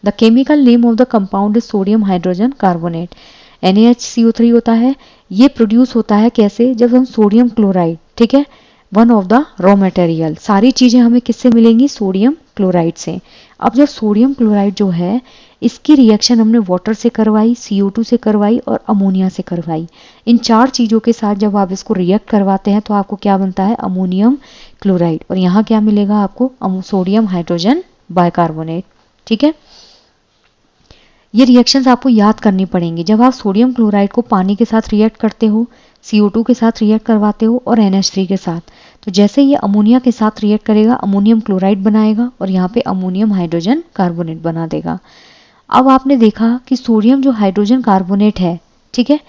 The chemical name of the compound is sodium hydrogen carbonate. NaHCO3 होता है, ये प्रोड्यूस होता है कैसे, जब हम सोडियम क्लोराइड, ठीक है, one of the raw material, सारी चीजें हमें किससे मिलेंगी, सोडियम क्लोराइड से। अब जब सोडियम क्लोराइड जो है इसकी रिएक्शन हमने वाटर से करवाई, CO2 से करवाई और अमोनिया से करवाई। इन 4 चीजों के साथ जब आप इसको रिएक्ट करवाते हैं तो आपको क्या बनता है, अमोनियम क्लोराइड, और यहाँ क्या मिलेगा आपको, सोडियम हाइड्रोजन बाइकार्बोनेट, ठीक है। ये रिएक्शंस आपको याद करनी पड़ेंगी। जब आप सोडियम क्लोराइड को पानी के साथ रिएक्ट करते हो, CO2 के साथ रिएक्ट करवाते हो और NH3 के साथ, तो जैसे ये अमोनिया के साथ रिएक्ट करेगा अमोनियम क्लोराइड बनाएगा और यहाँ पे अमोनियम हाइड्रोजन कार्बोनेट बना देगा। अब आपने देखा कि सोडियम जो हाइड्रोजन कार्बोनेट है, ठीक है,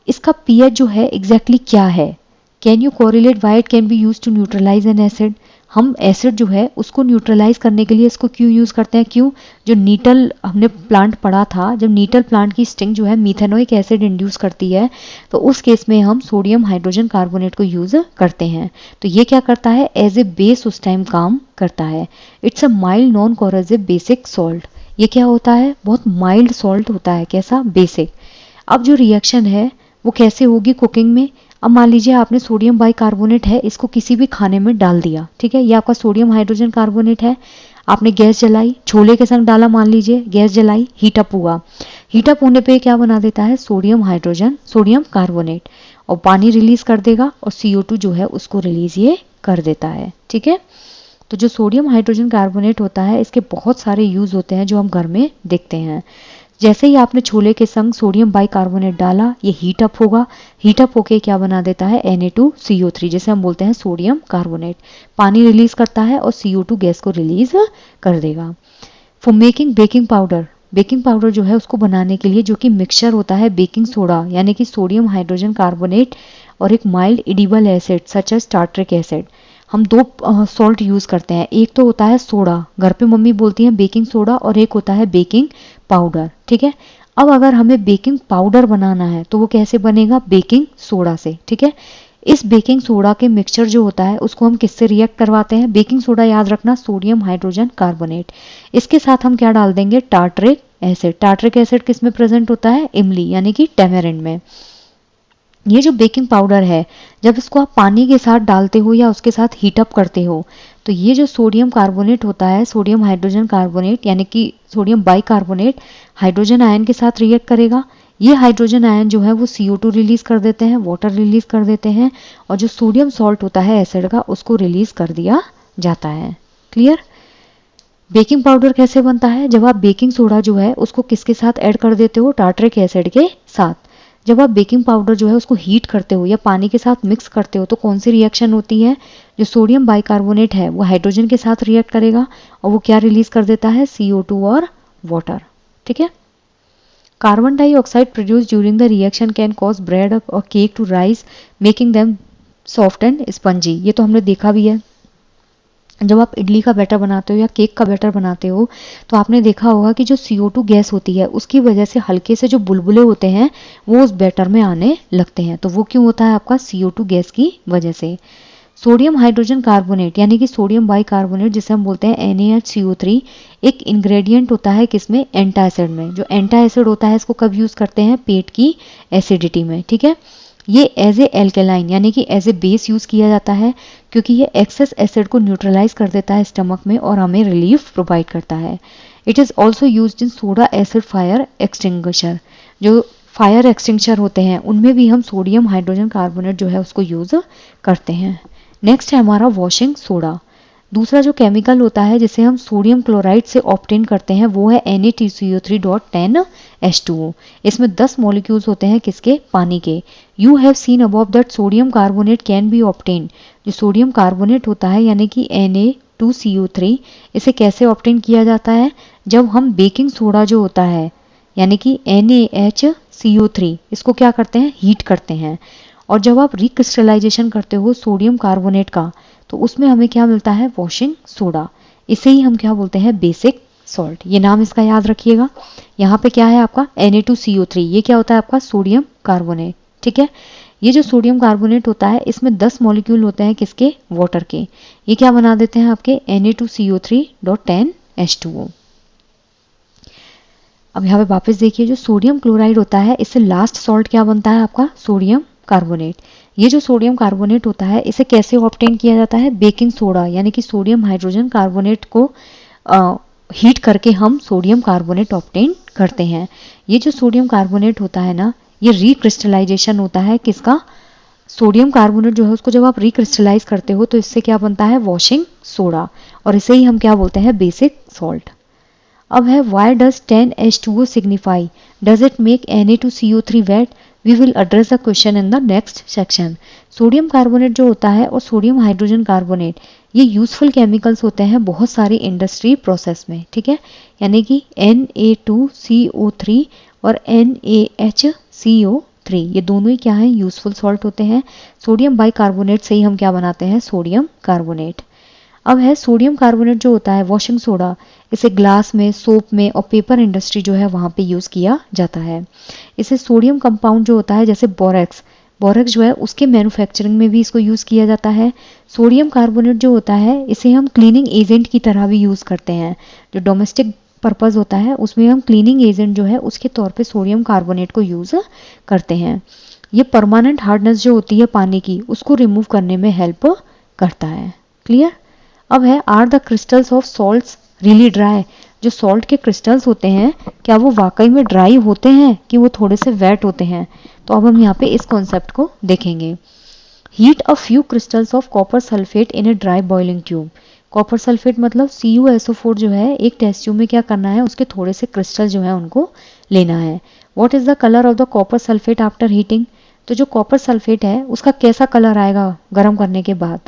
इसका pH जो है एग्जैक्टली क्या है, can you correlate why it can be use to neutralise an acid. हम एसिड जो है उसको न्यूट्रलाइज करने के लिए इसको क्यों यूज करते हैं, क्यों, जो नीटल हमने प्लांट पढ़ा था, जब नीटल प्लांट की स्टिंग जो है मीथेनोइक एसिड इंड्यूस करती है तो उस केस में हम सोडियम हाइड्रोजन कार्बोनेट को यूज करते हैं। तो ये क्या करता है, एज ए बेस उस टाइम काम करता है। It's a mild non corrosive basic salt. ये क्या होता है, बहुत माइल्ड सॉल्ट होता है, कैसा, बेसिक। अब जो रिएक्शन है वो कैसे होगी कुकिंग में, अब मान लीजिए आपने सोडियम बाइकार्बोनेट है इसको किसी भी खाने में डाल दिया, ठीक है, ये आपका सोडियम हाइड्रोजन कार्बोनेट है, आपने गैस जलाई, छोले के संग डाला, मान लीजिए गैस जलाई, हीटअप हुआ, हीटअप होने पे क्या बना देता है, सोडियम हाइड्रोजन, सोडियम कार्बोनेट, और पानी रिलीज कर देगा और CO2 जो है उसको रिलीज ये कर देता है, ठीक है। तो जो सोडियम हाइड्रोजन कार्बोनेट होता है इसके बहुत सारे यूज होते हैं जो हम घर में देखते हैं। जैसे ही आपने छोले के संग सोडियम बाइकार्बोनेट डाला, ये हीटअप होगा, हीटअप होके क्या बना देता है, Na2CO3, जैसे हम बोलते हैं सोडियम कार्बोनेट, पानी रिलीज करता है और CO2 गैस को रिलीज कर देगा। For making baking powder, baking powder जो है उसको बनाने के लिए जो कि मिक्सचर होता है बेकिंग सोडा यानी कि सोडियम हाइड्रोजन कार्बोनेट और एक mild edible acid such as tartaric acid, हम 2 सॉल्ट यूज करते हैं। एक तो होता है सोडा, घर पे मम्मी बोलती हैं बेकिंग सोडा, और एक होता है बेकिंग पाउडर, ठीक है। अब अगर हमें बेकिंग पाउडर बनाना है तो वो कैसे बनेगा, बेकिंग सोडा से, ठीक है। इस बेकिंग सोडा के मिक्सचर जो होता है उसको हम किससे रिएक्ट करवाते हैं, बेकिंग सोडा याद रखना सोडियम हाइड्रोजन कार्बोनेट, इसके साथ हम क्या डाल देंगे, टार्ट्रिक एसिड। टार्ट्रिक एसिड किस में प्रेजेंट होता है, इमली यानी कि टैमरिंड में। ये जो बेकिंग पाउडर है जब इसको आप पानी के साथ डालते हो या उसके साथ हीटअप करते हो तो ये जो सोडियम कार्बोनेट होता है, सोडियम हाइड्रोजन कार्बोनेट यानी कि सोडियम बाइकार्बोनेट, हाइड्रोजन आयन के साथ रिएक्ट करेगा। ये हाइड्रोजन आयन जो है वो CO2 रिलीज कर देते हैं, वाटर रिलीज कर देते हैं, और जो सोडियम सॉल्ट होता है एसिड का उसको रिलीज कर दिया जाता है। क्लियर। बेकिंग पाउडर कैसे बनता है, जब आप बेकिंग सोडा जो है उसको किसके साथ ऐड कर देते हो, टार्ट्रिक एसिड के साथ। जब आप बेकिंग पाउडर जो है उसको हीट करते हो या पानी के साथ मिक्स करते हो तो कौन सी रिएक्शन होती है, जो सोडियम बाइकार्बोनेट है वो हाइड्रोजन के साथ रिएक्ट करेगा और वो क्या रिलीज कर देता है, CO2 और वाटर, ठीक है। Carbon dioxide produce during the reaction can cause bread or cake to rise making them soft and spongy. ये तो हमने देखा भी है, जब आप इडली का बैटर बनाते हो या केक का बैटर बनाते हो तो आपने देखा होगा कि जो CO2 गैस होती है उसकी वजह से हल्के से जो बुलबुले होते हैं वो उस बैटर में आने लगते हैं। तो वो क्यों होता है, आपका CO2 गैस की वजह से। सोडियम हाइड्रोजन कार्बोनेट यानी कि सोडियम बाइकार्बोनेट जिसे हम बोलते हैं NaHCO3 एक इंग्रेडिएंट होता है किसमें, एंटासिड में। जो एंटासिड होता है इसको कब यूज करते हैं, पेट की एसिडिटी में, ठीक है। ये एज ए एल्केलाइन यानी कि एज ए बेस यूज किया जाता है क्योंकि ये एक्सेस एसिड को न्यूट्रलाइज कर देता है स्टमक में और हमें रिलीफ प्रोवाइड करता है। It is also used in soda acid fire extinguisher. जो फायर एक्सटिंग्विशर होते हैं उनमें भी हम सोडियम हाइड्रोजन कार्बोनेट जो है उसको यूज करते हैं। नेक्स्ट है हमारा वॉशिंग सोडा। दूसरा जो केमिकल होता है जिसे हम सोडियम क्लोराइड से ऑब्टेन करते हैं वो है Na2CO3.10H2O। इसमें 10 मॉलिक्यूल्स होते हैं किसके, पानी के। You have seen above that sodium carbonate can be obtain. जो सोडियम कार्बोनेट होता है यानी कि Na2CO3 इसे कैसे ऑब्टेन किया जाता है, जब हम बेकिंग सोडा जो होता है यानी कि NaHCO3 इसको क्या करते हैं, हीट करते हैं। और जब आप रिक्रिस्टलाइजेशन करते हो सोडियम कार्बोनेट का तो उसमें हमें क्या मिलता है, वॉशिंग सोडा। इसे ही हम क्या बोलते हैं, बेसिक सॉल्ट। ये नाम इसका याद रखिएगा। यहाँ पे क्या है आपका Na2CO3, ये क्या होता है आपका सोडियम कार्बोनेट, ठीक है। ये जो सोडियम कार्बोनेट होता है इसमें 10 मॉलिक्यूल होते हैं किसके, वाटर के। ये क्या बना देते हैं आपके Na2CO3.10H2O। अब यहाँ पे वापस देखिए, जो सोडियम क्लोराइड होता है इससे लास्ट सॉल्ट क्या बनता है आपका, सोडियम कार्बोनेट। ये जो सोडियम कार्बोनेट होता है इसे कैसे ऑब्टेन किया जाता है, बेकिंग सोडा यानी कि सोडियम हाइड्रोजन कार्बोनेट को हीट करके हम सोडियम कार्बोनेट ऑब्टेन करते हैं। ये जो सोडियम कार्बोनेट होता है ना, ये रिक्रिस्टलाइजेशन होता है किसका, सोडियम कार्बोनेट जो है उसको जब आप रिक्रिस्टलाइज करते हो तो इससे क्या बनता है, वॉशिंग सोडा। और इसे ही हम क्या बोलते हैं, बेसिक सॉल्ट। अब है why does 10H2O signify? Does it make Na2CO3 wet? We will address the question in the next section. Sodium carbonate जो होता है और सोडियम हाइड्रोजन कार्बोनेट ये यूजफुल केमिकल्स होते हैं बहुत सारी इंडस्ट्री प्रोसेस में, ठीक है। यानी कि Na2CO3 और NaHCO3 ये दोनों ही क्या है, यूजफुल सॉल्ट होते हैं। सोडियम बाइकार्बोनेट से ही हम क्या बनाते हैं, सोडियम कार्बोनेट। अब है सोडियम कार्बोनेट जो होता है वॉशिंग सोडा, इसे ग्लास में, सोप में और पेपर इंडस्ट्री जो है वहाँ पे यूज़ किया जाता है। इसे सोडियम कंपाउंड जो होता है जैसे बोरेक्स जो है उसके मैन्युफैक्चरिंग में भी इसको यूज़ किया जाता है। सोडियम कार्बोनेट जो होता है इसे हम क्लीनिंग एजेंट की तरह भी यूज़ करते हैं। जो डोमेस्टिक पर्पज़ होता है उसमें हम क्लीनिंग एजेंट जो है उसके तौर पर सोडियम कार्बोनेट को यूज़ करते हैं। ये परमानेंट हार्डनेस जो होती है पानी की उसको रिमूव करने में हेल्प करता है। क्लियर। अब है are the crystals of salts really dry. जो सॉल्ट के क्रिस्टल्स होते हैं क्या वो वाकई में ड्राई होते हैं कि वो थोड़े से वेट होते हैं। तो अब हम यहाँ पे इस कॉन्सेप्ट को देखेंगे। Heat a few crystals of copper sulphate in a dry boiling tube. Copper sulphate मतलब CuSO4 जो है एक टेस्ट ट्यूब में क्या करना है, उसके थोड़े से क्रिस्टल जो है उनको लेना है। What is the colour of the copper sulphate after heating. तो जो कॉपर सल्फेट है उसका कैसा कलर आएगा गर्म करने के बाद।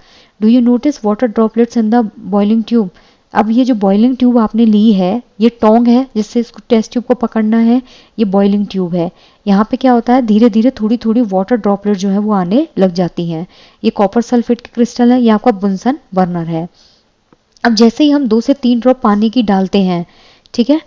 Do you notice water droplets in the boiling tube. अब ये जो बॉइलिंग ट्यूब आपने ली है ये टोंग है जिससे इसको टेस्ट ट्यूब को पकड़ना है, ये बॉइलिंग ट्यूब है। यहाँ पे क्या होता है, धीरे धीरे थोड़ी थोड़ी वाटर ड्रॉपलेट जो है वो आने लग जाती हैं। ये कॉपर सल्फेट की क्रिस्टल है, ये आपका बुनसन बर्नर है। अब जैसे ही हम 2 से 3 ड्रॉप पानी की डालते हैं, ठीक है,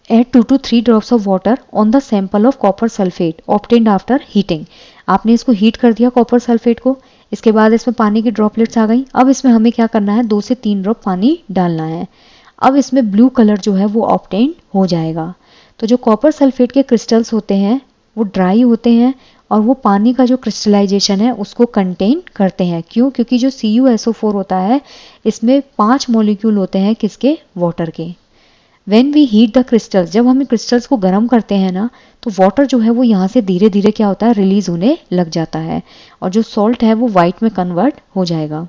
add 2 to 3 drops of water on the sample of copper sulphate obtained after heating. आपने इसको हीट कर दिया कॉपर सल्फेट को, इसके बाद इसमें पानी की ड्रॉपलेट्स आ गई। अब इसमें हमें क्या करना है, 2 से 3 ड्रॉप पानी डालना है। अब इसमें ब्लू कलर जो है वो ऑब्टेन हो जाएगा। तो जो कॉपर सल्फेट के क्रिस्टल्स होते हैं वो ड्राई होते हैं और वो पानी का जो क्रिस्टलाइजेशन है उसको कंटेन करते हैं। क्यों, क्योंकि जो CuSO4 होता है इसमें 5 मॉलिक्यूल होते हैं किसके, वाटर के। When we heat the crystals, जब हम क्रिस्टल्स को गर्म करते हैं ना तो वाटर जो है वो यहाँ से धीरे धीरे क्या होता है, रिलीज होने लग जाता है और जो सॉल्ट है वो वाइट में कन्वर्ट हो जाएगा।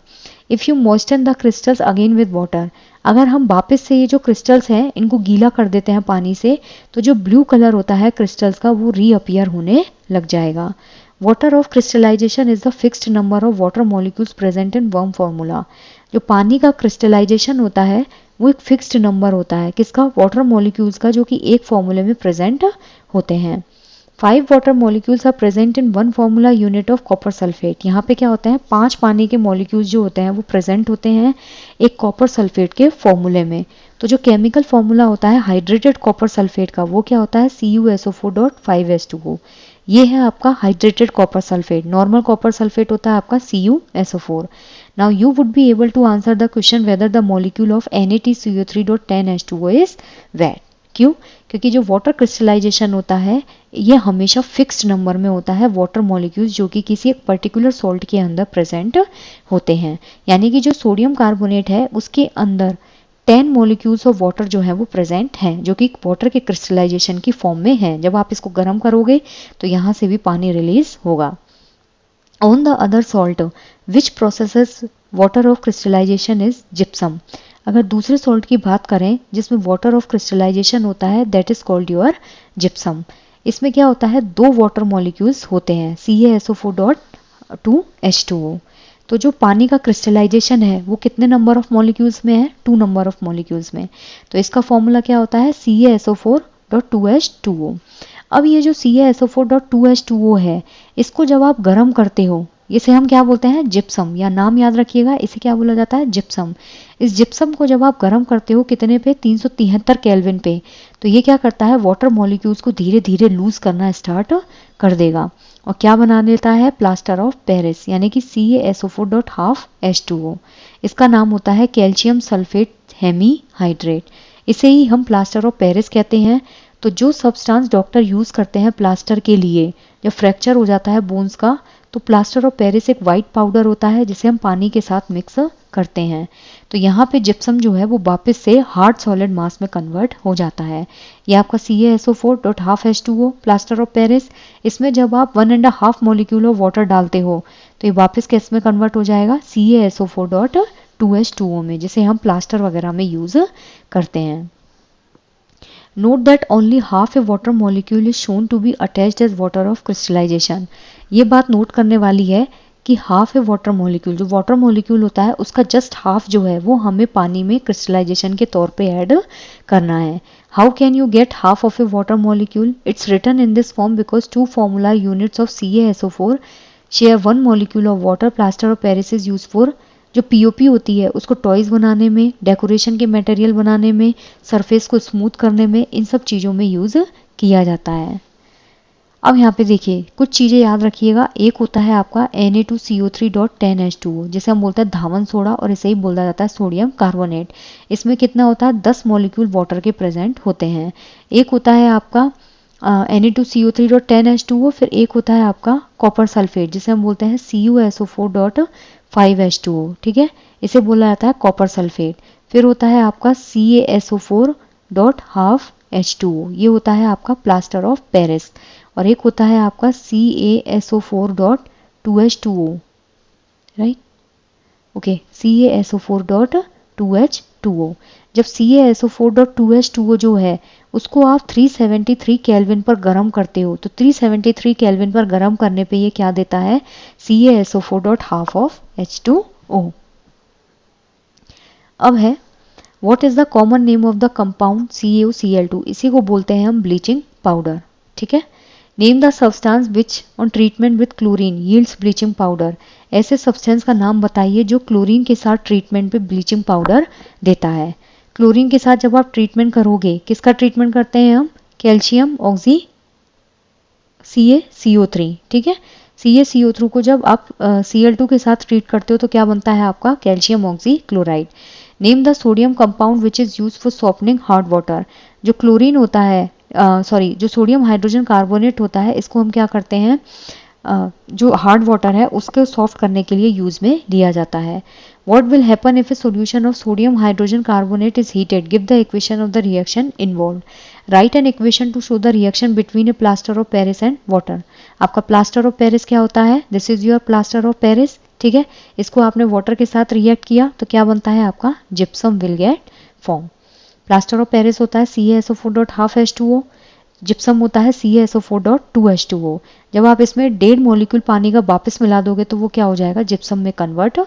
If you moisten the crystals again with water, अगर हम वापस से ये जो क्रिस्टल्स हैं इनको गीला कर देते हैं पानी से तो जो ब्लू कलर होता है क्रिस्टल्स का वो रीअपियर होने लग जाएगा। Water of crystallisation is the fixed number of water molecules present in worm formula. जो पानी का क्रिस्टलाइजेशन होता है वो एक फिक्स्ड नंबर होता है किसका, वाटर मॉलिक्यूल्स का, जो कि एक फॉर्मूले में प्रेजेंट होते हैं। 5 water molecules are present in 1 formula unit of copper sulphate. यहाँ पे क्या होता है, 5 पानी के मॉलिक्यूल्स जो होते हैं वो प्रेजेंट होते हैं एक कॉपर सल्फेट के फॉर्मूले में। तो जो केमिकल फॉर्मूला होता है हाइड्रेटेड कॉपर सल्फेट का वो क्या होता है, CuSO4.5H2O। ये है आपका hydrated copper sulphate. Normal copper sulphate होता है आपका CuSO4। Now you would be able to answer the question whether the molecule of NaTCO3.10H2O is wet. क्यों? क्योंकि जो वाटर क्रिस्टलाइजेशन होता है ये हमेशा फिक्स्ड नंबर में होता है वाटर मॉलिक्यूल्स जो कि किसी एक पर्टिकुलर सॉल्ट के अंदर प्रेजेंट होते हैं। यानी कि जो सोडियम कार्बोनेट है उसके अंदर 10 मॉलिक्यूल्स ऑफ वाटर जो है वो प्रेजेंट हैं, जो कि वाटर के क्रिस्टलाइजेशन की फॉर्म में है। जब आप इसको गर्म करोगे तो यहाँ से भी पानी रिलीज होगा। On the other salt which possesses water of crystallisation is gypsum. अगर दूसरे सॉल्ट की बात करें जिसमें वाटर ऑफ क्रिस्टलाइजेशन होता है that is called your gypsum. इसमें क्या होता है, दो वाटर मॉलिक्यूल्स होते हैं CaSO4.2H2O। तो जो पानी का क्रिस्टलाइजेशन है वो कितने नंबर ऑफ मॉलिक्यूल्स में है, 2 नंबर ऑफ मॉलिक्यूल्स में। तो इसका फॉर्मूला क्या होता है CaSO4.2H2O। अब ये जो CaSO4.2H2O है इसको जब आप गर्म करते हो इसे हम क्या बोलते हैं, जिप्सम, या नाम याद रखिएगा इसे क्या बोला जाता है, जिप्सम। इस जिप्सम को जब आप गर्म करते हो कितने पे, 373 केल्विन पे, तो ये क्या करता है वाटर मॉलिक्यूल्स को धीरे धीरे लूज करना स्टार्ट कर देगा और क्या बना देता है, प्लास्टर ऑफ पेरिस, यानी कि CaSO4.12H2O। इसका नाम होता है कैल्शियम सल्फेट हेमीहाइड्रेट। इसे ही हम प्लास्टर ऑफ पेरिस कहते हैं। तो जो सब्सटेंस डॉक्टर यूज करते हैं प्लास्टर के लिए, जब फ्रैक्चर हो जाता है बोन्स का, तो प्लास्टर ऑफ पेरिस एक वाइट पाउडर होता है जिसे हम पानी के साथ मिक्स करते हैं। तो यहाँ पे जिप्सम जो है वो वापस से हार्ड सॉलिड मास में कन्वर्ट हो जाता है। ये आपका CaSO4.12H2O प्लास्टर ऑफ पेरिस। इसमें जब आप 1.5 मॉलिक्यूल ऑफ वाटर डालते हो तो ये वापस किस में कन्वर्ट हो जाएगा, CaSO4.2H2O में, जिसे हम प्लास्टर वगैरह में यूज करते हैं। Note that only half a water molecule is shown to be attached as water of crystallization। ये बात नोट करने वाली है कि हाफ ए वाटर मॉलिक्यूल, जो वाटर मॉलिक्यूल होता है उसका जस्ट हाफ जो है वो हमें पानी में क्रिस्टलाइजेशन के तौर पे ऐड करना है। How can you get half of a water molecule? It's written in this form because 2 formula units of CaSO4 share 1 molecule of water. Plaster of Paris is use for, जो POP होती है उसको toys बनाने में, decoration के material बनाने में, surface को स्मूथ करने में, इन सब चीज़ों में यूज किया जाता है। अब यहाँ पे देखिए कुछ चीज़ें याद रखिएगा। एक होता है आपका Na2CO3.10H2O जिसे हम बोलते हैं धावन सोडा, और इसे ही बोला जाता है सोडियम कार्बोनेट। इसमें कितना होता है, 10 मॉलिक्यूल वाटर के प्रेजेंट होते हैं। एक होता है आपका Na2CO3.10H2O, फिर एक होता है आपका कॉपर सल्फेट जिसे हम बोलते हैं CuSO4.5H2O, ठीक है, इसे बोला जाता है कॉपर सल्फेट। फिर होता है आपका CaSO4.12H2O, ये होता है आपका प्लास्टर ऑफ पेरिस। और एक होता है आपका CaSO4.2H2O, राइट, ओके, CaSO4.2H2O। जब CaSO4.2H2O जो है उसको आप 373 केल्विन पर गर्म करते हो, तो 373 केल्विन पर गर्म करने पे ये क्या देता है, CaSO4.12H2O। अब है what is the common name of the compound CaOCl2, इसी को बोलते हैं हम ब्लीचिंग पाउडर, ठीक है। Name the substance which on treatment with chlorine yields bleaching powder. ऐसे सब्सटेंस का नाम बताइए जो क्लोरीन के साथ ट्रीटमेंट पे ब्लीचिंग पाउडर देता है। क्लोरीन के साथ जब आप ट्रीटमेंट करोगे, किसका ट्रीटमेंट करते हैं हम, कैल्शियम ऑक्सी CaCO3, ठीक है। CaCO3 को जब आप Cl2 के साथ ट्रीट करते हो तो क्या बनता है आपका, calcium oxy chloride. Name the sodium compound which is use for softening hard water. जो क्लोरीन होता है, जो सोडियम हाइड्रोजन कार्बोनेट होता है, इसको हम क्या करते हैं, जो हार्ड वाटर है उसको सॉफ्ट करने के लिए यूज में लिया जाता है। What will happen if a solution of sodium hydrogen carbonate is heated? Give the equation of the reaction involved. Write an equation to show the reaction between a plaster of Paris and water. आपका plaster of Paris क्या होता है, This is your plaster of Paris, ठीक है। इसको आपने water के साथ रिएक्ट किया तो क्या बनता है आपका, gypsum will get form. Plaster of Paris होता है CaSO4.12H2O, जिप्सम होता है CaSO4.2H2O। जब आप इसमें 1.5 मॉलिक्यूल पानी का वापस मिला दोगे तो वो क्या हो जाएगा, जिप्सम में कन्वर्ट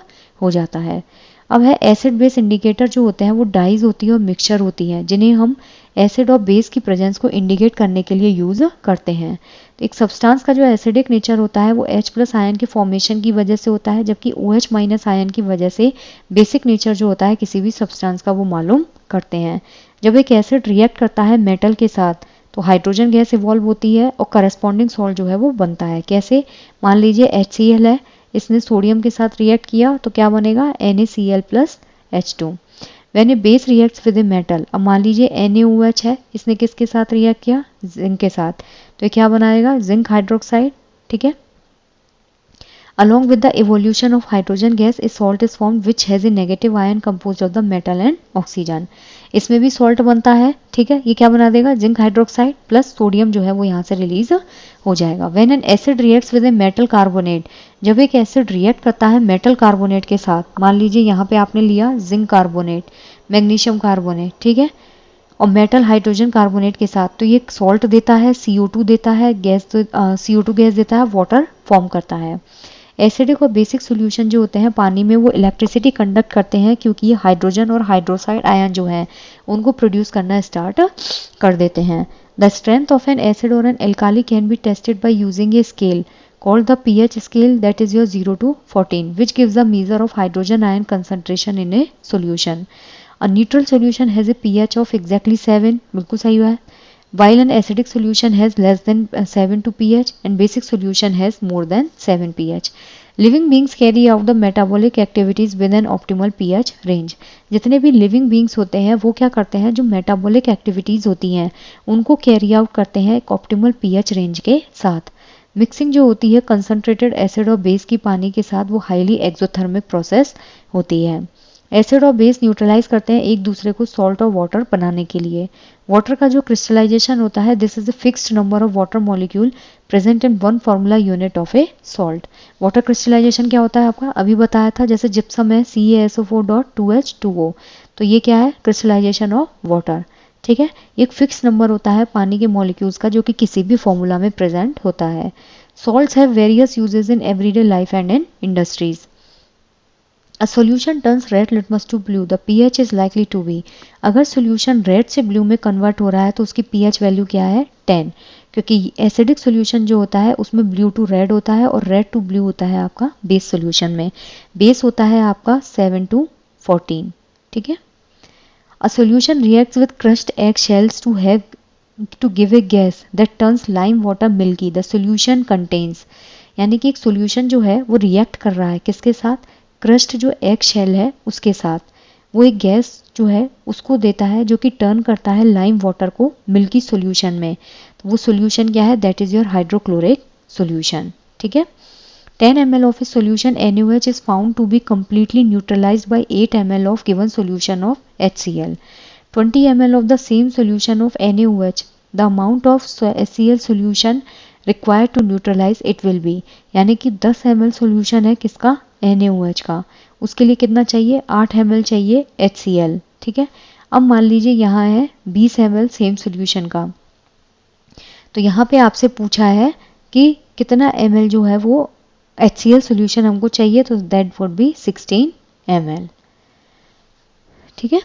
हो जाता है। अब है एसिड बेस इंडिकेटर जो होते हैं वो डाइज होती है और मिक्सचर होती है जिन्हें हम एसिड और बेस की प्रेजेंस को इंडिकेट करने के लिए यूज करते हैं। तो एक सब्सटेंस का जो एसिडिक नेचर होता है वो H+ आयन के फॉर्मेशन की वजह से होता है, जबकि OH- आयन की वजह से बेसिक नेचर जो होता है किसी भी सब्सटेंस का वो मालूम करते हैं। जब एक एसिड रिएक्ट करता है मेटल के साथ तो हाइड्रोजन गैस इवॉल्व होती है और करस्पॉन्डिंग सॉल्ट जो है वो बनता है। कैसे? मान लीजिए HCl है, इसने सोडियम के साथ रिएक्ट किया तो क्या बनेगा? NaCl plus H2। When A base reacts with a metal, अब मान लीजिए NaOH है, इसने किसके साथ रिएक्ट किया? जिंक के साथ, तो ये क्या बनाएगा? Zinc hydroxide. ठीक है। Along with the evolution of hydrogen gas, a salt is formed which has a negative ion composed of the metal and oxygen। इसमें भी सॉल्ट बनता है। ठीक है, ये क्या बना देगा? जिंक हाइड्रोक्साइड प्लस सोडियम जो है वो यहाँ से रिलीज हो जाएगा। When an acid reacts with a metal carbonate, जब एक एसिड रिएक्ट करता है मेटल कार्बोनेट के साथ, मान लीजिए यहाँ पे आपने लिया जिंक कार्बोनेट, मैग्नीशियम कार्बोनेट, ठीक है, और मेटल हाइड्रोजन कार्बोनेट के साथ, तो ये सॉल्ट देता है, CO2 देता है, गैस CO2 गैस देता है, वाटर फॉर्म करता है। एसिडिक और बेसिक सॉल्यूशन जो होते हैं पानी में, वो इलेक्ट्रिसिटी कंडक्ट करते हैं क्योंकि ये हाइड्रोजन और हाइड्रोक्साइड आयन जो हैं उनको प्रोड्यूस करना स्टार्ट कर देते हैं। The strength of an acid or an alkali can be tested by using a scale called the pH scale, that is your 0 to 14, which gives the measure of hydrogen ion concentration in a solution. A neutral solution has a pH of exactly 7, बिल्कुल सही है, while an acidic solution has less than 7 to pH and basic solution has more than 7 pH. Living beings carry out the metabolic activities with an optimal pH range. जितने भी living beings होते हैं वो क्या करते हैं? जो मेटाबॉलिक एक्टिविटीज़ होती हैं उनको कैरी आउट करते हैं एक ऑप्टिमल pH रेंज के साथ। मिक्सिंग जो होती है कंसनट्रेटेड एसिड और बेस की पानी के साथ, वो हाईली एक्सोथर्मिक प्रोसेस होती है। एसिड और बेस न्यूट्रलाइज करते हैं एक दूसरे को सॉल्ट और वाटर बनाने के लिए। वाटर का जो क्रिस्टलाइजेशन होता है, this is the fixed number of water molecule present in one formula unit of a salt. Water crystallisation क्या होता है आपका? अभी बताया था, जैसे जिप्सम है CaSO4.2H2O, तो ये क्या है? Crystallisation of water. ठीक है, एक फिक्स नंबर होता है पानी के मॉलिक्यूल्स का जो कि किसी भी फॉर्मूला में प्रेजेंट होता है। Salts have various uses in everyday life and in industries. A solution turns red litmus to blue, the pH is likely to be, अगर solution red से blue में convert हो रहा है तो उसकी pH वैल्यू क्या है? 10, क्योंकि एसिडिक solution जो होता है उसमें blue to red होता है और red to blue होता है आपका बेस solution में। बेस होता है आपका 7 to 14। ठीक है। A solution reacts with crushed egg shells to give a gas that turns lime water milky. The solution contains, यानी कि एक solution जो है वो react कर रहा है किसके साथ? क्रस्ट जो एग शेल है उसके साथ, वो एक गैस जो है उसको देता है जो कि टर्न करता है लाइम वाटर को मिल्की सॉल्यूशन में। तो वो सॉल्यूशन क्या है? That is your hydrochloric solution. ठीक है। 10 ml of a solution NaOH is found to be completely neutralized by 8 ml of given solution of HCl. 20 ml of the same solution of NaOH, the amount of HCl solution required to neutralize it will be, यानी कि 10 ml solution है किसका? NaOH का, उसके लिए कितना चाहिए? 8 ml चाहिए HCl। ठीक है। अब मान लीजिए यहाँ है 20 ml सेम सॉल्यूशन का, तो यहाँ पे आपसे पूछा है कि कितना ml जो है वो HCl सॉल्यूशन हमको चाहिए, तो दैट वुड बी 16 ml। ठीक है।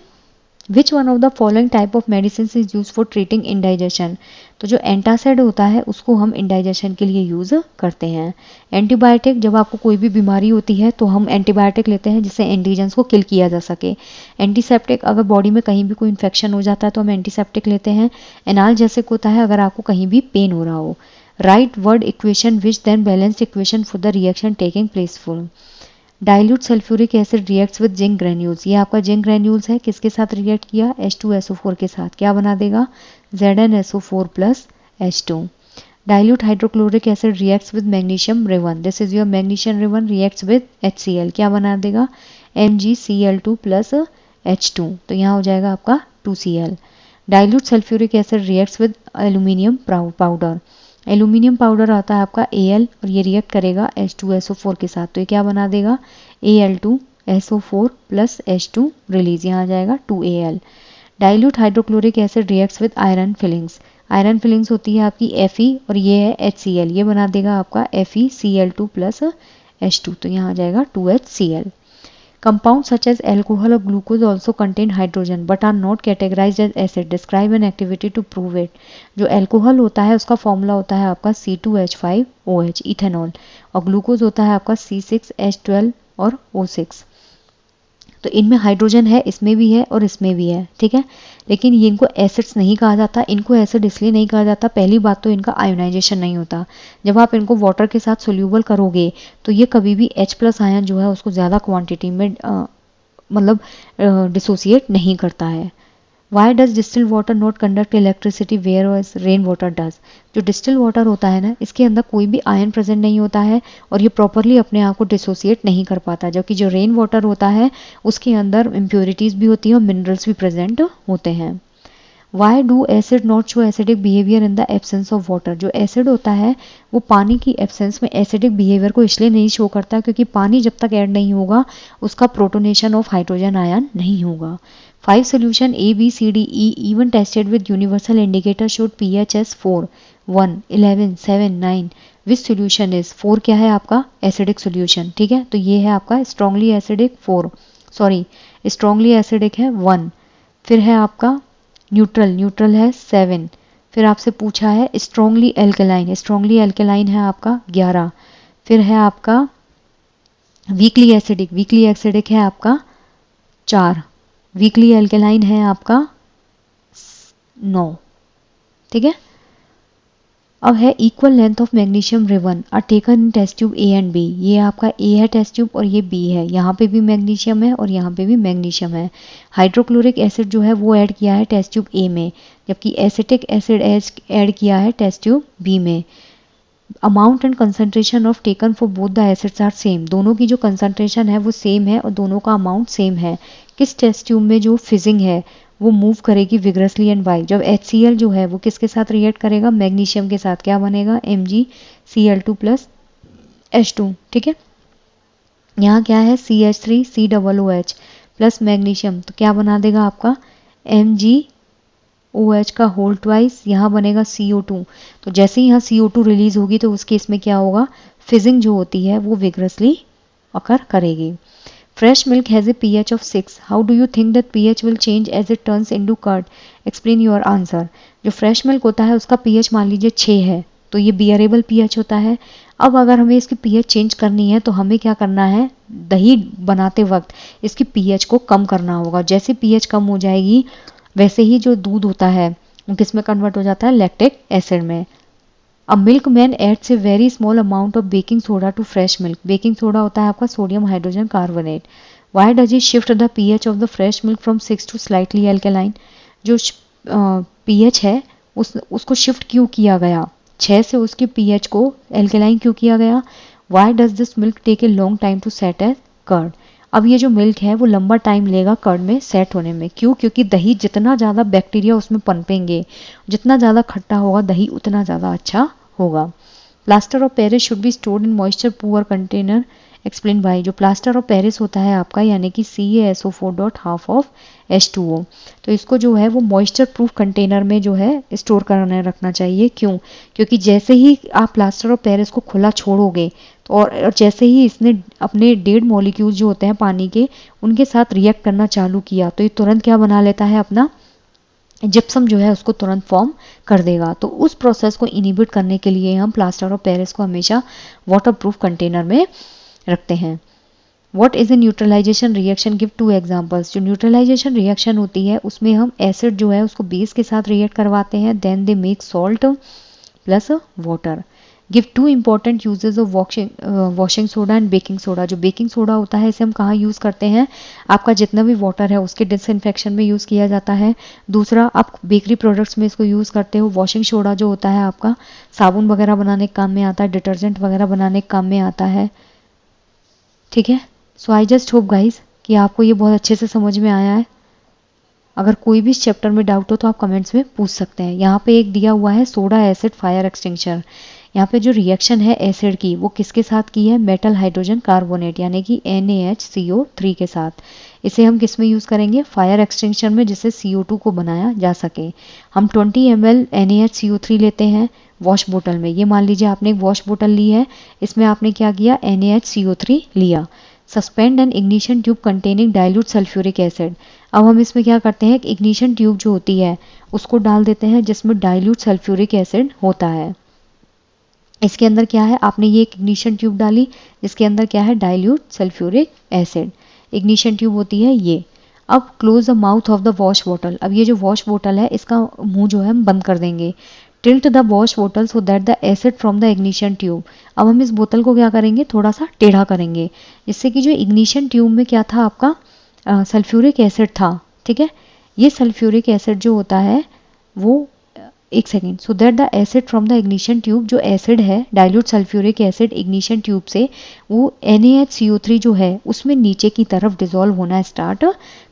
Which one of the following type of medicine is use for treating indigestion? तो जो एंटासिड होता है उसको हम इंडाइजेशन के लिए यूज करते हैं। एंटीबायोटिक, जब आपको कोई भी बीमारी होती है तो हम एंटीबायोटिक लेते हैं जिससे एंटीजेंस को किल किया जा सके। एंटीसेप्टिक, अगर बॉडी में कहीं भी कोई इन्फेक्शन हो जाता है तो हम एंटीसेप्टिक लेते हैं। एनाल्जेसिक होता है अगर आपको कहीं भी पेन हो रहा हो। Write word equation which then balanced equation for the reaction taking place full. Dilute sulphuric acid reacts with zinc granules, ये आपका जिंक ग्रेन्यूल्स है, किसके साथ रिएक्ट किया? H2SO4 के साथ, क्या बना देगा? ZnSO4 plus H2। Dilute hydrochloric acid reacts with magnesium ribbon, this is your magnesium ribbon reacts with HCl, क्या बना देगा? MgCl2 प्लस H2, तो यहाँ हो जाएगा आपका 2Cl। Dilute sulphuric acid reacts with aluminium powder, aluminium powder आता है आपका Al और ये रिएक्ट करेगा H2SO4 के साथ, तो ये क्या बना देगा? Al2SO4 प्लस H2 रिलीज, यहाँ आ जाएगा 2Al। Dilute hydrochloric acid reacts with iron filings, iron filings होती है आपकी Fe और ये है HCl, ये बना देगा आपका FeCl2 प्लस H2, तो यहाँ आ जाएगा 2HCl। Compounds such as alcohol or glucose also contain hydrogen but are not categorized as acid. Describe an activity to prove it. जो अल्कोहल होता है उसका फॉर्मूला होता है आपका C2H5OH इथेनॉल, और ग्लूकोज होता है आपका C6H12 और O6। तो इनमें हाइड्रोजन है, इसमें भी है और इसमें भी है, ठीक है। लेकिन ये इनको एसिड्स नहीं कहा जाता। इनको एसिड इसलिए नहीं कहा जाता, पहली बात तो इनका आयोनाइजेशन नहीं होता। जब आप इनको वाटर के साथ सोल्यूबल करोगे तो ये कभी भी H+ आयन जो है उसको ज़्यादा क्वांटिटी में मतलब डिसोसिएट नहीं करता है। Why does distilled water not conduct electricity whereas rain water does? जो डिस्टिल वाटर होता है ना, इसके अंदर कोई भी आयन प्रेजेंट नहीं होता है और ये प्रॉपरली अपने आप को डिसोसिएट नहीं कर पाता, जबकि जो रेन वाटर होता है उसके अंदर इम्प्योरिटीज भी होती हैं और मिनरल्स भी प्रेजेंट होते हैं। Why do acid not show acidic behavior in the absence of water? जो एसिड होता है वो पानी की एब्सेंस में एसिडिक बिहेवियर को इसलिए नहीं शो करता क्योंकि पानी जब तक ऐड नहीं होगा उसका प्रोटोनेशन ऑफ हाइड्रोजन आयन नहीं होगा। 5 solution A, B, C, D, E even tested with universal indicator showed pH as 4, 1, 11, 7, 9. Which solution is 4? क्या है आपका एसिडिक सोल्यूशन, ठीक है। तो ये है आपका strongly acidic 4, sorry strongly acidic है 1। फिर है आपका न्यूट्रल, न्यूट्रल है 7। फिर आपसे पूछा है स्ट्रांगली एल्कलाइन, स्ट्रांगली एल्कलाइन है आपका 11। फिर है आपका वीकली एसिडिक, वीकली एसिडिक है आपका 4। वीकली एल्कलाइन है आपका 9, ठीक है। अब है equal length of magnesium ribbon are taken in test tube A and B. ये आपका ए है टेस्ट ट्यूब और ये बी है, यहाँ पे भी मैग्नीशियम है और यहाँ पे भी मैग्नीशियम है। हाइड्रोक्लोरिक एसिड जो है वो ऐड किया है टेस्ट ट्यूब ए में, जबकि एसिटिक एसिड ऐड किया है टेस्ट ट्यूब बी में। Amount and concentration of taken for both the acids are same, दोनों की जो कंसंट्रेशन है वो सेम है और दोनों का अमाउंट सेम है। किस टेस्ट ट्यूब में जो फिजिंग है वो मूव करेगी विग्रसली एंड वाई? जब HCl जो है वो किसके साथ रिएक्ट करेगा? मैग्नीशियम के साथ। क्या बनेगा? MgCl2+H2, ठीक है। यहाँ क्या है? CH3COOH प्लस मैग्नीशियम, तो क्या बना देगा आपका MgOH का होल ट्वाइस, यहाँ बनेगा CO2। तो जैसे ही यहाँ CO2 रिलीज होगी तो उस केस में क्या होगा? फिजिंग जो होती है वो विग्रसली अकर करेगी। Fresh milk has a pH of 6. How do you think that pH will change as it turns into curd? Explain your answer. जो फ्रेश मिल्क होता है उसका pH मान लीजिए 6 है, तो ये बियरेबल pH होता है। अब अगर हमें इसकी pH चेंज करनी है तो हमें क्या करना है? दही बनाते वक्त इसकी pH को कम करना होगा। जैसे pH कम हो जाएगी वैसे ही जो दूध होता है वो किस में कन्वर्ट हो जाता है? लैक्टिक एसिड में। A milkman adds a very small amount of baking soda to fresh milk. Baking soda होता है आपका sodium hydrogen carbonate. Why does he shift the pH of the fresh milk from 6 to slightly alkaline? जो pH है उसको shift क्यों किया गया? 6 से उसके pH को एल्केलाइन क्यों किया गया? Why does this milk take a long time to set as curd? अब ये जो मिल्क है वो लंबा टाइम लेगा कर्ड में सेट होने में। क्यों? क्योंकि दही जितना ज़्यादा बैक्टीरिया उसमें पनपेंगे, जितना ज़्यादा खट्टा होगा दही उतना ज़्यादा अच्छा होगा। Plaster of Paris should be stored in moisture poor container, explain by. जो प्लास्टर ऑफ पेरिस होता है आपका यानी कि CaSO4.half तो इसको जो है वो मॉइस्चर प्रूफ कंटेनर में जो है स्टोर करने रखना चाहिए। क्यों? क्योंकि जैसे ही आप प्लास्टर ऑफ पेरिस को खुला छोड़ोगे तो और जैसे ही इसने अपने 1.5 मॉलिक्यूल जो होते हैं पानी के उनके साथ रिएक्ट करना चालू किया तो ये तुरंत क्या बना लेता है? अपना जिप्सम जो है उसको तुरंत फॉर्म कर देगा। तो उस प्रोसेस को इनिबिट करने के लिए हम प्लास्टर ऑफ पेरिस को हमेशा वाटरप्रूफ कंटेनर में रखते हैं। What is a neutralisation reaction? Give 2 examples. जो न्यूट्रलाइजेशन रिएक्शन होती है उसमें हम एसिड जो है उसको बेस के साथ रिएक्ट करवाते हैं, then they make salt plus water. Give 2 important uses of washing soda and baking soda. जो बेकिंग सोडा होता है इसे हम कहाँ यूज़ करते हैं? आपका जितना भी वाटर है उसके डिसइंफेक्शन में यूज़ किया जाता है। दूसरा, आप बेकरी प्रोडक्ट्स में इसको यूज़ करते हो। वॉशिंग सोडा जो होता है आपका साबुन वगैरह बनाने के काम में आता है, डिटर्जेंट वगैरह बनाने के काम में आता है, ठीक है। सो आई जस्ट होप गाइज कि आपको ये बहुत अच्छे से समझ में आया है। अगर कोई भी इस चैप्टर में डाउट हो तो आप कमेंट्स में पूछ सकते हैं। यहाँ पे एक दिया हुआ है सोडा एसिड फायर एक्सटिंक्शर। यहाँ पे जो रिएक्शन है एसिड की वो किसके साथ की है? मेटल हाइड्रोजन कार्बोनेट यानी कि NaHCO3 के साथ। इसे हम किस में यूज़ करेंगे? फायर एक्सटिंक्शन में, जिससे CO2 को बनाया जा सके। हम 20 ml NaHCO3 लेते हैं वॉश बोतल में। ये मान लीजिए आपने एक वॉश बोतल ली है, इसमें आपने क्या किया? NaHCO3 लिया। Suspend an ignition tube containing dilute sulphuric acid. अब हम इसमें क्या करते हैं? इग्निशन ट्यूब जो होती है उसको डाल देते हैं जिसमें डाइल्यूट सल्फ्यूरिक एसिड होता है। इसके अंदर क्या है? आपने ये एक इग्निशन ट्यूब डाली जिसके अंदर क्या है? Dilute sulphuric acid. Ignition tube होती है ये। अब close the mouth of the wash bottle, अब ये जो वॉश बॉटल है इसका मुंह जो है हम बंद कर देंगे। Tilt the wash bottle so that the acid from the ignition tube, अब हम इस बोतल को क्या करेंगे, थोड़ा सा टेढ़ा करेंगे, जिससे कि जो इग्निशन ट्यूब में क्या था आपका सल्फ्यूरिक एसिड था, ठीक है। ये सल्फ्यूरिक एसिड जो होता है वो, एक second, so that the acid from the ignition tube, जो एसिड है dilute sulphuric acid ignition tube से वो NaHCO3 जो है उसमें नीचे की तरफ डिजोल्व होना स्टार्ट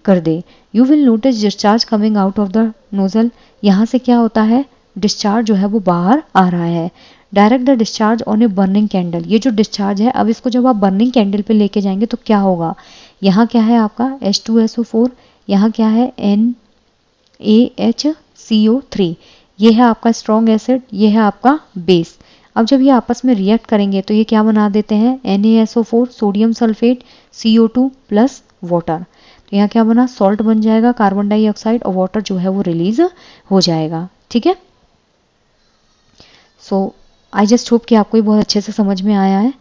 कर दे। You will notice discharge coming out of the nozzle, यहाँ से क्या होता है, डिस्चार्ज जो है वो बाहर आ रहा है। Direct the discharge on a burning candle, ये जो डिस्चार्ज है अब इसको जब आप बर्निंग कैंडल पे लेके जाएंगे तो क्या होगा, यहाँ क्या है आपका H2SO4, यहाँ क्या है NaHCO3, ये है आपका स्ट्रॉन्ग एसिड, ये है आपका बेस। अब जब ये आपस में रिएक्ट करेंगे तो ये क्या बना देते हैं, NaSO4 sodium sulphate CO2 plus water, तो यहाँ क्या बना, सॉल्ट बन जाएगा, कार्बन डाइऑक्साइड और वाटर जो है वो रिलीज हो जाएगा, ठीक है। सो आई जस्ट होप कि आपको ये बहुत अच्छे से समझ में आया है।